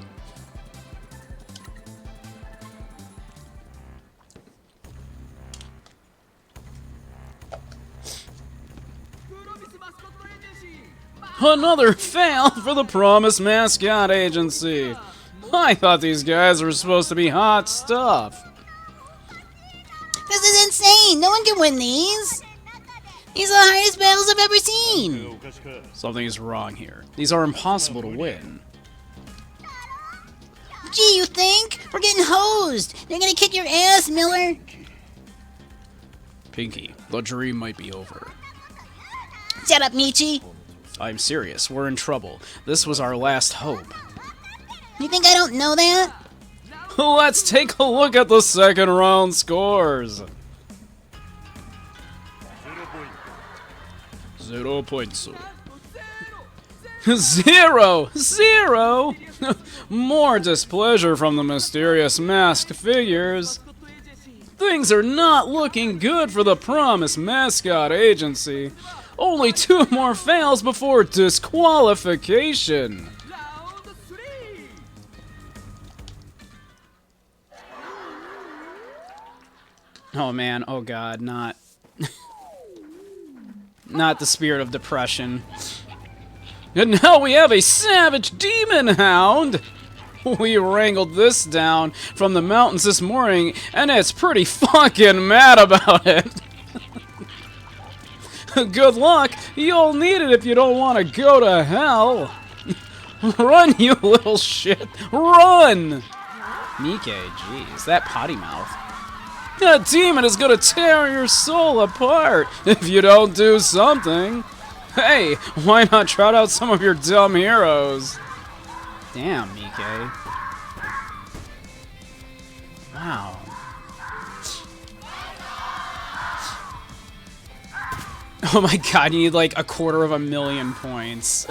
Another fail for the Promise Mascot Agency. I thought these guys were supposed to be hot stuff. This is insane. No one can win these. These are the hardest battles I've ever seen. Something is wrong here. These are impossible to win. Gee, you think? We're getting hosed. They're gonna kick your ass, Miller. Pinky, the dream might be over. Shut up, Michi. I'm serious. We're in trouble. This was our last hope. You think I don't know that? Let's take a look at the second round scores. 0 points. 0! 0! More displeasure from the mysterious masked figures. Things are not looking good for the Promise Mascot Agency. Only 2 more fails before disqualification. Oh man, oh god, not the spirit of depression. And now we have a savage demon hound! We wrangled this down from the mountains this morning, and it's pretty fucking mad about it. Good luck, you'll need it if you don't want to go to hell. Run, you little shit! Run! Mike, jeez, that potty mouth. That demon is gonna tear your soul apart if you don't do something. Hey, why not trot out some of your dumb heroes? Damn, Mike. Wow. Oh my god, you need like 250,000 points.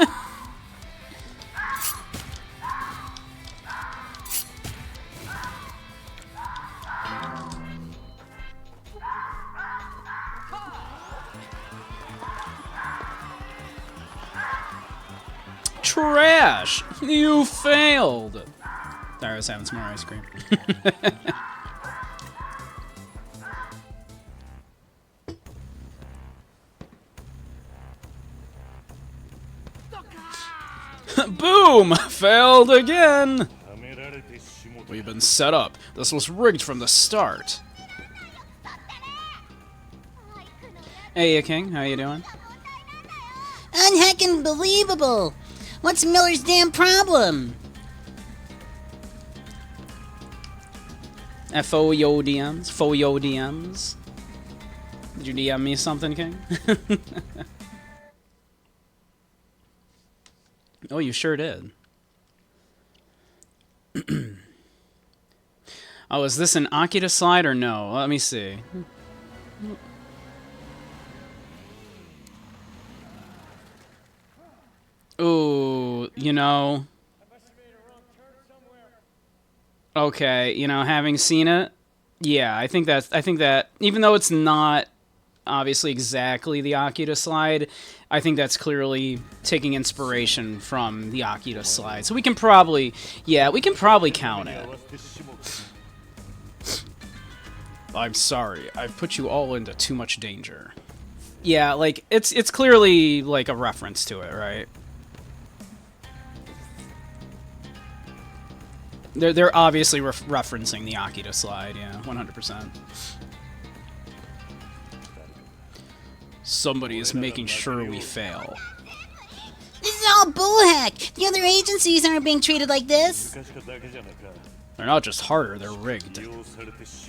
Trash! You failed! Sorry, I was having some more ice cream. Boom! Failed again! We've been set up. This was rigged from the start. Hey, King, how you doing? Unheckin' believable! What's Miller's damn problem? FOYO DMs? FOYO DMs? Did you DM me something, King? Oh, you sure did. Oh, is this an Akita slide or no? Let me see. Ooh, you know. Okay, you know, having seen it, yeah, I think that even though it's not obviously exactly the Akita slide, I think that's clearly taking inspiration from the Akita slide. So we can probably, yeah, we can probably count it. I'm sorry, I've put you all into too much danger. Yeah, like it's clearly like a reference to it, right? They're obviously referencing the Akita slide, yeah, 100%. Somebody is making sure we fail. This is all bullheck! The other agencies aren't being treated like this! They're not just harder, they're rigged.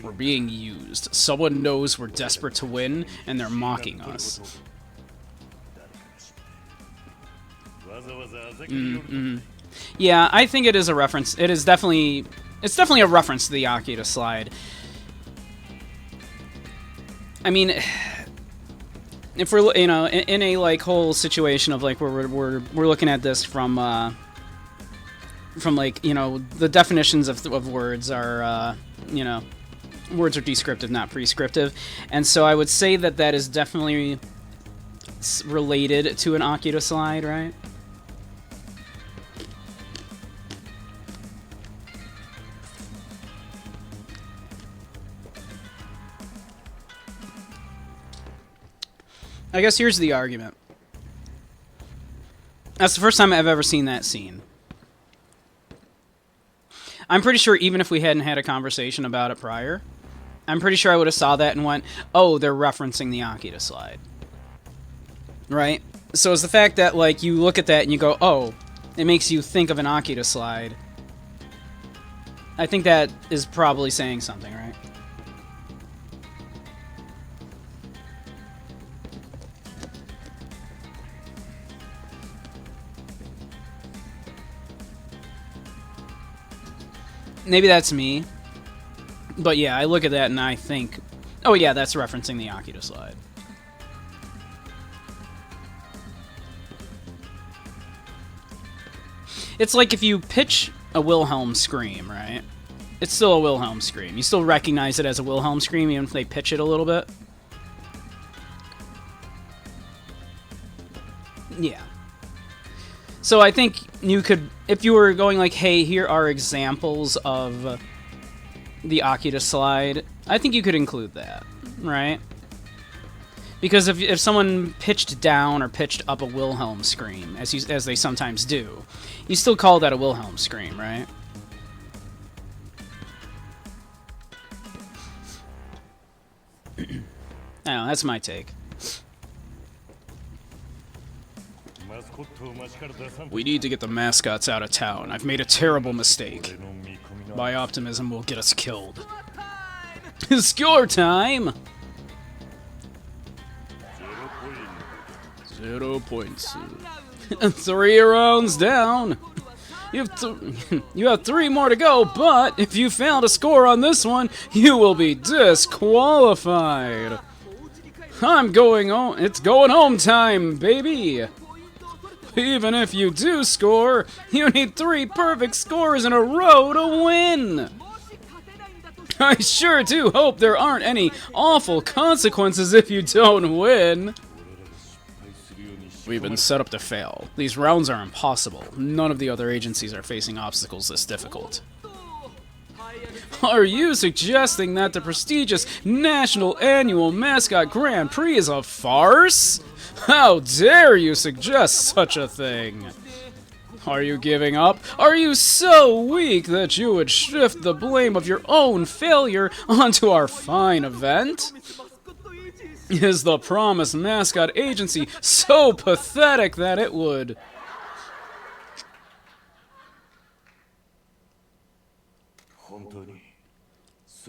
We're being used. Someone knows we're desperate to win, and they're mocking us. Yeah, I think it is a reference. It is definitely... It's definitely a reference to the Akita slide. I mean... If we're, you know, in a, like, whole situation of, like, where we're looking at this from, like, you know, the definitions of words are, you know, words are descriptive, not prescriptive. And so I would say that that is definitely related to an Akita slide, right? I guess here's the argument. That's the first time I've ever seen that scene. I'm pretty sure even if we hadn't had a conversation about it prior, I'm pretty sure I would have saw that and went, oh, they're referencing the Akita slide. Right? So it's the fact that, like, you look at that and you go, oh, it makes you think of an Akita slide. I think that is probably saying something, right? Maybe that's me. But yeah, I look at that and I think, oh yeah, that's referencing the Akita slide. It's like if you pitch a Wilhelm scream, right? It's still a Wilhelm scream. You still recognize it as a Wilhelm scream even if they pitch it a little bit. Yeah. So I think you could, if you were going like, hey, here are examples of the Akita slide, I think you could include that, right? Because if someone pitched down or pitched up a Wilhelm scream, as they sometimes do, you still call that a Wilhelm scream, right? I don't know, that's my take. We need to get the mascots out of town. I've made a terrible mistake. My optimism will get us killed. Score time! 0 points. 3 rounds down. You have 3 more to go, but if you fail to score on this one, you will be disqualified. I'm going home. It's going home time, baby. Even if you do score, you need 3 perfect scores in a row to win. I sure do hope there aren't any awful consequences if you don't win. We've been set up to fail. These rounds are impossible. None of the other agencies are facing obstacles this difficult. Are you suggesting that the prestigious National Annual Mascot Grand Prix is a farce? How dare you suggest such a thing? Are you giving up? Are you so weak that you would shift the blame of your own failure onto our fine event? Is the promised mascot agency so pathetic that it would...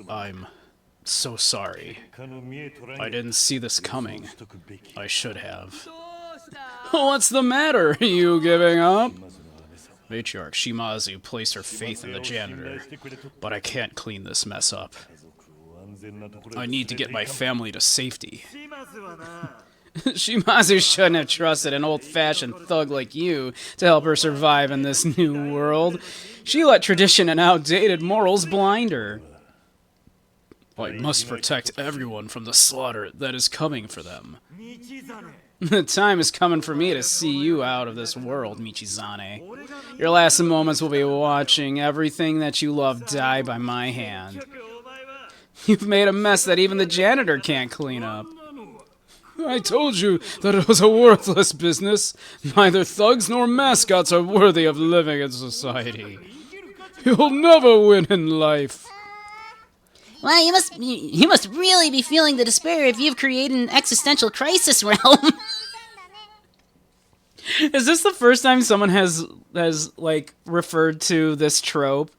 I'm so sorry. I didn't see this coming. I should have. What's the matter? Are you giving up? Matriarch Shimazu placed her faith in the janitor, but I can't clean this mess up. I need to get my family to safety. Shimazu shouldn't have trusted an old-fashioned thug like you to help her survive in this new world. She let tradition and outdated morals blind her. I must protect everyone from the slaughter that is coming for them. The time is coming for me to see you out of this world, Michizane. Your last moments will be watching everything that you love die by my hand. You've made a mess that even the janitor can't clean up. I told you that it was a worthless business. Neither thugs nor mascots are worthy of living in society. You'll never win in life. Well, you must really be feeling the despair if you've created an existential crisis realm. Is this the first time someone has like referred to this trope?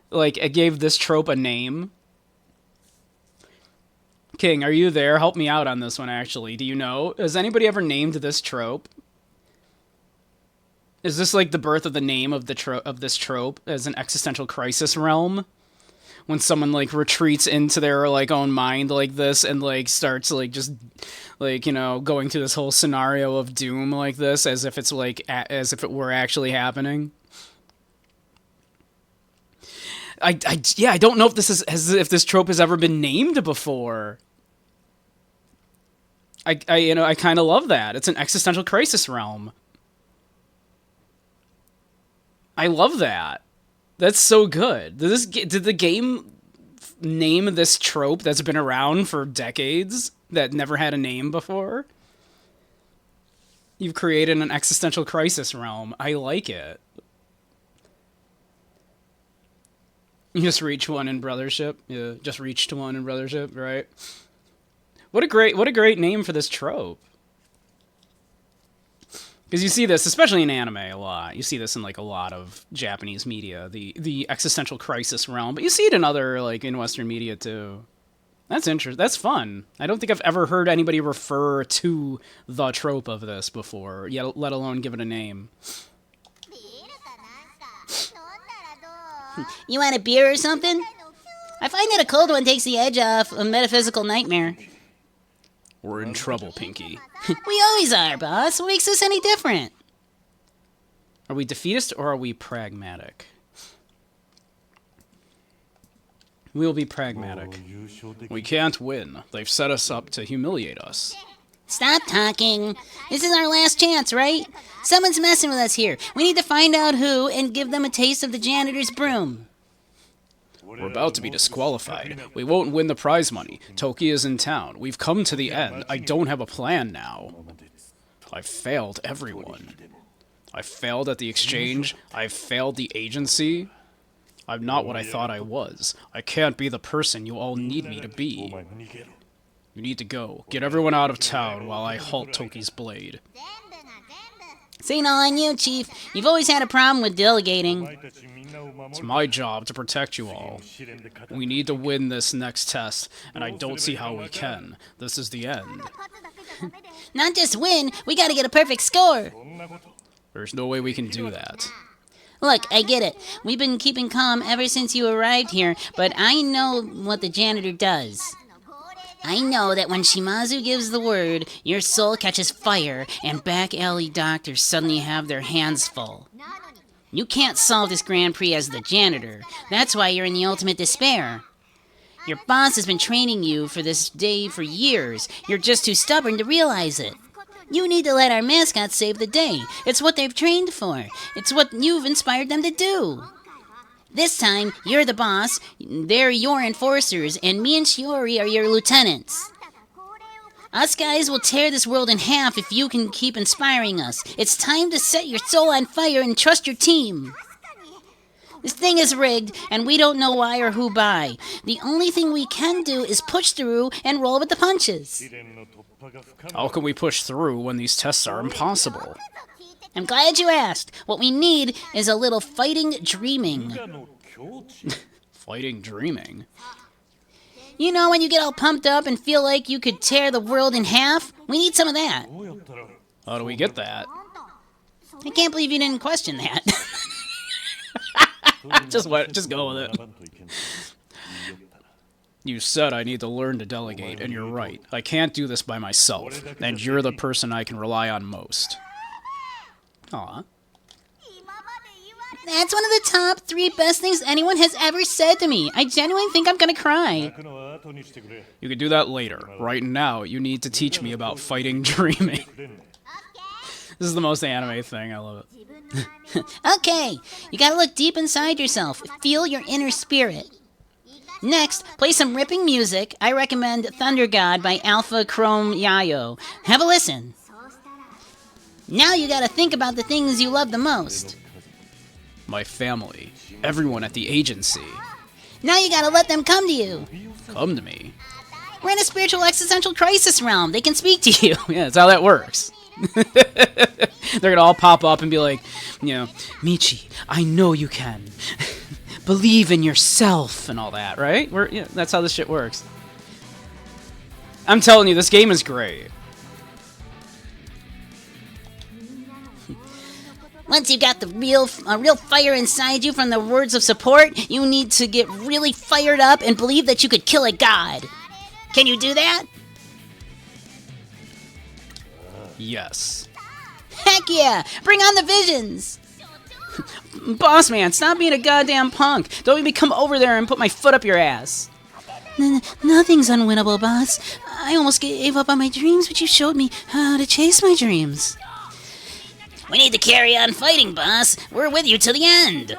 Like, it gave this trope a name? King, are you there? Help me out on this one, actually. Do you know? Has anybody ever named this trope? Is this like the birth of the name of this trope as an existential crisis realm? When someone like retreats into their like own mind like this and like starts like just like, you know, going through this whole scenario of doom like this as if it's like as if it were actually happening. I don't know if this is if this trope has ever been named before. I kind of love that. It's an existential crisis realm. I love that. That's so good. Did the game name this trope that's been around for decades that never had a name before? You've created an existential crisis realm. I like it. You just reach one in Brothership. Yeah, just reached one in Brothership, right? What a great name for this trope. Because you see this, especially in anime, a lot. You see this in like a lot of Japanese media, the existential crisis realm. But you see it in other, like in Western media too. That's interesting. That's fun. I don't think I've ever heard anybody refer to the trope of this before, yet let alone give it a name. You want a beer or something? I find that a cold one takes the edge off a metaphysical nightmare. We're in trouble, Pinky. We always are, boss. What makes us any different? Are we defeatist or are we pragmatic? We'll be pragmatic. We can't win. They've set us up to humiliate us. Stop talking. This is our last chance, right? Someone's messing with us here. We need to find out who and give them a taste of the janitor's broom. We're about to be disqualified. We won't win the prize money. Toki is in town. We've come to the end. I don't have a plan now. I've failed everyone. I failed at the exchange. I've failed the agency. I'm not what I thought I was. I can't be the person you all need me to be. You need to go. Get everyone out of town while I halt Toki's blade. This ain't all on you, Chief. You've always had a problem with delegating. It's my job to protect you all. We need to win this next test, and I don't see how we can. This is the end. Not just win, we gotta get a perfect score. There's no way we can do that. Look, I get it. We've been keeping calm ever since you arrived here, but I know what the janitor does. I know that when Shimazu gives the word, your soul catches fire, and back alley doctors suddenly have their hands full. You can't solve this Grand Prix as the janitor. That's why you're in the ultimate despair. Your boss has been training you for this day for years. You're just too stubborn to realize it. You need to let our mascot save the day. It's what they've trained for. It's what you've inspired them to do. This time, you're the boss, they're your enforcers, and me and Shiori are your lieutenants. Us guys will tear this world in half if you can keep inspiring us. It's time to set your soul on fire and trust your team. This thing is rigged, and we don't know why or who by. The only thing we can do is push through and roll with the punches. How can we push through when these tests are impossible? I'm glad you asked. What we need is a little fighting dreaming. Fighting dreaming? You know when you get all pumped up and feel like you could tear the world in half? We need some of that. How do we get that? I can't believe you didn't question that. Just go with it. You said I need to learn to delegate, and you're right. I can't do this by myself, and you're the person I can rely on most. Aw. That's one of the top 3 best things anyone has ever said to me. I genuinely think I'm gonna cry. You can do that later. Right now, you need to teach me about fighting dreaming. This is the most anime thing. I love it. Okay, you gotta look deep inside yourself. Feel your inner spirit. Next, play some ripping music. I recommend Thunder God by Alpha Chrome Yayo. Have a listen. Now you gotta think about the things you love the most. My family. Everyone at the agency. Now you gotta let them come to you. Come to me. We're in a spiritual existential crisis realm. They can speak to you. Yeah, that's how that works. They're gonna all pop up and be like, Michi, I know you can. Believe in yourself and all that, right? That's how this shit works. I'm telling you, this game is great. Once you got the real fire inside you from the words of support, you need to get really fired up and believe that you could kill a god. Can you do that? Yes. Heck yeah! Bring on the visions! Boss man, stop being a goddamn punk. Don't even come over there and put my foot up your ass. Nothing's unwinnable, boss. I almost gave up on my dreams, but you showed me how to chase my dreams. We need to carry on fighting, boss. We're with you till the end.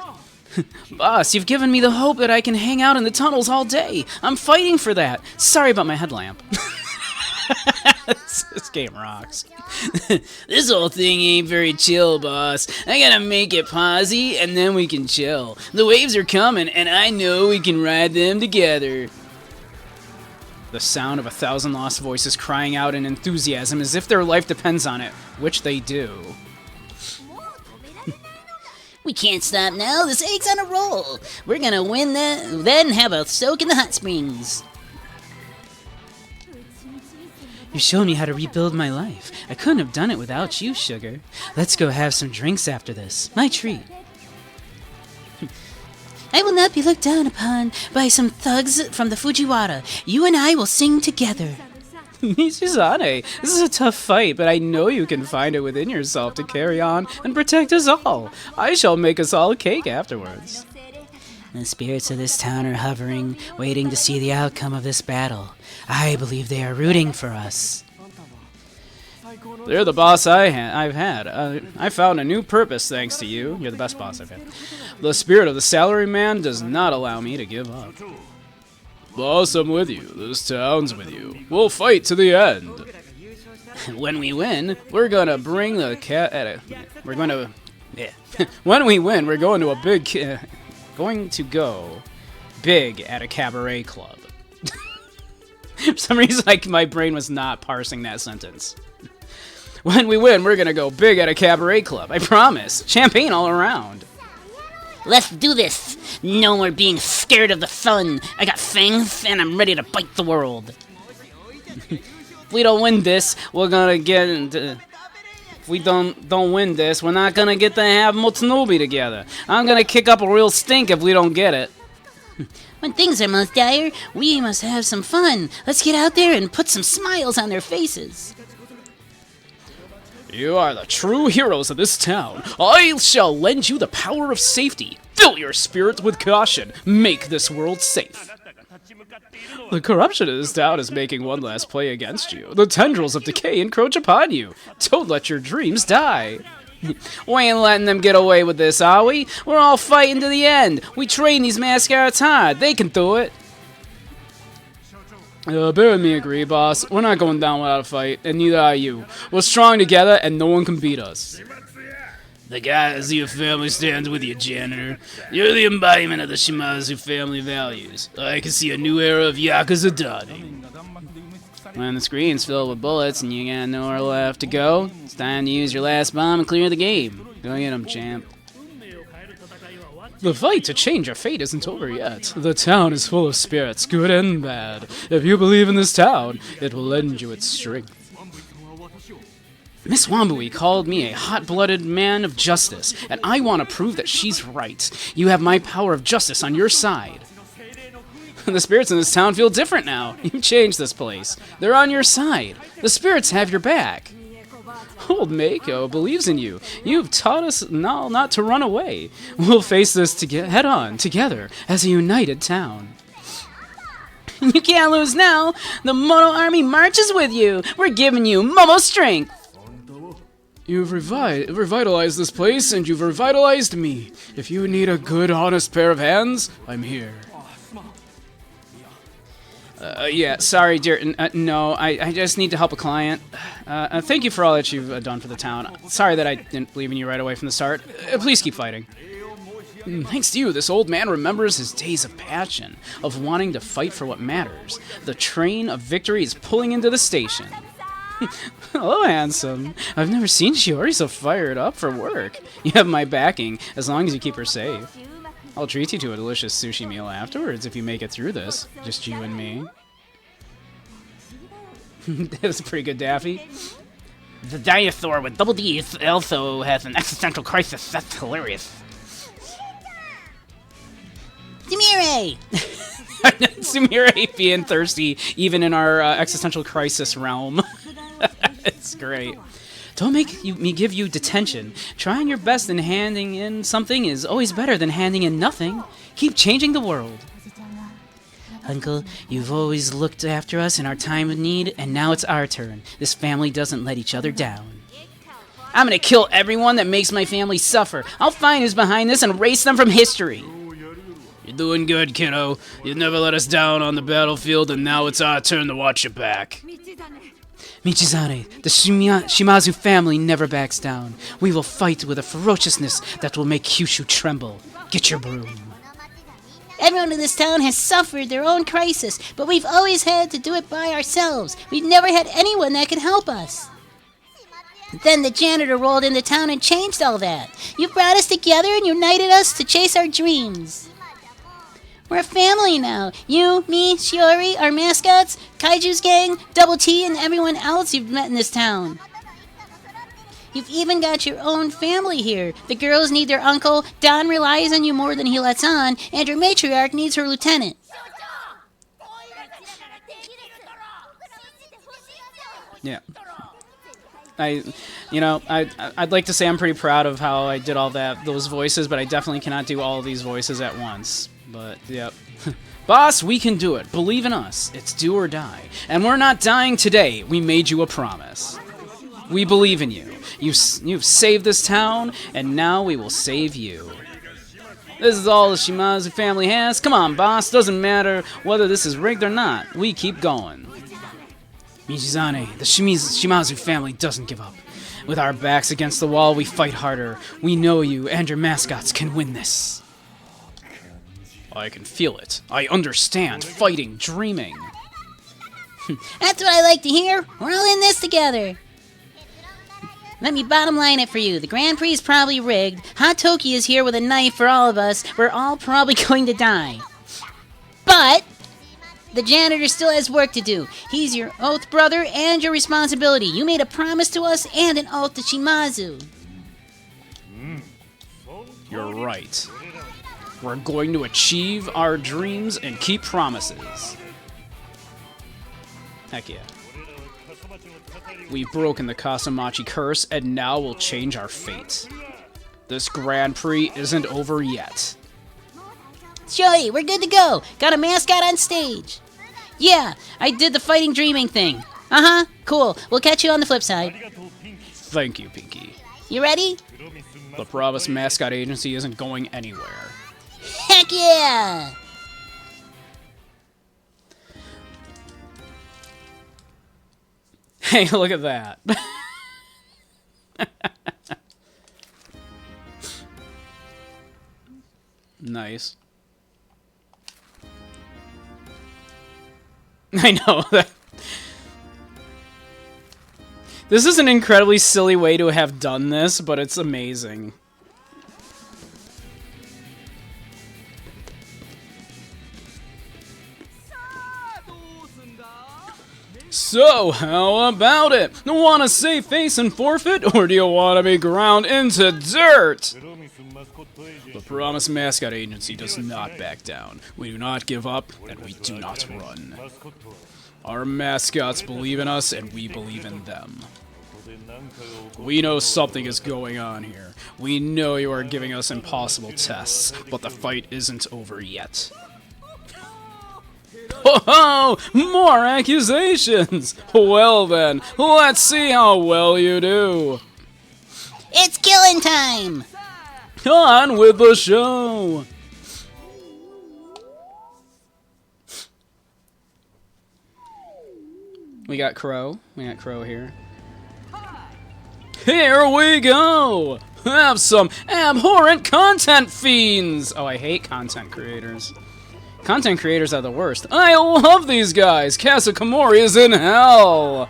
Boss, you've given me the hope that I can hang out in the tunnels all day. I'm fighting for that. Sorry about my headlamp. This game rocks. This whole thing ain't very chill, boss. I gotta make it posy, and then we can chill. The waves are coming, and I know we can ride them together. The sound of 1,000 lost voices crying out in enthusiasm as if their life depends on it, which they do. We can't stop now. This egg's on a roll. We're gonna win that, then have a soak in the hot springs. You showed me how to rebuild my life. I couldn't have done it without you, Sugar. Let's go have some drinks after this. My treat. I will not be looked down upon by some thugs from the Fujiwara. You and I will sing together. Mizuzane, this is a tough fight, but I know you can find it within yourself to carry on and protect us all. I shall make us all a cake afterwards. The spirits of this town are hovering, waiting to see the outcome of this battle. I believe they are rooting for us. They're the boss I've had. I found a new purpose thanks to you. You're the best boss I've had. The spirit of the salaryman does not allow me to give up. Boss, I'm with you. This town's with you. We'll fight to the end. When we win, we're gonna bring the cat. We're going to. Yeah. When we win, we're going to a big. Going to go big at a cabaret club. For some reason, my brain was not parsing that sentence. When we win, we're gonna go big at a cabaret club. I promise. Champagne all around. Let's do this. No more being scared of the sun. I got fangs and I'm ready to bite the world. If we don't win this, we're gonna get into... If we don't win this, we're not gonna get to have Motonobi together. I'm gonna kick up a real stink if we don't get it. When things are most dire, we must have some fun. Let's get out there and put some smiles on their faces. You are the true heroes of this town. I shall lend you the power of safety. Fill your spirit with caution. Make this world safe. The corruption in this town is making one last play against you. The tendrils of decay encroach upon you. Don't let your dreams die. We ain't letting them get away with this, are we? We're all fighting to the end. We train these mascots hard. They can do it. Bear with me agree, boss. We're not going down without a fight, and neither are you. We're strong together, and no one can beat us. The Yakuza family stands with you, janitor. You're the embodiment of the Shimazu family values. I can see a new era of Yakuza dawning. When the screen's filled with bullets and you got nowhere left to go, it's time to use your last bomb and clear the game. Go get 'em, champ. The fight to change our fate isn't over yet. The town is full of spirits, good and bad. If you believe in this town, it will lend you its strength. Miss Wambui called me a hot-blooded man of justice, and I want to prove that she's right. You have my power of justice on your side. The spirits in this town feel different now. You've changed this place. They're on your side. The spirits have your back. Old Mako believes in you. You've taught us now not to run away. We'll face this head-on, together, as a united town. You can't lose now. The Mono Army marches with you. We're giving you Momo strength. You've revitalized this place, and you've revitalized me. If you need a good, honest pair of hands, I'm here. Yeah, sorry, dear. No, I just need to help a client. Thank you for all that you've done for the town. Sorry that I didn't believe in you right away from the start. Please keep fighting. Thanks to you, this old man remembers his days of passion, of wanting to fight for what matters. The train of victory is pulling into the station. Hello, handsome. I've never seen Shiori so fired up for work. You have my backing, as long as you keep her safe. I'll treat you to a delicious sushi meal afterwards if you make it through this. Just you and me. That was pretty good, Daffy. The dinosaur with double D's also has an existential crisis. That's hilarious. Sumire! Sumire being thirsty, even in our existential crisis realm. It's great. Don't make me give you detention. Trying your best and handing in something is always better than handing in nothing. Keep changing the world. Uncle, you've always looked after us in our time of need, and now it's our turn. This family doesn't let each other down. I'm gonna kill everyone that makes my family suffer. I'll find who's behind this and erase them from history. You're doing good, kiddo. You never let us down on the battlefield, and now it's our turn to watch your back. Michizane, the Shimazu family never backs down. We will fight with a ferociousness that will make Kyushu tremble. Get your broom. Everyone in this town has suffered their own crisis, but we've always had to do it by ourselves. We've never had anyone that could help us. Then the janitor rolled into town and changed all that. You brought us together and united us to chase our dreams. We're a family now. You, me, Shiori, our mascots, Kaiju's gang, Double T, and everyone else you've met in this town. You've even got your own family here. The girls need their uncle, Don relies on you more than he lets on, and your matriarch needs her lieutenant. Yeah. I'd like to say I'm pretty proud of how I did all those voices, but I definitely cannot do all of these voices at once. But, yep. Boss, we can do it. Believe in us. It's do or die. And we're not dying today. We made you a promise. We believe in you. You've saved this town, and now we will save you. This is all the Shimazu family has. Come on, boss. Doesn't matter whether this is rigged or not. We keep going. Michizane, the Shimazu family doesn't give up. With our backs against the wall, we fight harder. We know you and your mascots can win this. I can feel it. I understand. Fighting, dreaming. That's what I like to hear. We're all in this together. Let me bottom line it for you. The Grand Prix is probably rigged. Hot Toki is here with a knife for all of us. We're all probably going to die. But the janitor still has work to do. He's your oath brother and your responsibility. You made a promise to us and an oath to Shimazu. You're right. We're going to achieve our dreams and keep promises. Heck yeah. We've broken the Kasamachi curse, and now we'll change our fate. This Grand Prix isn't over yet. Shoei, we're good to go. Got a mascot on stage. Yeah, I did the fighting dreaming thing. Uh-huh, cool. We'll catch you on the flip side. Thank you, Pinky. You ready? The Promise Mascot Agency isn't going anywhere. Heck yeah! Hey, look at that. Nice. I know that. This is an incredibly silly way to have done this, but it's amazing. So, how about it? Want to save face and forfeit, or do you want to be ground into dirt? The Promise Mascot Agency does not back down. We do not give up, and we do not run. Our mascots believe in us, and we believe in them. We know something is going on here. We know you are giving us impossible tests, but the fight isn't over yet. Oh, more accusations! Well then, let's see how well you do. It's killing time! On with the show! We got Crow. We got Crow here. Here we go! Have some abhorrent content fiends! Oh, I hate content creators. Content creators are the worst. I love these guys! Kasukamori is in hell!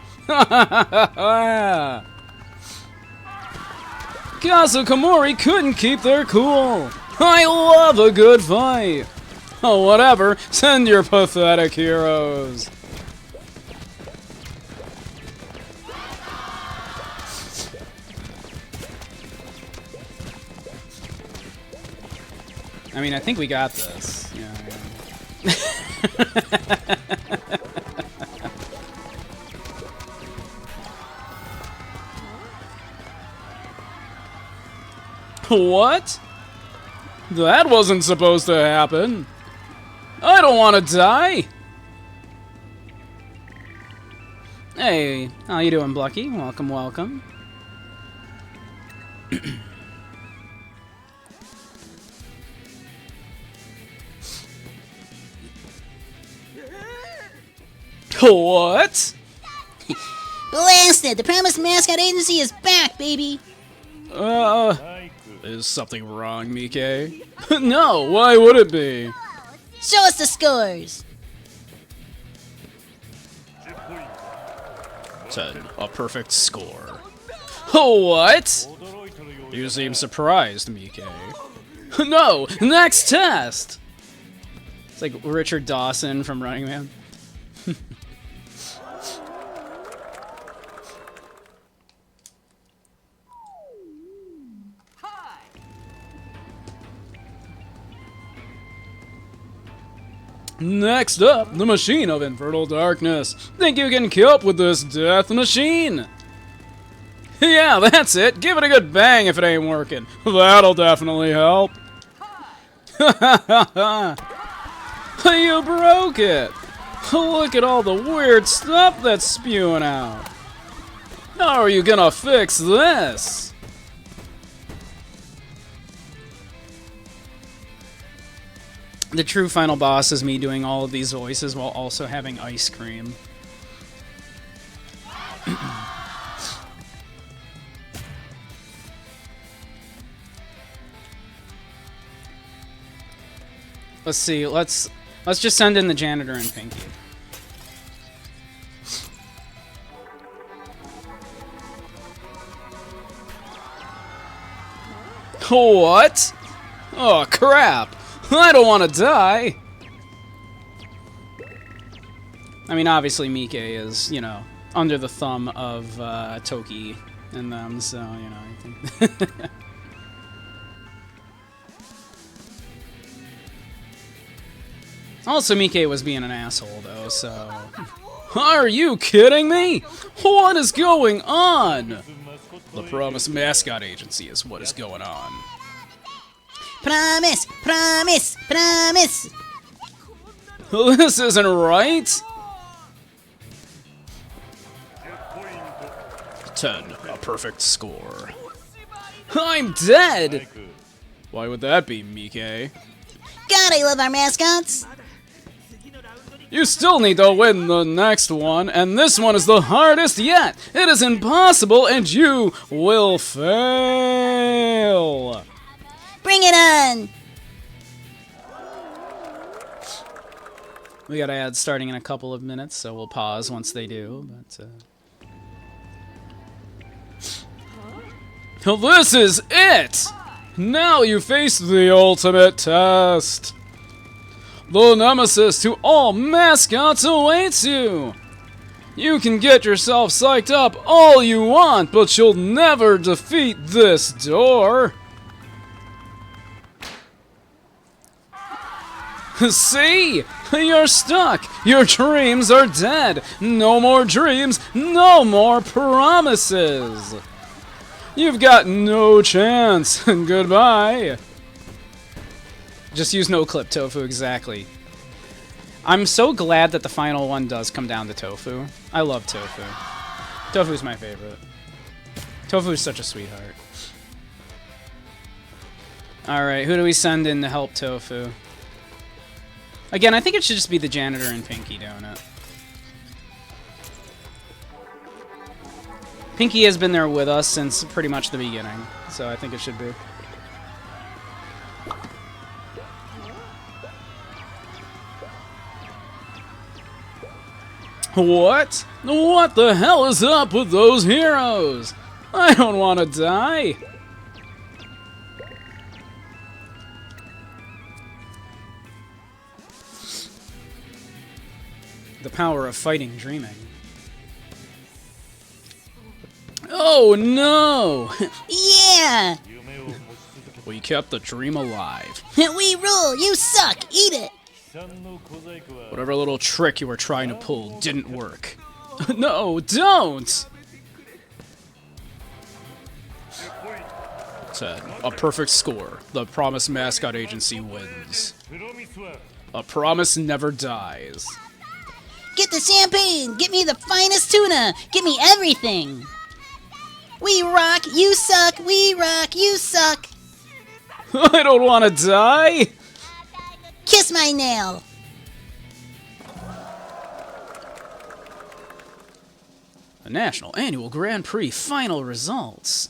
Kasukamori couldn't keep their cool! I love a good fight! Oh, whatever. Send your pathetic heroes. I mean, I think we got this. Yeah. What? That wasn't supposed to happen. I don't want to die. Hey, how you doing, Blucky? Welcome, welcome. What? Blasted! The Promised Mascot Agency is back, baby! Is something wrong, Mike? No, why would it be? Show us the scores! 10, a perfect score. What? You seem surprised, Mike. No, next test! It's like Richard Dawson from Running Man. Next up, the Machine of Infernal Darkness. Think you can keep up with this death machine? Yeah, that's it. Give it a good bang if it ain't working. That'll definitely help. You broke it. Look at all the weird stuff that's spewing out. How are you gonna fix this? The true final boss is me doing all of these voices while also having ice cream. Let's see. Let's just send in the janitor and Pinky. What? Oh, crap. I don't want to die. I mean, obviously, Mike is, you know, under the thumb of Toki and them, so, you know, I think... Also, Mike was being an asshole, though, so... Are you kidding me? What is going on? The Promise Mascot Agency is what is going on. Promise! Promise! Promise! This isn't right! 10, a perfect score. I'm dead! Why would that be, Mike? God, I love our mascots! You still need to win the next one, and this one is the hardest yet! It is impossible, and you will fail! Bring it on! We got ads starting in a couple of minutes, so we'll pause once they do, but, This is it! Now you face the ultimate test! The nemesis to all mascots awaits you! You can get yourself psyched up all you want, but you'll never defeat this door! See? You're stuck! Your dreams are dead! No more dreams, no more promises! You've got no chance! Goodbye! Just use no clip, Tofu, exactly. I'm so glad that the final one does come down to Tofu. I love Tofu. Tofu's my favorite. Tofu's such a sweetheart. Alright, who do we send in to help Tofu? Again, I think it should just be the janitor and Pinky doing it. Pinky has been there with us since pretty much the beginning, so I think it should be. What? What the hell is up with those heroes? I don't want to die. The power of fighting dreaming. Oh no! Yeah! We kept the dream alive. We rule! You suck! Eat it! Whatever little trick you were trying to pull didn't work. No, don't! 10. A perfect score. The Promise Mascot Agency wins. A promise never dies. Get the champagne! Get me the finest tuna! Get me everything! We rock! You suck! We rock! You suck! I don't want to die! Kiss my nail! The National Annual Grand Prix final results.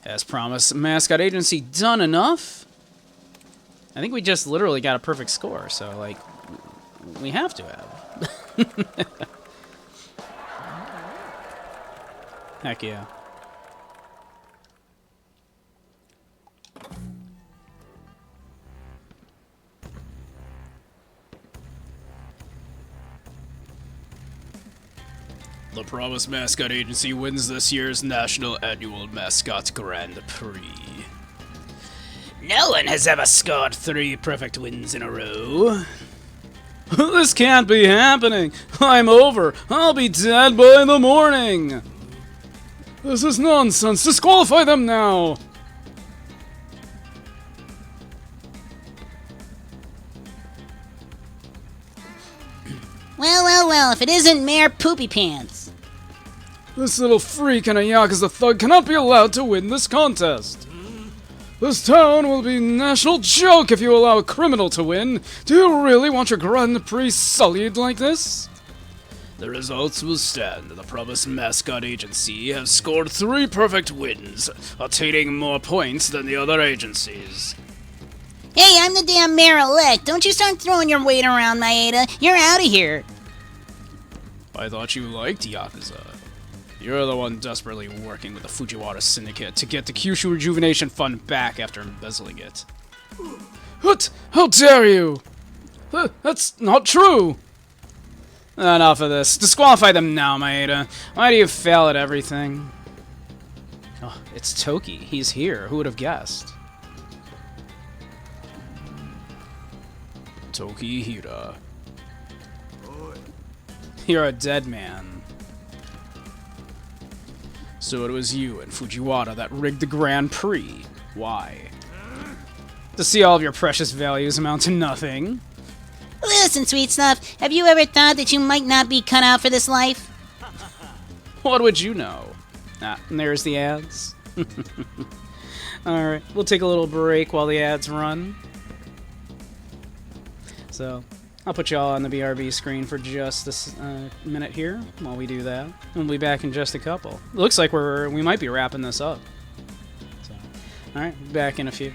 Has Promise Mascot Agency done enough? I think we just literally got a perfect score, so, like, we have to have. Heck yeah. The Promise Mascot Agency wins this year's National Annual Mascot Grand Prix. No one has ever scored 3 perfect wins in a row. This can't be happening! I'm over! I'll be dead by the morning! This is nonsense! Disqualify them now! Well, well, well, if it isn't Mayor Poopy Pants. This little freak and a Yakuza thug cannot be allowed to win this contest! This town will be a national joke if you allow a criminal to win! Do you really want your Grand Prix sullied like this? The results will stand. The Promise Mascot Agency has scored 3 perfect wins, attaining more points than the other agencies. Hey, I'm the damn mayor-elect. Don't you start throwing your weight around, Maeda. You're out of here. I thought you liked Yakuza. You're the one desperately working with the Fujiwara Syndicate to get the Kyushu Rejuvenation Fund back after embezzling it. What? How dare you? That's not true! Enough of this. Disqualify them now, Maeda. Why do you fail at everything? Oh, it's Toki. He's here. Who would have guessed? Toki Hira. You're a dead man. So it was you and Fujiwara that rigged the Grand Prix. Why? To see all of your precious values amount to nothing? Listen, sweet stuff, have you ever thought that you might not be cut out for this life? What would you know? Ah, and there's the ads. Alright, we'll take a little break while the ads run. So, I'll put y'all on the BRB screen for just this minute here while we do that. We'll be back in just a couple. Looks like we might be wrapping this up. So, alright, back in a few.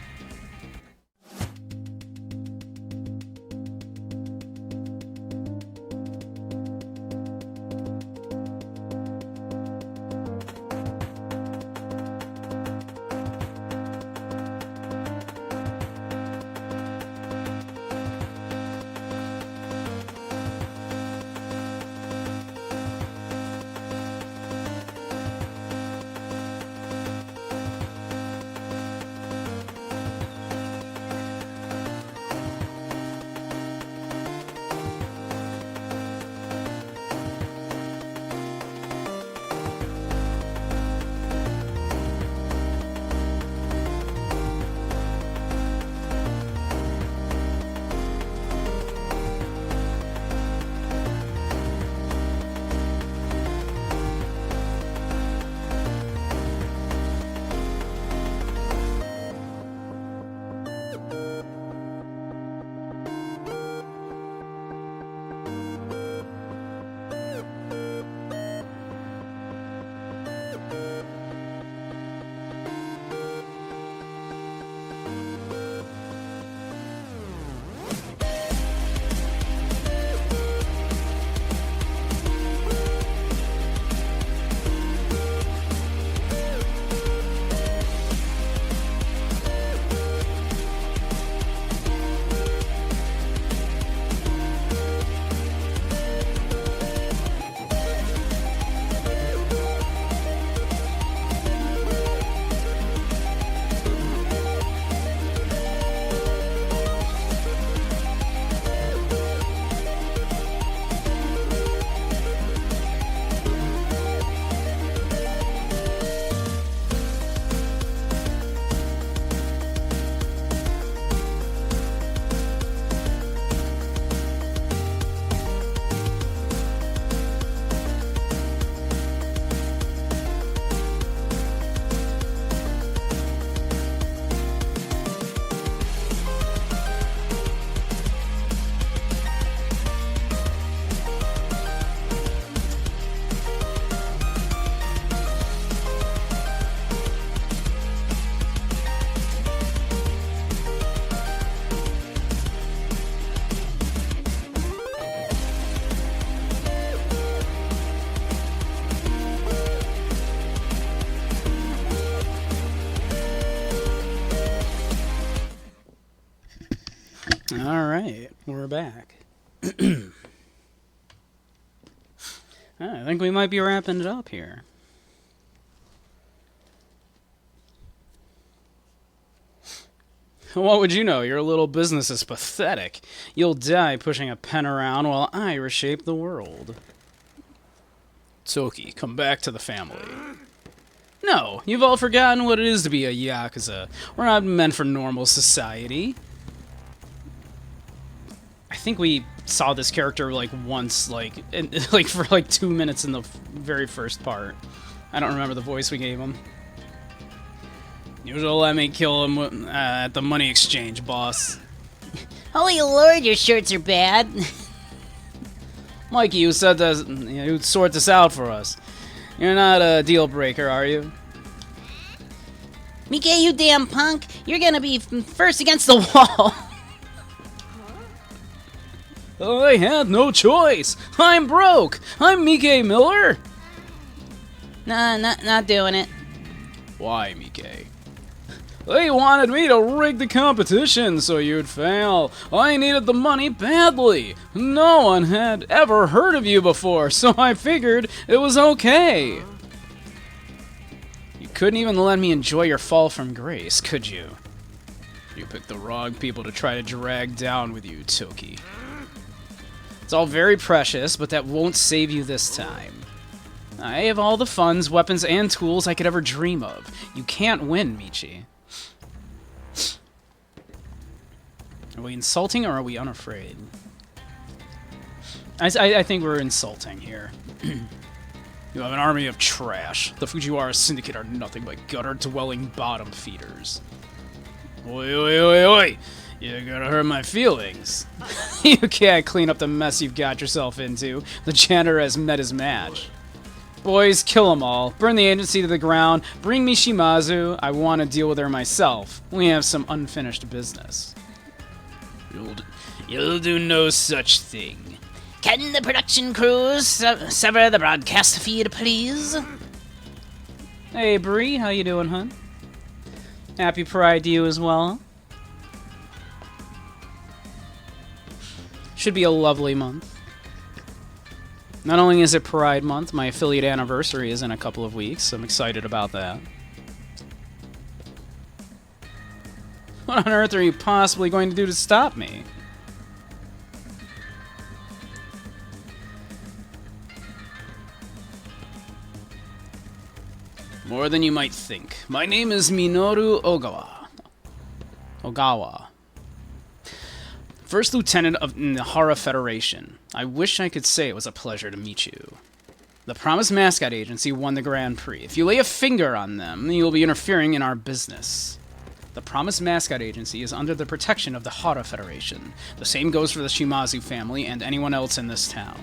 Alright, we're back. I think we might be wrapping it up here. What would you know? Your little business is pathetic. You'll die pushing a pen around while I reshape the world. Toki, come back to the family. No, you've all forgotten what it is to be a Yakuza. We're not meant for normal society. I think we saw this character like once, like for like 2 minutes in the very first part. I don't remember the voice we gave him. Usually let me kill him at the money exchange, boss. Holy lord, your shirts are bad. Mikey, you said that you'd sort this out for us. You're not a deal breaker, are you? Mike, you damn punk. You're gonna be first against the wall. I had no choice. I'm broke. I'm Mike Miller. Nah, not doing it. Why, Mike? They wanted me to rig the competition so you'd fail. I needed the money badly. No one had ever heard of you before, so I figured it was okay. You couldn't even let me enjoy your fall from grace, could you? You picked the wrong people to try to drag down with you, Toki. It's all very precious, but that won't save you this time. I have all the funds, weapons, and tools I could ever dream of. You can't win, Michi. Are we insulting or are we unafraid? I think we're insulting here. You have an army of trash. The Fujiwara Syndicate are nothing but gutter-dwelling bottom feeders. Oi, oi, oi, oi! You're gonna hurt my feelings. You can't clean up the mess you've got yourself into. The janitor has met his match. Boys, kill them all. Burn the agency to the ground. Bring me Shimazu. I want to deal with her myself. We have some unfinished business. You'll do no such thing. Can the production crews sever the broadcast feed, please? Hey, Bree, how you doing, hun? Happy Pride to you as well. Should be a lovely month. Not only is it Pride Month, my affiliate anniversary is in a couple of weeks. So I'm excited about that. What on earth are you possibly going to do to stop me? More than you might think. My name is Minoru Ogawa. First Lieutenant of the Hara Federation. I wish I could say it was a pleasure to meet you. The Promised Mascot Agency won the Grand Prix. If you lay a finger on them, you'll be interfering in our business. The Promised Mascot Agency is under the protection of the Hara Federation. The same goes for the Shimazu family and anyone else in this town.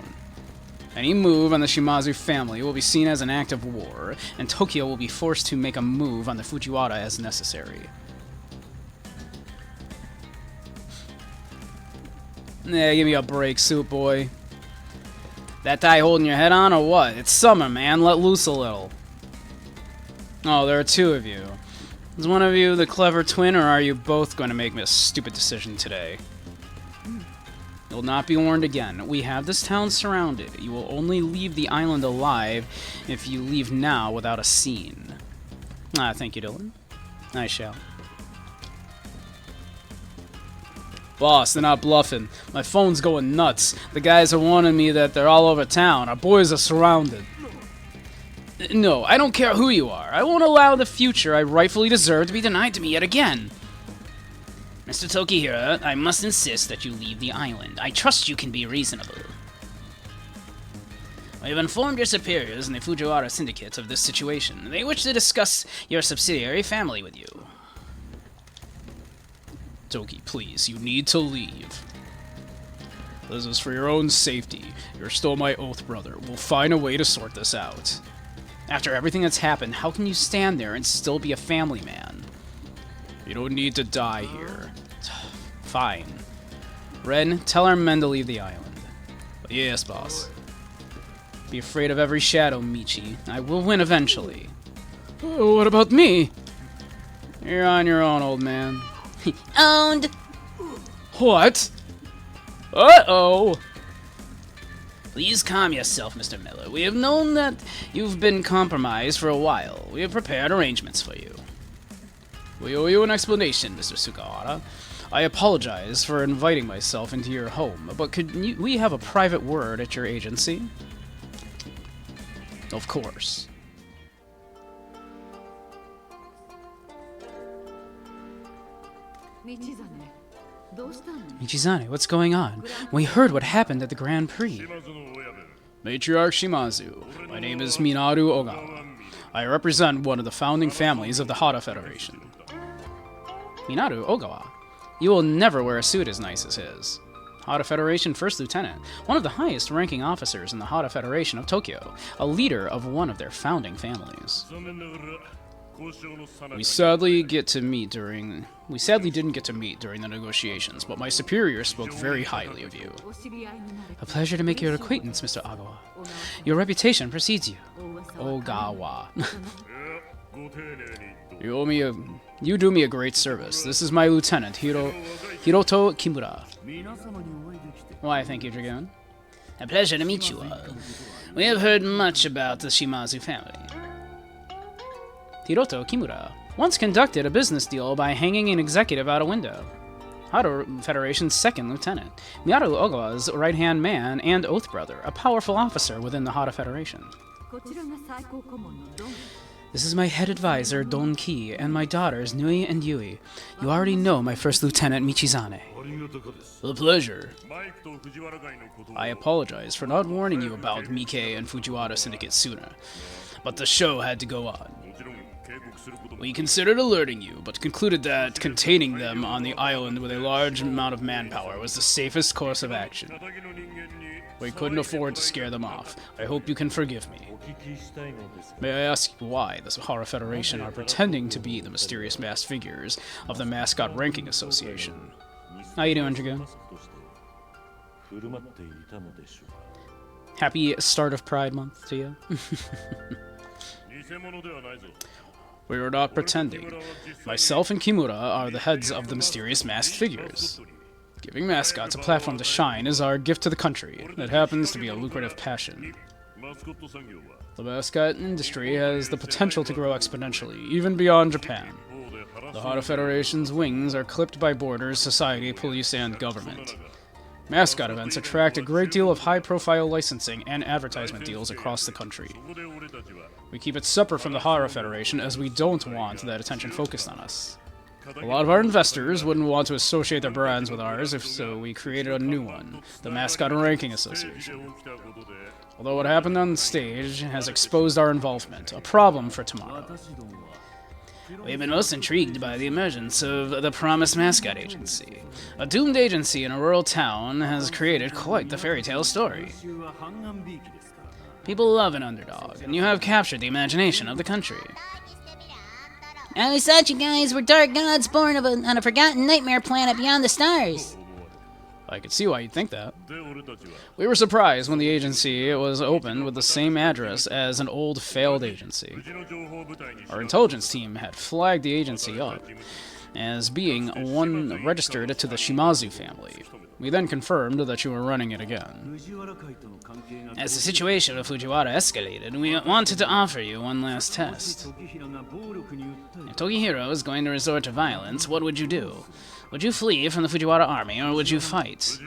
Any move on the Shimazu family will be seen as an act of war, and Tokyo will be forced to make a move on the Fujiwara as necessary. Nah, give me a break, suit boy. That tie holding your head on, or what? It's summer, man. Let loose a little. Oh, there are two of you. Is one of you the clever twin, or are you both going to make a stupid decision today? You'll not be warned again. We have this town surrounded. You will only leave the island alive if you leave now without a scene. Ah, thank you, Dylan. I shall. Boss, they're not bluffing. My phone's going nuts. The guys are warning me that they're all over town. Our boys are surrounded. No, I don't care who you are. I won't allow the future I rightfully deserve to be denied to me yet again. Mr. Tokihira, I must insist that you leave the island. I trust you can be reasonable. I have informed your superiors in the Fujiwara Syndicate of this situation. They wish to discuss your subsidiary family with you. Toki, please, you need to leave. This is for your own safety. You're still my oath brother. We'll find a way to sort this out. After everything that's happened, how can you stand there and still be a family man? You don't need to die here. Fine. Ren, tell our men to leave the island. Yes, boss. Be afraid of every shadow, Michi. I will win eventually. Oh, what about me? You're on your own, old man. Owned! What? Uh-oh! Please calm yourself, Mr. Miller. We have known that you've been compromised for a while. We have prepared arrangements for you. We owe you an explanation, Mr. Sugawara. I apologize for inviting myself into your home, but could we have a private word at your agency? Of course. Michizane, what's going on? We heard what happened at the Grand Prix. Matriarch Shimazu, my name is Minoru Ogawa. I represent one of the founding families of the Hara Federation. Minoru Ogawa? You will never wear a suit as nice as his. Hara Federation First Lieutenant, one of the highest ranking officers in the Hara Federation of Tokyo, a leader of one of their founding families. We sadly didn't get to meet during the negotiations, but my superior spoke very highly of you. A pleasure to make your acquaintance, Mr. Agawa. Your reputation precedes you. Ogawa. You do me a great service. This is my lieutenant, Hiroto Kimura. Why, thank you, Dragoon. A pleasure to meet you all. We have heard much about the Shimazu family. Hiroto Kimura once conducted a business deal by hanging an executive out a window. Hara Federation's second lieutenant, Miyaru Ogawa's right-hand man and oath brother, a powerful officer within the Hara Federation. This is my head advisor, Don Ki, and my daughters, Nui and Yui. You already know my first lieutenant, Michizane. A pleasure. I apologize for not warning you about Mikkei and Fujiwara Syndicate sooner, but the show had to go on. We considered alerting you, but concluded that containing them on the island with a large amount of manpower was the safest course of action. We couldn't afford to scare them off. I hope you can forgive me. May I ask why the Hara Federation are pretending to be the mysterious masked figures of the Mascot Ranking Association? How you doing, Dragoon? Happy start of Pride Month to you. We are not pretending. Myself and Kimura are the heads of the mysterious masked figures. Giving mascots a platform to shine is our gift to the country. That happens to be a lucrative passion. The mascot industry has the potential to grow exponentially, even beyond Japan. The Hara Federation's wings are clipped by borders, society, police, and government. Mascot events attract a great deal of high-profile licensing and advertisement deals across the country. We keep it separate from the Hara Federation as we don't want that attention focused on us. A lot of our investors wouldn't want to associate their brands with ours, if so we created a new one, the Mascot Ranking Association. Although what happened on stage has exposed our involvement, a problem for tomorrow. We've been most intrigued by the emergence of the Promised Mascot Agency. A doomed agency in a rural town has created quite the fairy tale story. People love an underdog, and you have captured the imagination of the country. I always thought you guys were dark gods born on a forgotten nightmare planet beyond the stars. I could see why you'd think that. We were surprised when the agency was opened with the same address as an old failed agency. Our intelligence team had flagged the agency up as being one registered to the Shimazu family. We then confirmed that you were running it again. As the situation with Fujiwara escalated, we wanted to offer you one last test. If Tokihiro is going to resort to violence, what would you do? Would you flee from the Fujiwara army, or would you fight?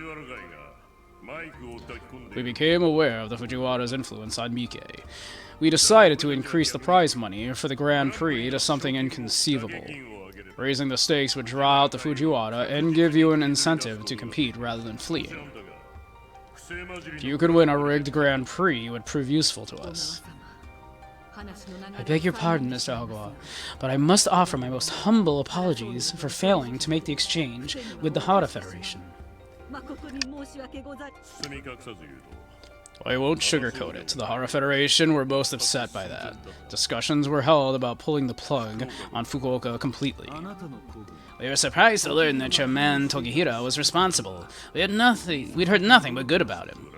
We became aware of the Fujiwara's influence on Mikkei. We decided to increase the prize money for the Grand Prix to something inconceivable. Raising the stakes would draw out the Fujiwara and give you an incentive to compete rather than fleeing. If you could win a rigged Grand Prix, it would prove useful to us. I beg your pardon, Mr. Agawa, but I must offer my most humble apologies for failing to make the exchange with the Hara Federation. I won't sugarcoat it. The Hara Federation were most upset by that. Discussions were held about pulling the plug on Fukuoka completely. We were surprised to learn that your man Tokihiro was responsible. We'd heard nothing but good about him.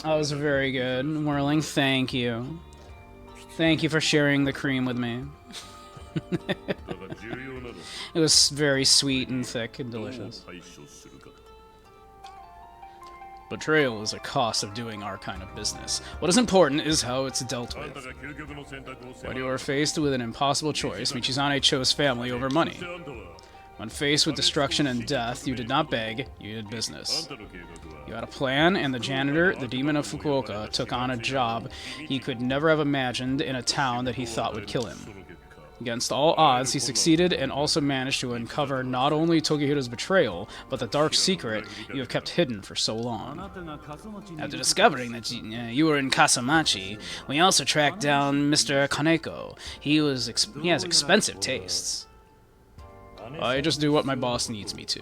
That was very good, Whirling. Thank you. Thank you for sharing the cream with me. It was very sweet and thick and delicious. Betrayal is a cost of doing our kind of business. What is important is how it's dealt with. When you are faced with an impossible choice, Michizane chose family over money. When faced with destruction and death, you did not beg, you did business. You had a plan, and the janitor, the demon of Fukuoka, took on a job he could never have imagined in a town that he thought would kill him. Against all odds, he succeeded and also managed to uncover not only Tokihiro's betrayal, but the dark secret you have kept hidden for so long. After discovering that you were in Kasamachi, we also tracked down Mr. Kaneko. He has expensive tastes. I just do what my boss needs me to.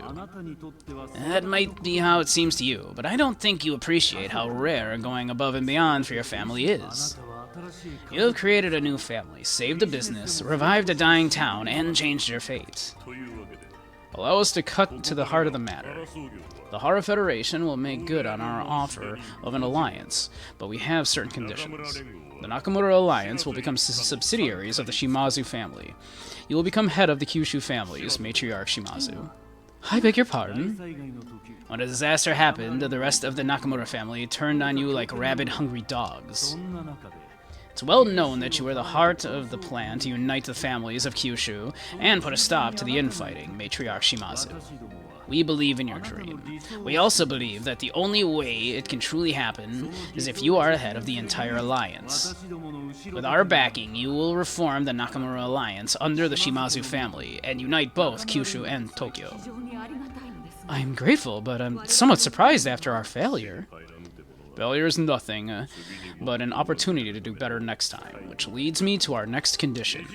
That might be how it seems to you, but I don't think you appreciate how rare going above and beyond for your family is. You have created a new family, saved a business, revived a dying town, and changed your fate. Allow us to cut to the heart of the matter. The Hara Federation will make good on our offer of an alliance, but we have certain conditions. The Nakamura Alliance will become subsidiaries of the Shimazu family. You will become head of the Kyushu family's matriarch Shimazu. I beg your pardon? When a disaster happened, the rest of the Nakamura family turned on you like rabid, hungry dogs. It's well known that you are the heart of the plan to unite the families of Kyushu and put a stop to the infighting, matriarch Shimazu. We believe in your dream. We also believe that the only way it can truly happen is if you are ahead of the entire alliance. With our backing, you will reform the Nakamura Alliance under the Shimazu family and unite both Kyushu and Tokyo. I'm grateful, but I'm somewhat surprised after our failure. Failure is nothing, but an opportunity to do better next time, which leads me to our next condition.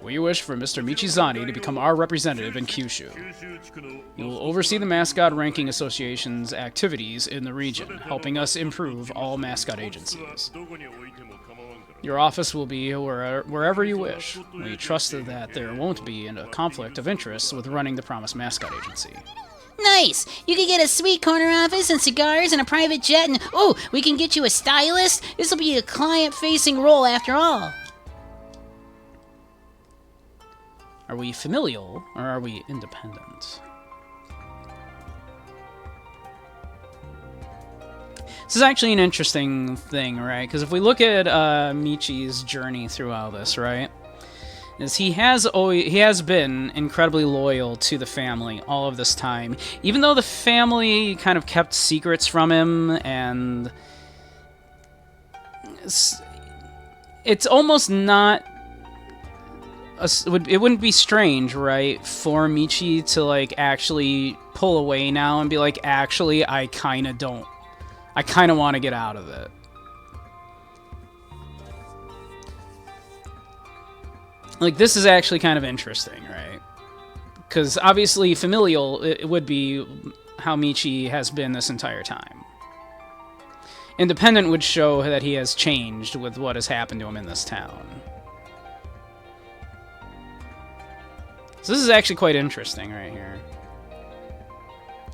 We wish for Mr. Michizani to become our representative in Kyushu. He will oversee the Mascot Ranking Association's activities in the region, helping us improve all Mascot agencies. Your office will be wherever you wish. We trust that there won't be a conflict of interest with running the Promised Mascot Agency. Nice! You can get a sweet corner office and cigars and a private jet and, oh, we can get you a stylist? This'll be a client-facing role after all. Are we familial, or are we independent? This is actually an interesting thing, right? Because if we look at Michi's journey through all this, right, is he has been incredibly loyal to the family all of this time, even though the family kind of kept secrets from him, and it's almost not. It wouldn't be strange, right, for Michi to, like, actually pull away now and be like, actually, I kind of want to get out of it. Like, this is actually kind of interesting, right? Because, obviously, familial, it would be how Michi has been this entire time. Independent would show that he has changed with what has happened to him in this town. So this is actually quite interesting right here.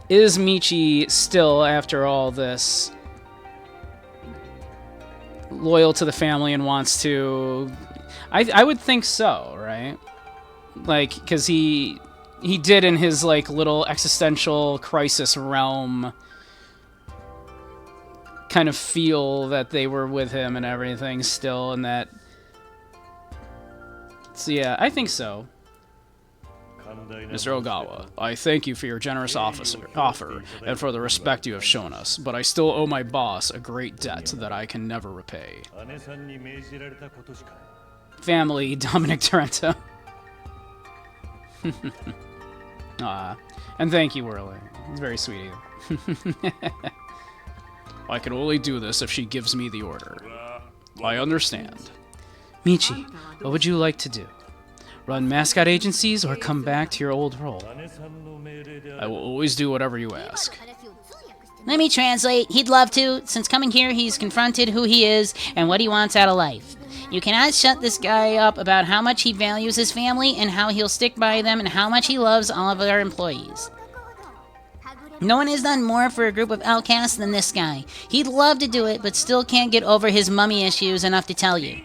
Is Michi still, after all this, loyal to the family and wants to... I would think so, right? Like, because he did in his, like, little existential crisis realm kind of feel that they were with him and everything still, and that... So yeah, I think so. Mr. Ogawa, I thank you for your generous offer and for the respect you have shown us, but I still owe my boss a great debt that I can never repay. Family, Dominic Torrento. And thank you, Whirler. It's very sweet of you. I can only do this if she gives me the order. I understand. Michi, what would you like to do? Run mascot agencies or come back to your old role? I will always do whatever you ask. Let me translate. He'd love to. Since coming here, he's confronted who he is and what he wants out of life. You cannot shut this guy up about how much he values his family and how he'll stick by them and how much he loves all of our employees. No one has done more for a group of outcasts than this guy. He'd love to do it, but still can't get over his mummy issues enough to tell you.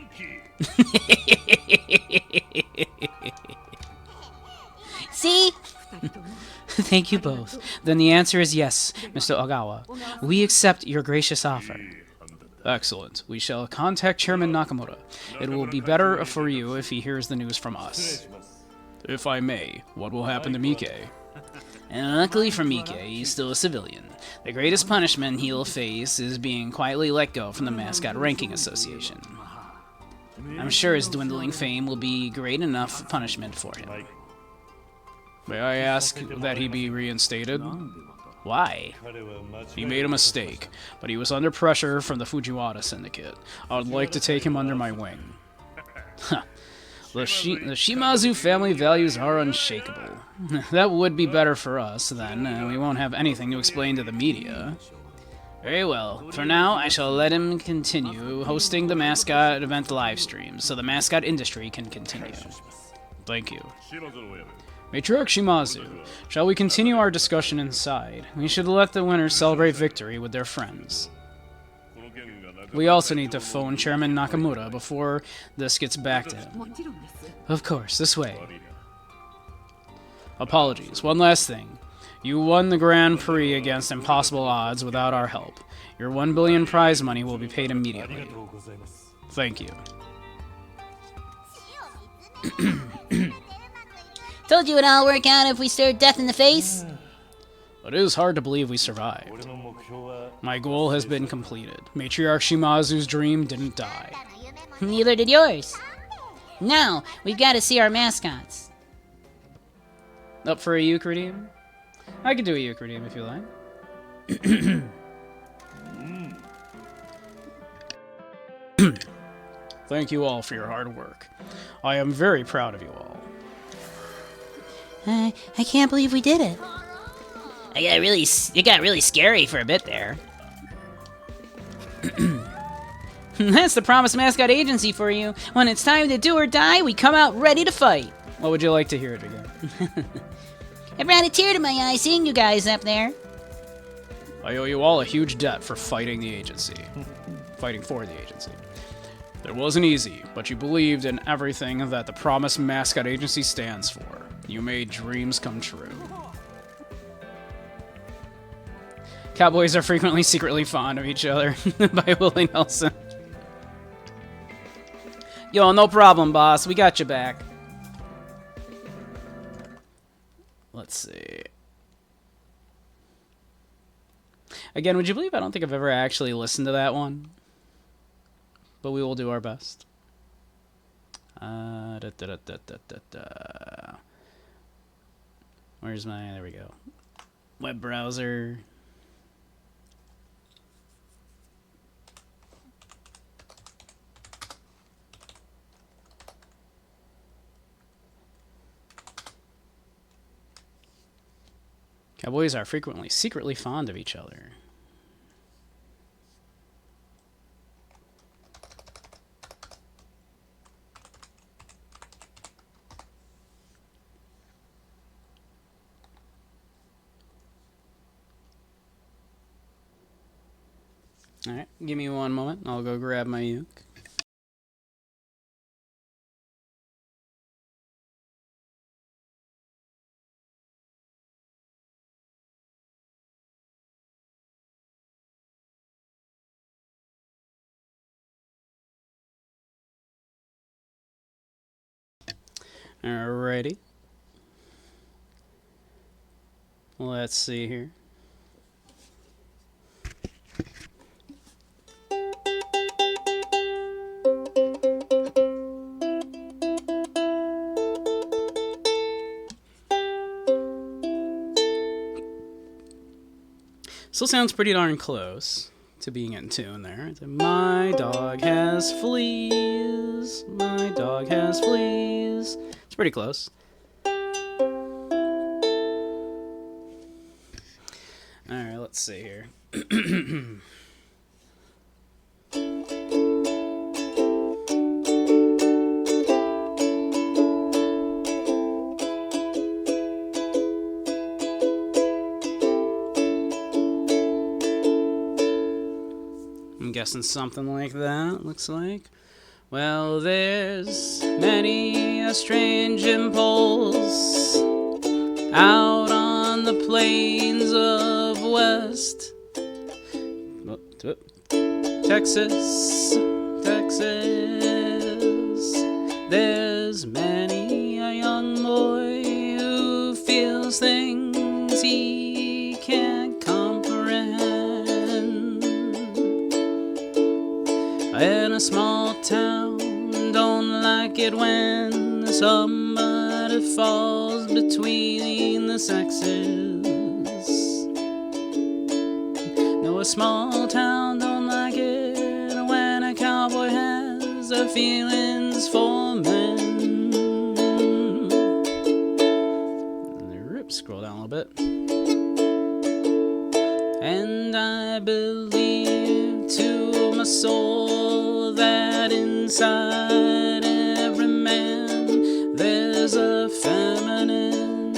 See? Thank you both. Then the answer is yes, Mr. Ogawa. We accept your gracious offer. Excellent. We shall contact Chairman Nakamura. It will be better for you if he hears the news from us. If I may, what will happen to Mike? And luckily for Mike, he's still a civilian. The greatest punishment he'll face is being quietly let go from the Mascot Ranking Association. I'm sure his dwindling fame will be great enough punishment for him. May I ask that he be reinstated? Why? He made a mistake, but he was under pressure from the Fujiwara Syndicate. I would like to take him under my wing. The Shimazu family values are unshakable. That would be better for us, then. We won't have anything to explain to the media. Very well. For now, I shall let him continue hosting the Mascot event live stream, so the Mascot industry can continue. Thank you. Matriarch Shimazu, shall we continue our discussion inside? We should let the winners celebrate victory with their friends. We also need to phone Chairman Nakamura before this gets back to him. Of course, this way. Apologies, one last thing. You won the Grand Prix against impossible odds without our help. Your 1 billion prize money will be paid immediately. Thank you. Told you it'd all work out if we stared death in the face. It is hard to believe we survived. My goal has been completed. Matriarch Shimazu's dream didn't die. Neither did yours. Now, we've got to see our mascots. Up for a Eucrideum? I could do a Eucrideum if you like. Thank you all for your hard work. I am very proud of you all. I can't believe we did it. It got really scary for a bit there. That's the Promise Mascot Agency for you. When it's time to do or die, we come out ready to fight. What would you like to hear it again? It brought a tear to my eye seeing you guys up there. I owe you all a huge debt for fighting the agency. Fighting for the agency. It wasn't easy, but you believed in everything that the Promise Mascot Agency stands for. You made dreams come true. Cowboys are frequently secretly fond of each other. By Willie Nelson. Yo, no problem, boss. We got you back. Let's see. Again, would you believe I don't think I've ever actually listened to that one? But we will do our best. Where's my... There we go. Web browser. Cowboys are frequently secretly fond of each other. Alright, give me one moment. I'll go grab my uke. Alrighty. Let's see here. Still sounds pretty darn close to being in tune there. It's, my dog has fleas. My dog has fleas. It's pretty close. Alright, let's see here. I'm guessing something like that, looks like. Well, there's many a strange impulse out on the plains of West Texas, Texas. There's many a young boy who feels things he can't comprehend. In a small town, don't like it when somebody falls between the sexes. No, a small town don't like it when a cowboy has the feelings for men. Scroll down a little bit. And I believe to my soul that inside every man there's a feminine.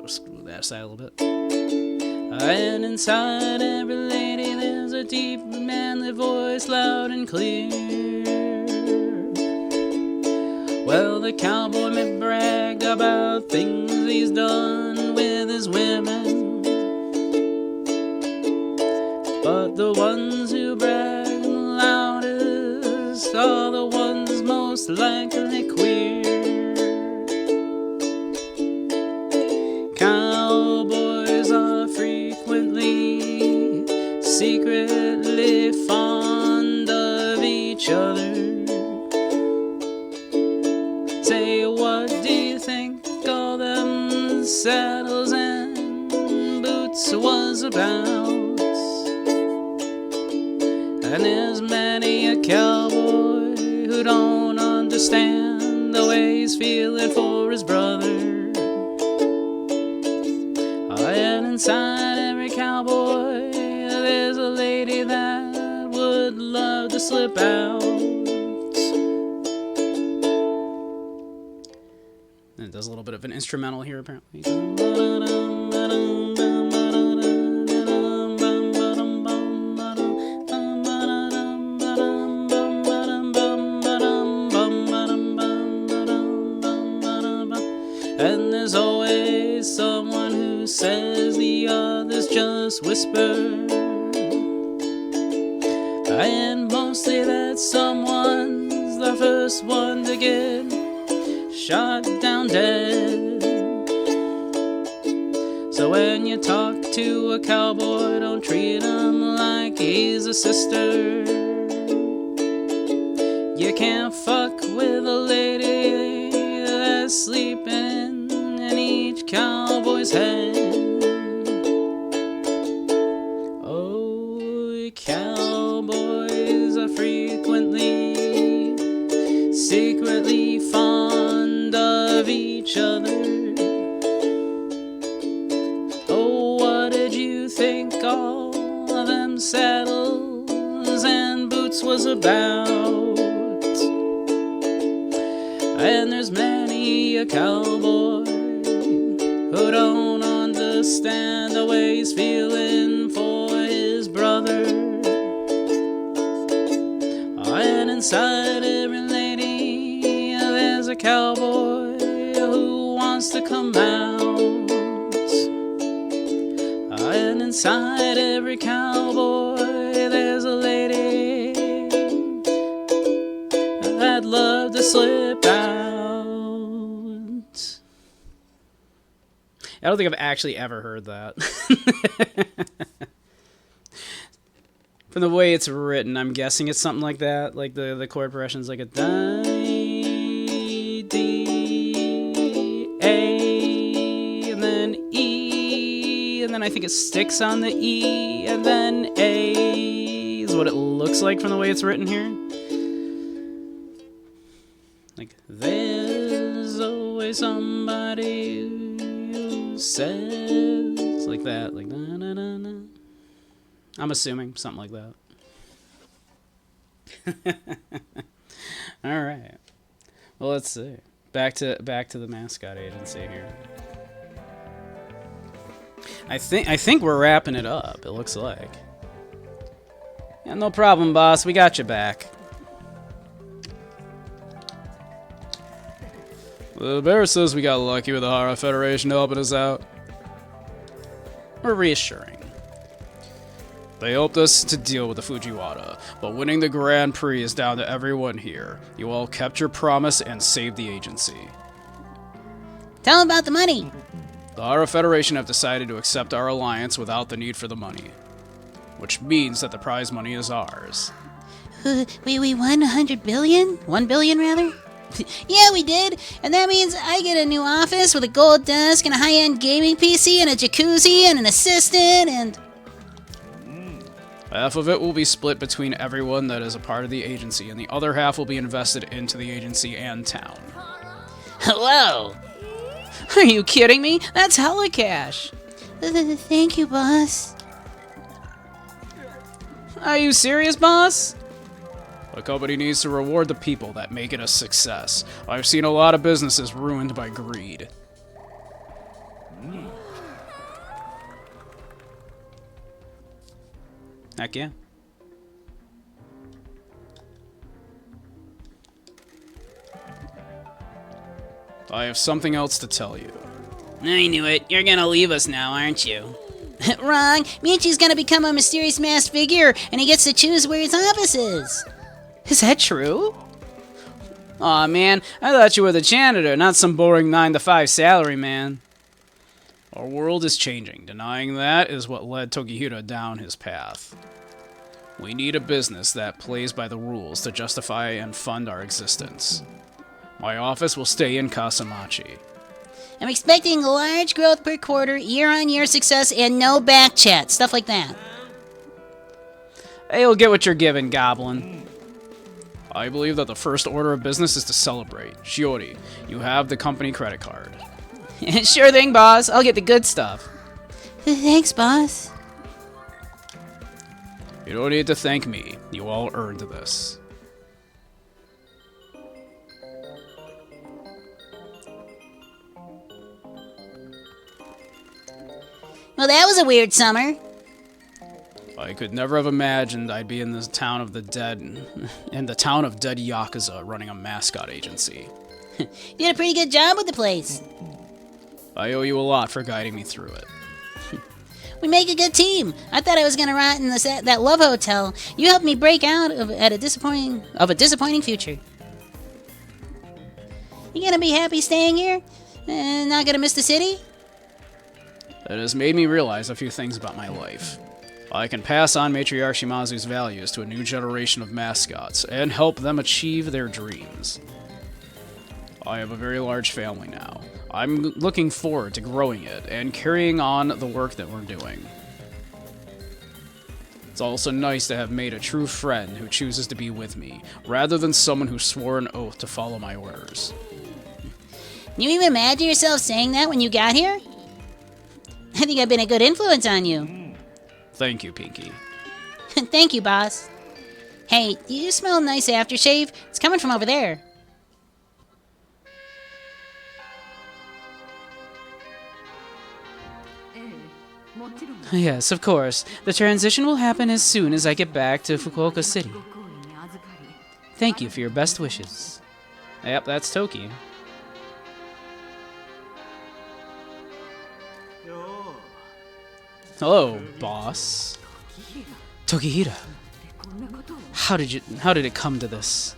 Screw that aside a little bit. And inside every lady there's a deep manly voice, loud and clear. Well, the cowboy may brag about things he's done with his women, but the ones who brag the loudest are the ones most likely queer. Cowboys are frequently secretly fond of each other. Say, what do you think all them saddles and boots was about? And there's many a cowboy who don't understand the way he's feeling for his brother. And inside every cowboy there's a lady that would love to slip out. And it does a little bit of an instrumental here, apparently. And there's always someone who says the others just whisper. And mostly that someone's the first one to get shot down dead. So when you talk to a cowboy, don't treat him like he's a sister. You can't fuck with a lady that's sleeping in each cowboy's head. Oh, cowboys are frequently secretly fond of each other. Oh, what did you think all of them saddles and boots was about? And there's many a cowboy who don't understand the way he's feeling for his brother. And inside every lady there's a cowboy who wants to come out. And inside every cowboy there's a lady that'd love to slip out. I don't think I've actually ever heard that. From the way it's written, I'm guessing it's something like that. Like the chord progression's like a D, D, A, and then E, and then I think it sticks on the E, and then A is what it looks like from the way it's written here. Like, there's always somebody who says, like that, like na na na na. I'm assuming something like that. All right. Well, let's see. Back to the Mascot Agency here. I think we're wrapping it up. It looks like. Yeah, no problem, boss. We got you back. The bear says we got lucky with the Hara Federation helping us out. We're reassuring. They helped us to deal with the Fujiwara, but winning the Grand Prix is down to everyone here. You all kept your promise and saved the agency. Tell them about the money. The Hara Federation have decided to accept our alliance without the need for the money, which means that the prize money is ours. We won 100 billion? 1 billion, rather? Yeah, we did. And that means I get a new office with a gold desk and a high-end gaming PC and a jacuzzi and an assistant and... Half of it will be split between everyone that is a part of the agency, and the other half will be invested into the agency and town. Hello! Are you kidding me? That's hella cash. Thank you, boss. Are you serious, boss? A company needs to reward the people that make it a success. I've seen a lot of businesses ruined by greed. Heck yeah. I have something else to tell you. I knew it. You're gonna leave us now, aren't you? Wrong. Michi's gonna become a mysterious masked figure, and he gets to choose where his office is. Is that true? Aw, man, I thought you were the janitor, not some boring 9-to-5 salary man. Our world is changing. Denying that is what led Tokihira down his path. We need a business that plays by the rules to justify and fund our existence. My office will stay in Kasamachi. I'm expecting large growth per quarter, year-on-year success, and no back chat. Stuff like that. Hey, you'll get what you're given, Goblin. I believe that the first order of business is to celebrate. Shiori, you have the company credit card. Sure thing, boss. I'll get the good stuff. Thanks, boss. You don't need to thank me. You all earned this. Well, that was a weird summer. I could never have imagined I'd be in this town of the dead, in the town of dead Yakuza running a Mascot agency. You did a pretty good job with the place. I owe you a lot for guiding me through it. We make a good team. I thought I was gonna rot in that love hotel. You helped me break out of a disappointing future. You gonna be happy staying here? Not gonna miss the city? It has made me realize a few things about my life. I can pass on Matriarch Shimazu's values to a new generation of mascots and help them achieve their dreams. I have a very large family now. I'm looking forward to growing it and carrying on the work that we're doing. It's also nice to have made a true friend who chooses to be with me, rather than someone who swore an oath to follow my orders. You even imagine yourself saying that when you got here? I think I've been a good influence on you. Thank you, Pinky. Thank you, boss. Hey, do you smell a nice aftershave? It's coming from over there. Yes, of course. The transition will happen as soon as I get back to Fukuoka City. Thank you for your best wishes. Yep, that's Toki. Hello, boss. Tokihira. How did it come to this?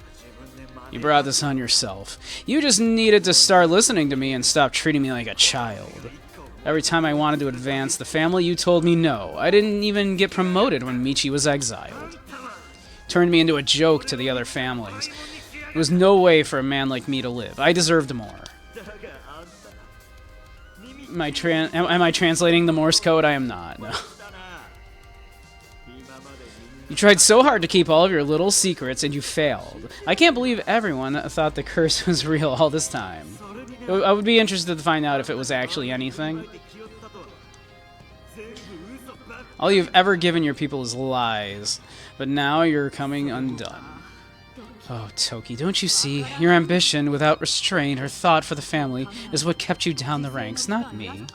You brought this on yourself. You just needed to start listening to me and stop treating me like a child. Every time I wanted to advance the family, you told me no. I didn't even get promoted when Michi was exiled. Turned me into a joke to the other families. There was no way for a man like me to live. I deserved more. Am I translating the Morse code? I am not. No. You tried so hard to keep all of your little secrets, and you failed. I can't believe everyone thought the curse was real all this time. I would be interested to find out if it was actually anything. All you've ever given your people is lies, but now you're coming undone. Oh, Toki, don't you see? Your ambition, without restraint or thought for the family, is what kept you down the ranks, not me.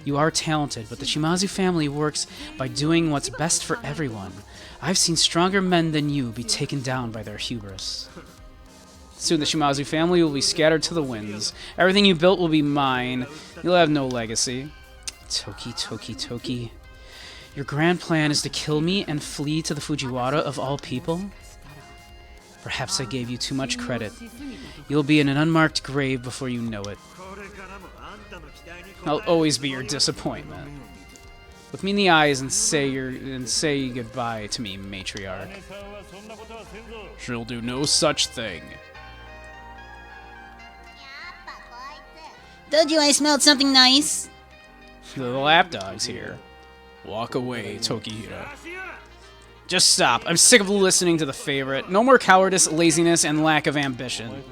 You are talented, but the Shimazu family works by doing what's best for everyone. I've seen stronger men than you be taken down by their hubris. Soon the Shimazu family will be scattered to the winds. Everything you built will be mine. You'll have no legacy. Toki, Toki, Toki. Your grand plan is to kill me and flee to the Fujiwara of all people? Perhaps I gave you too much credit. You'll be in an unmarked grave before you know it. I'll always be your disappointment. Look me in the eyes and say goodbye to me, matriarch. She'll do no such thing. Told you I smelled something nice. The lapdog's here. Walk away, Tokihira. Just stop. I'm sick of listening to the favorite. No more cowardice, laziness, and lack of ambition.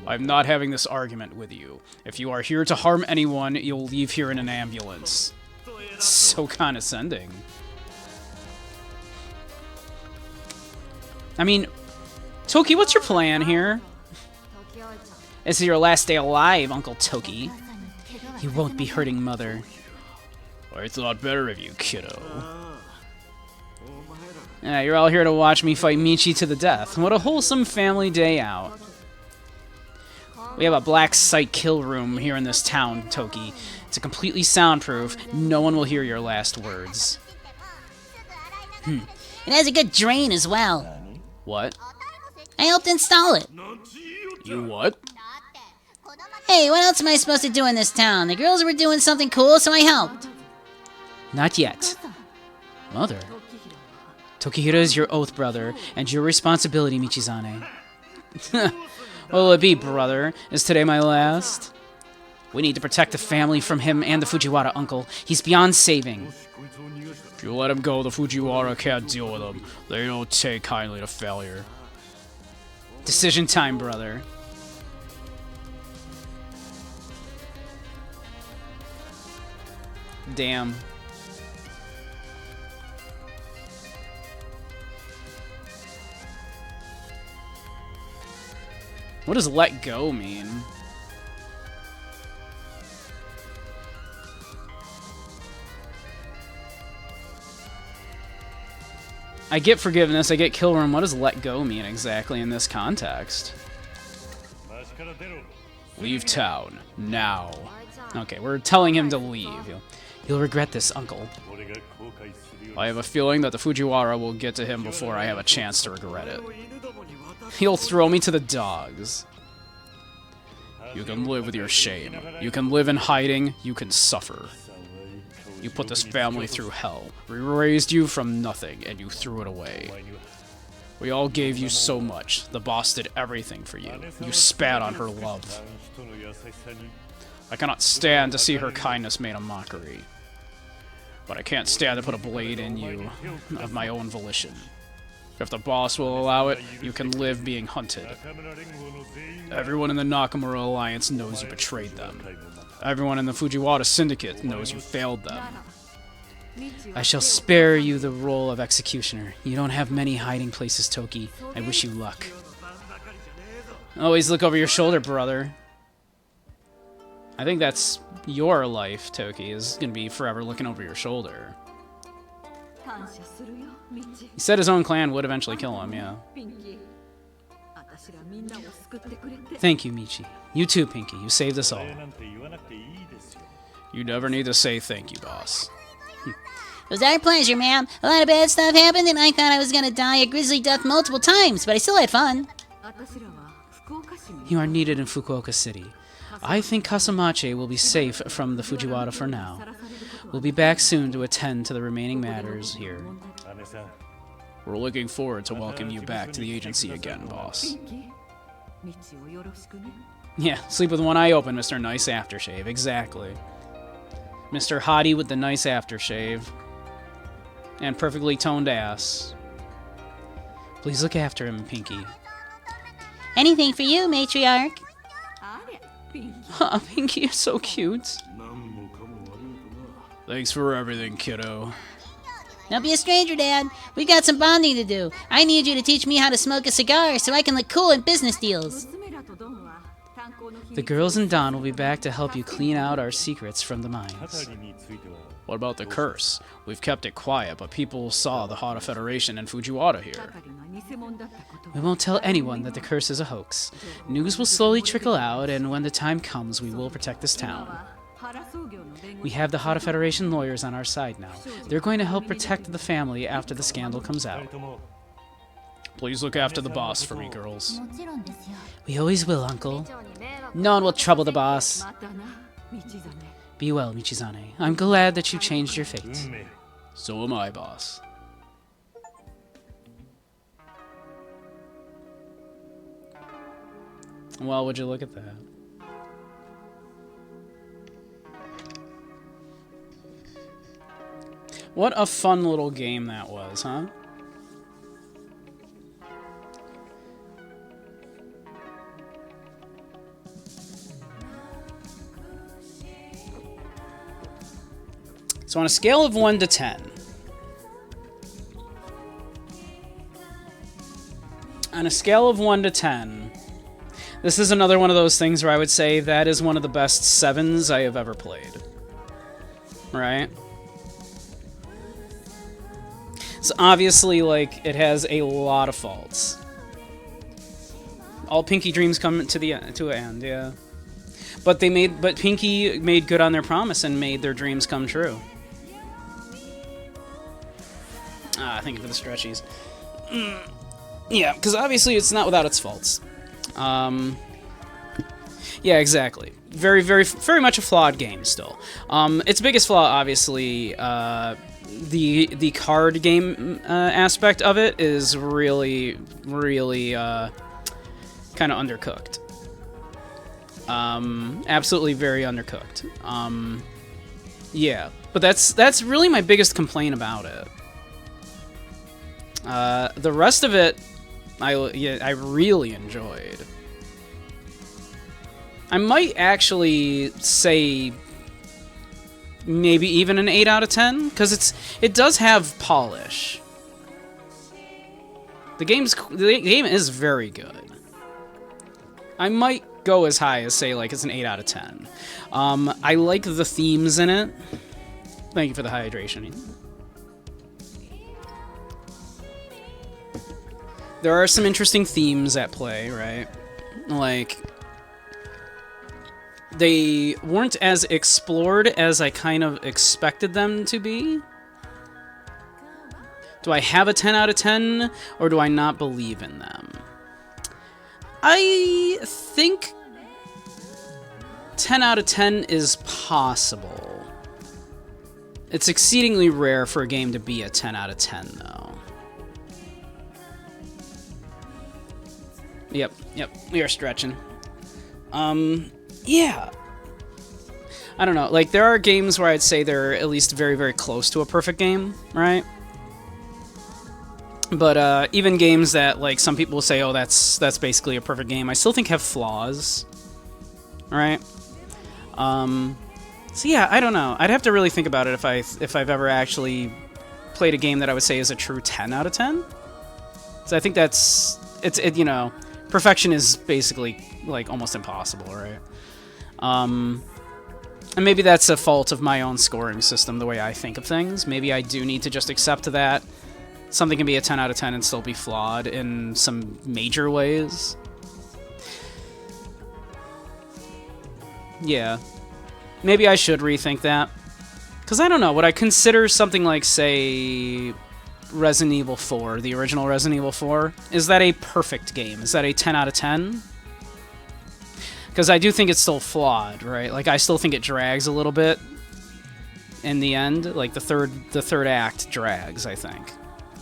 I'm not having this argument with you. If you are here to harm anyone, you'll leave here in an ambulance. It's so condescending. I mean, Toki, what's your plan here? This is your last day alive, Uncle Toki. You won't be hurting Mother. I thought better of you, kiddo. Yeah, you're all here to watch me fight Michi to the death. What a wholesome family day out. We have a black site kill room here in this town, Toki. It's completely soundproof. No one will hear your last words. It has a good drain as well. What? I helped install it. You what? Hey, what else am I supposed to do in this town? The girls were doing something cool, so I helped. Not yet. Mother? Tokihira is your oath brother, and your responsibility, Michizane. What will it be, brother? Is today my last? We need to protect the family from him and the Fujiwara uncle. He's beyond saving. If you let him go, the Fujiwara can't deal with him. They don't take kindly to failure. Decision time, brother. Damn. What does let go mean? I get forgiveness, I get kill room. What does let go mean exactly in this context? Leave town, now. Okay, we're telling him to leave. You'll regret this, uncle. I have a feeling that the Fujiwara will get to him before I have a chance to regret it. He'll throw me to the dogs. You can live with your shame. You can live in hiding. You can suffer. You put this family through hell. We raised you from nothing, and you threw it away. We all gave you so much. The boss did everything for you. You spat on her love. I cannot stand to see her kindness made a mockery. But I can't stand to put a blade in you of my own volition. If the boss will allow it, you can live being hunted. Everyone in the Nakamura Alliance knows you betrayed them. Everyone in the Fujiwara Syndicate knows you failed them. I shall spare you the role of executioner. You don't have many hiding places, Toki. I wish you luck. Always look over your shoulder, brother. I think that's your life, Toki, is gonna be forever looking over your shoulder. He said his own clan would eventually kill him, yeah. Thank you, Michi. You too, Pinky. You saved us all. You never need to say thank you, boss. It was our pleasure, ma'am. A lot of bad stuff happened, and I thought I was gonna die a grisly death multiple times, but I still had fun. You are needed in Fukuoka City. I think Kasamachi will be safe from the Fujiwara for now. We'll be back soon to attend to the remaining matters here. We're looking forward to welcoming you back to the agency again, boss. Yeah, sleep with one eye open, Mr. Nice Aftershave. Exactly. Mr. Hottie with the nice aftershave. And perfectly toned ass. Please look after him, Pinky. Anything for you, matriarch. Aw, Pinky, you're so cute. Thanks for everything, kiddo. Don't be a stranger, Dad. We've got some bonding to do. I need you to teach me how to smoke a cigar so I can look cool in business deals. The girls and Don will be back to help you clean out our secrets from the mines. What about the curse? We've kept it quiet, but people saw the Hara Federation and Fujiwara here. We won't tell anyone that the curse is a hoax. News will slowly trickle out, and when the time comes, we will protect this town. We have the Hara Federation lawyers on our side now. They're going to help protect the family after the scandal comes out. Please look after the boss for me, girls. We always will, Uncle. No one will trouble the boss. Be well, Michizane. I'm glad that you changed your fate. So am I, boss. Well, would you look at that? What a fun little game that was, huh? So on a scale of 1 to 10, on a scale of 1 to 10, this is another one of those things where I would say that is one of the best 7s I have ever played. Right? So obviously, like, it has a lot of faults. All Pinky dreams come to an end, yeah. But Pinky made good on their promise and made their dreams come true. Thank you for the stretchies. Yeah, because obviously it's not without its faults. Yeah, exactly. Very, very, very much a flawed game still. Its biggest flaw, obviously, the card game aspect of it is really, really kind of undercooked. Absolutely very undercooked. Yeah, but that's really my biggest complaint about it. The rest of it, I really enjoyed. I might actually say maybe even an 8 out of 10, because it does have polish. The game is very good. I might go as high as say like it's an 8 out of 10. I like the themes in it. Thank you for the hydration. There are some interesting themes at play, right? Like, they weren't as explored as I kind of expected them to be. Do I have a 10 out of 10, or do I not believe in them? I think 10 out of 10 is possible. It's exceedingly rare for a game to be a 10 out of 10, though. Yep, we are stretching. Yeah. I don't know, like, there are games where I'd say they're at least very, very close to a perfect game, right? But even games that, like, some people will say, oh, that's basically a perfect game, I still think have flaws, right? So yeah, I don't know. I'd have to really think about it if I've ever actually played a game that I would say is a true 10 out of 10. So I think you know, perfection is basically, like, almost impossible, right? And maybe that's a fault of my own scoring system, the way I think of things. Maybe I do need to just accept that something can be a 10 out of 10 and still be flawed in some major ways. Yeah. Maybe I should rethink that. Because I don't know, would I consider something like, say, Resident Evil 4, the original Resident Evil 4, is that a perfect game? Is that a 10 out of 10? Because I do think it's still flawed, right? Like, I still think it drags a little bit in the end. Like, the third act drags, I think,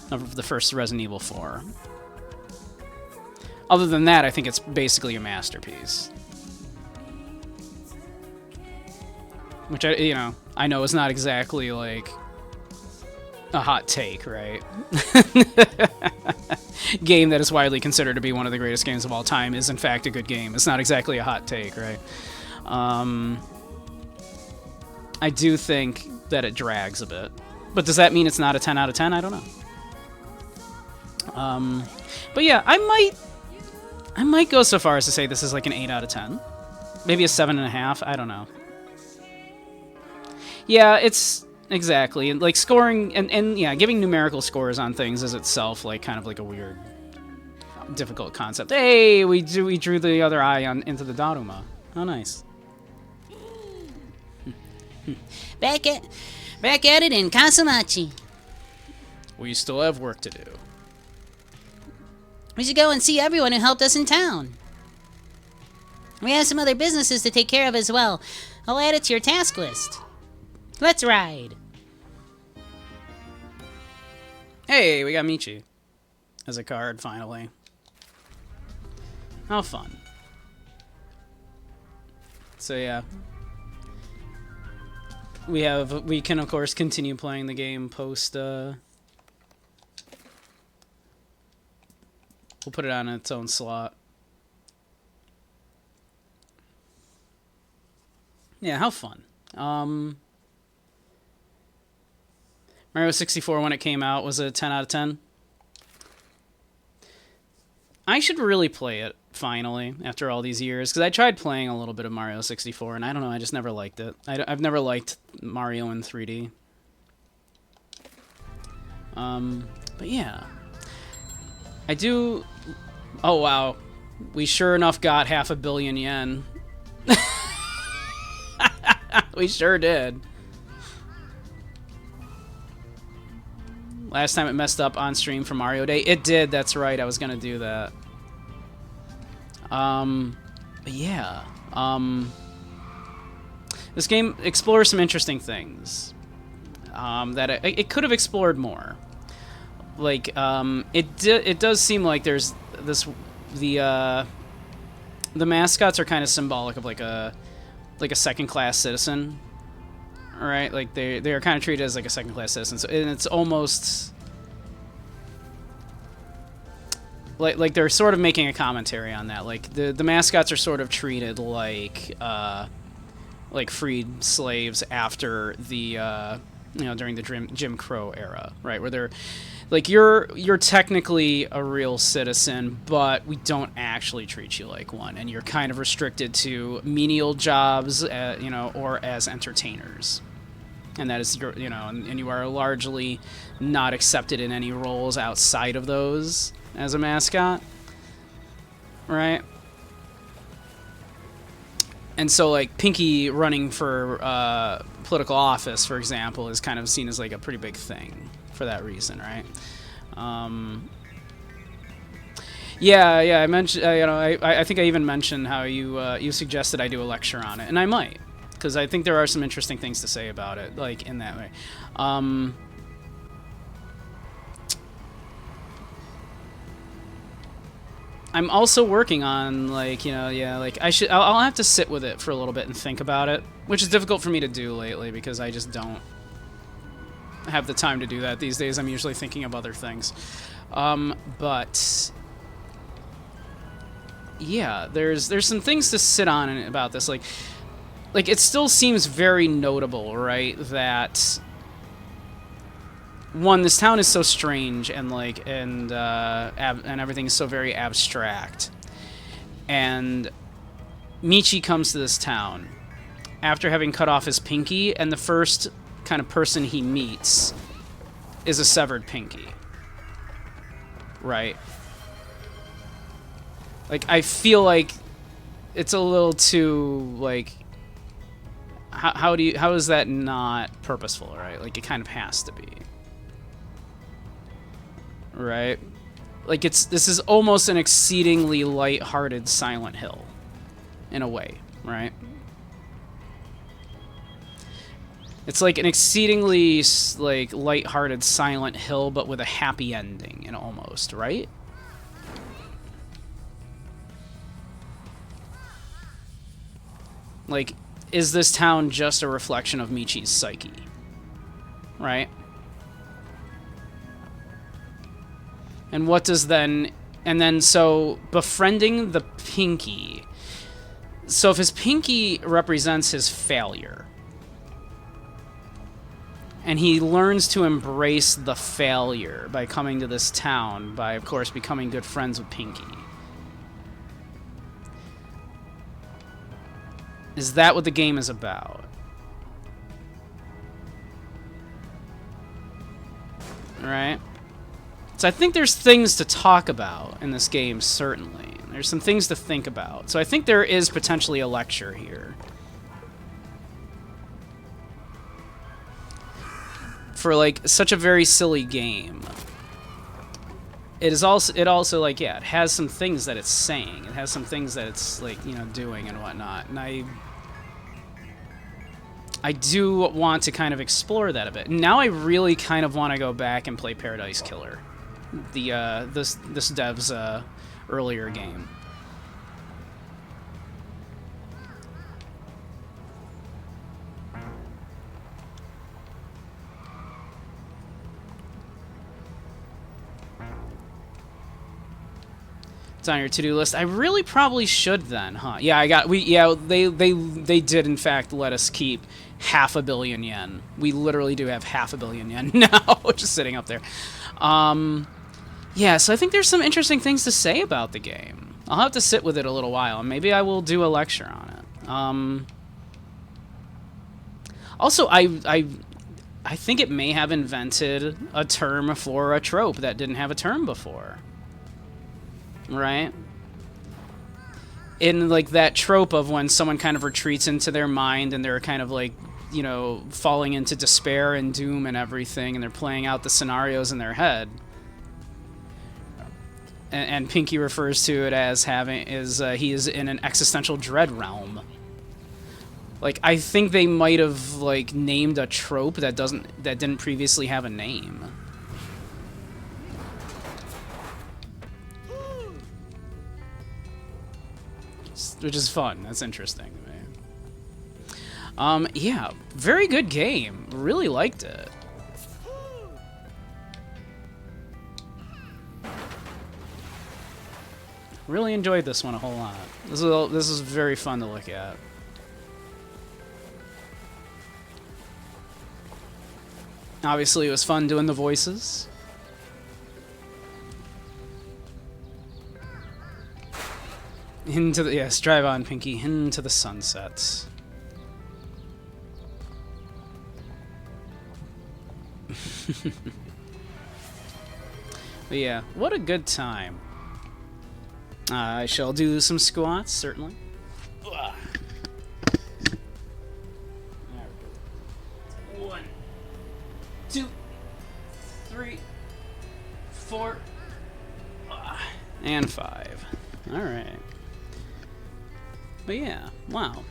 of the first Resident Evil 4. Other than that, I think it's basically a masterpiece. Which, I know is not exactly, like, a hot take, right? Game that is widely considered to be one of the greatest games of all time is, in fact, a good game. It's not exactly a hot take, right? I do think that it drags a bit. But does that mean it's not a 10 out of 10? I don't know. But yeah, I might go so far as to say this is like an 8 out of 10. Maybe a 7.5. I don't know. Yeah, it's exactly, like, scoring and yeah, giving numerical scores on things is itself like kind of like a weird, difficult concept. Hey, we drew the other eye into the Daruma. Oh, nice. Back at it in Kasamachi. We still have work to do. We should go and see everyone who helped us in town. We have some other businesses to take care of as well. I'll add it to your task list. Let's ride. Hey, we got Michi as a card, finally. How fun. So yeah. We can, of course, continue playing the game post, we'll put it on its own slot. Yeah, how fun. Mario 64 when it came out was a 10 out of 10. I should really play it finally after all these years because I tried playing a little bit of Mario 64 and I don't know, I just never liked it. I've never liked Mario in 3D. But yeah, I do. Oh wow, we sure enough got 500 million yen. We sure did. Last time it messed up on stream for Mario Day. It did, that's right, I was gonna do that. But yeah. This game explores some interesting things. That it could have explored more. Like, it does seem like there's this... The mascots are kind of symbolic of like a second-class citizen. Right, like they are kind of treated as like a second-class citizen, so, and it's almost like they're sort of making a commentary on that. Like the mascots are sort of treated like freed slaves after the during the Jim Crow era, right? Where they're like you're technically a real citizen, but we don't actually treat you like one, and you're kind of restricted to menial jobs, or as entertainers. And that is your, and you are largely not accepted in any roles outside of those as a mascot, right? And so, like, Pinky running for political office, for example, is kind of seen as like a pretty big thing for that reason, right? Yeah. I mentioned, I think I even mentioned how you suggested I do a lecture on it, and I might. Because I think there are some interesting things to say about it, like, in that way. I'm also working on, like, I'll have to sit with it for a little bit and think about it, which is difficult for me to do lately because I just don't have the time to do that these days. I'm usually thinking of other things. But yeah, there's some things to sit on about this, like, it still seems very notable, right, that, one, this town is so strange, and, like, and everything is so very abstract. And Michi comes to this town after having cut off his pinky, and the first kind of person he meets is a severed pinky. Right? Like, I feel like it's a little too, like... How is that not purposeful, right? Like, it kind of has to be. Right? Like, this is almost an exceedingly light-hearted Silent Hill. In a way, right? It's like an exceedingly, like, light-hearted Silent Hill, but with a happy ending, almost, right? Like... Is this town just a reflection of Michi's psyche? Right? And what does then... And then, so, befriending the pinky... So if his pinky represents his failure, and he learns to embrace the failure by coming to this town, by, of course, becoming good friends with Pinky... Is that what the game is about? Right? So I think there's things to talk about in this game, certainly. There's some things to think about. So I think there is potentially a lecture here. For, like, such a very silly game. It also, like, yeah, it has some things that it's saying. It has some things that it's, like, doing and whatnot. And I do want to kind of explore that a bit. Now I really kind of want to go back and play Paradise Killer. This dev's earlier game. It's on your to-do list. I really probably should then, huh? Yeah, they did in fact let us keep 500 million yen. We literally do have 500 million yen now, just sitting up there. Yeah, so I think there's some interesting things to say about the game. I'll have to sit with it a little while, and maybe I will do a lecture on it. Also, I think it may have invented a term for a trope that didn't have a term before. Right? In, like, that trope of when someone kind of retreats into their mind and they're kind of, like, you know, falling into despair and doom and everything, and they're playing out the scenarios in their head. And Pinky refers to it as he is in an existential dread realm. Like, I think they might have, like, named a trope that didn't previously have a name. Which is fun. That's interesting to me. Yeah, very good game. Really liked it. Really enjoyed this one a whole lot. This is very fun to look at. Obviously, it was fun doing the voices. Yes, drive on, Pinky, into the sunset. But yeah, what a good time. I shall do some squats, certainly. 1, 2, 3, 4, and 5. All right. But yeah, wow.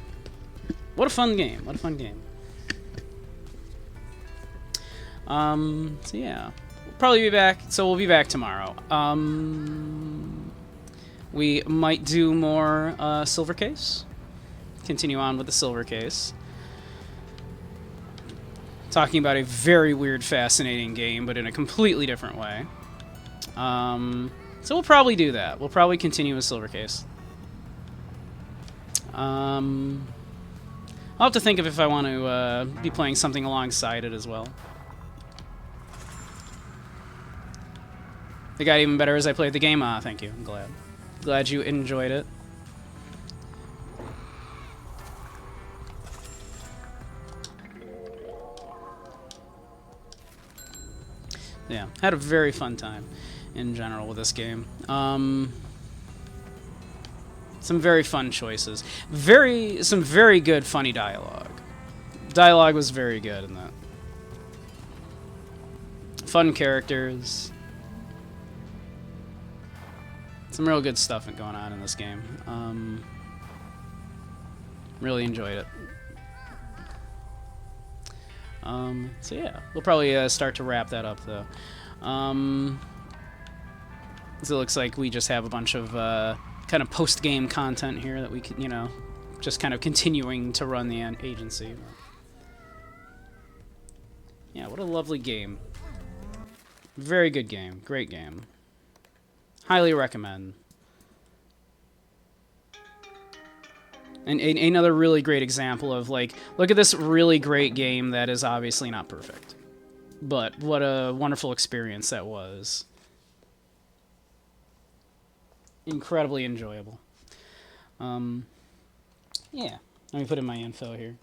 What a fun game. What a fun game. So yeah. We'll probably be back. So we'll be back tomorrow. We might do more Silver Case. Continue on with the Silver Case. Talking about a very weird, fascinating game, but in a completely different way. So we'll probably do that. We'll probably continue with Silver Case. I'll have to think of if I want to be playing something alongside it as well. It got even better as I played the game. Thank you. I'm glad. Glad you enjoyed it. Yeah, had a very fun time in general with this game. Some very fun choices. Some very good funny dialogue. Dialogue was very good in that. Fun characters. Some real good stuff going on in this game. Really enjoyed it. So yeah, we'll probably start to wrap that up though. So it looks like we just have a bunch of kind of post-game content here that we can, you know, just kind of continuing to run the agency. Yeah, what a lovely game. Very good game. Great game. Highly recommend. And another really great example of, like, look at this really great game that is obviously not perfect. But what a wonderful experience that was. Incredibly enjoyable. Yeah, let me put in my info here.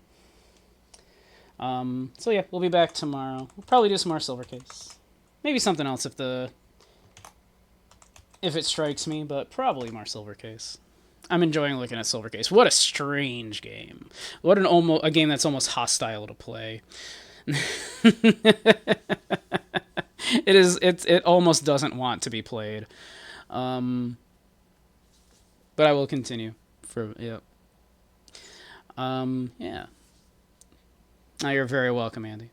So yeah, we'll be back tomorrow. We'll probably do some more Silver Case. Maybe something else if it strikes me, but probably more Silver Case. I'm enjoying looking at Silver Case. What a strange game. What a game that's almost hostile to play. It almost doesn't want to be played. But I will continue yeah. Yeah. Oh, you're very welcome, Andy.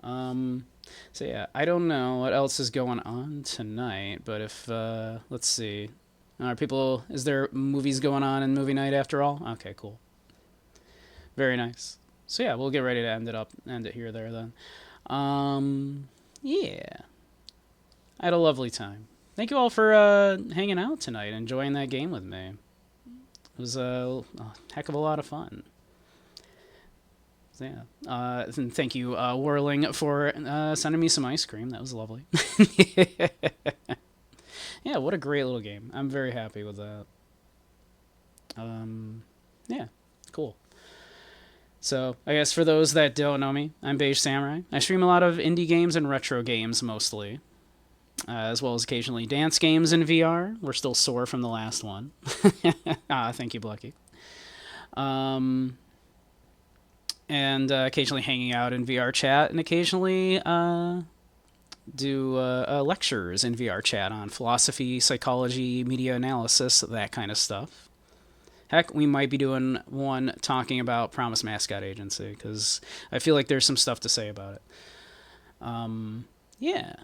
So yeah, I don't know what else is going on tonight, but if let's see. Is there movies going on in movie night after all? Okay, cool. Very nice. So yeah, we'll get ready to end it here there then. Yeah. I had a lovely time. thank you all for hanging out tonight, enjoying that game with me. It was a heck of a lot of fun. So, yeah. And thank you, Whirling, for sending me some ice cream. That was lovely. Yeah, what a great little game. I'm very happy with that. Yeah, cool. So, I guess for those that don't know me, I'm Beige Samurai. I stream a lot of indie games and retro games mostly, as well as occasionally dance games in VR. We're still sore from the last one. Thank you, Blucky. And occasionally hanging out in VR chat, and occasionally do lectures in VR chat on philosophy, psychology, media analysis, that kind of stuff. Heck, we might be doing one talking about Promise Mascot Agency, because I feel like there's some stuff to say about it. Yeah.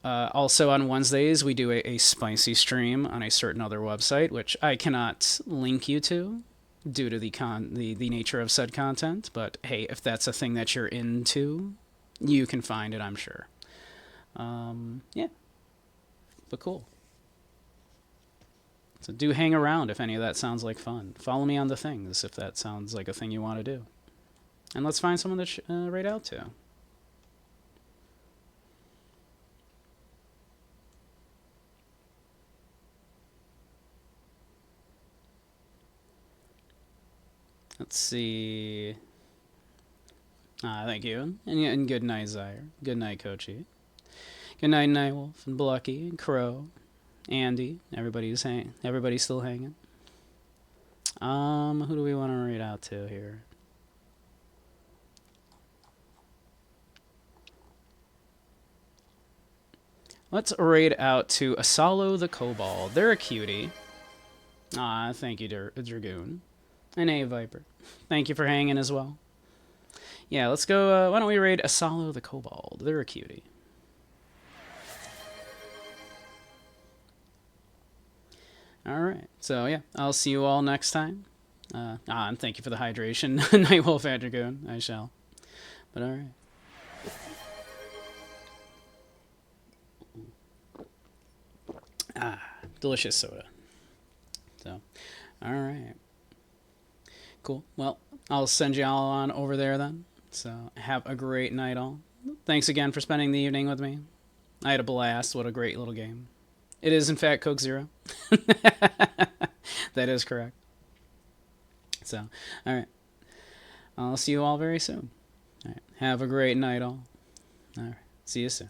Also on Wednesdays, we do a spicy stream on a certain other website, which I cannot link you to due to the nature of said content. But hey, if that's a thing that you're into, you can find it, I'm sure. Yeah. But cool. So do hang around if any of that sounds like fun. Follow me on the things if that sounds like a thing you want to do. And let's find someone to raid out to. Let's see. Thank you. And good night, Zyre. Good night, Kochi. Good night, Nightwolf, and Blucky, and Crow, Andy. Everybody's still hanging. Who do we want to raid out to here? Let's raid out to Asalo the Kobold. They're a cutie. Thank you, Dragoon. And A Viper. Thank you for hanging as well. Yeah, let's go. Why don't we raid Asalo the Kobold? They're a cutie. Alright, so yeah, I'll see you all next time. And thank you for the hydration, Nightwolf and Dragoon. I shall. But alright. Delicious soda. So, alright. Cool. Well, I'll send you all on over there then. So, have a great night all. Thanks again for spending the evening with me. I had a blast. What a great little game. It is, in fact, Coke Zero. That is correct. So, alright. I'll see you all very soon. Alright. Have a great night all. Alright. See you soon.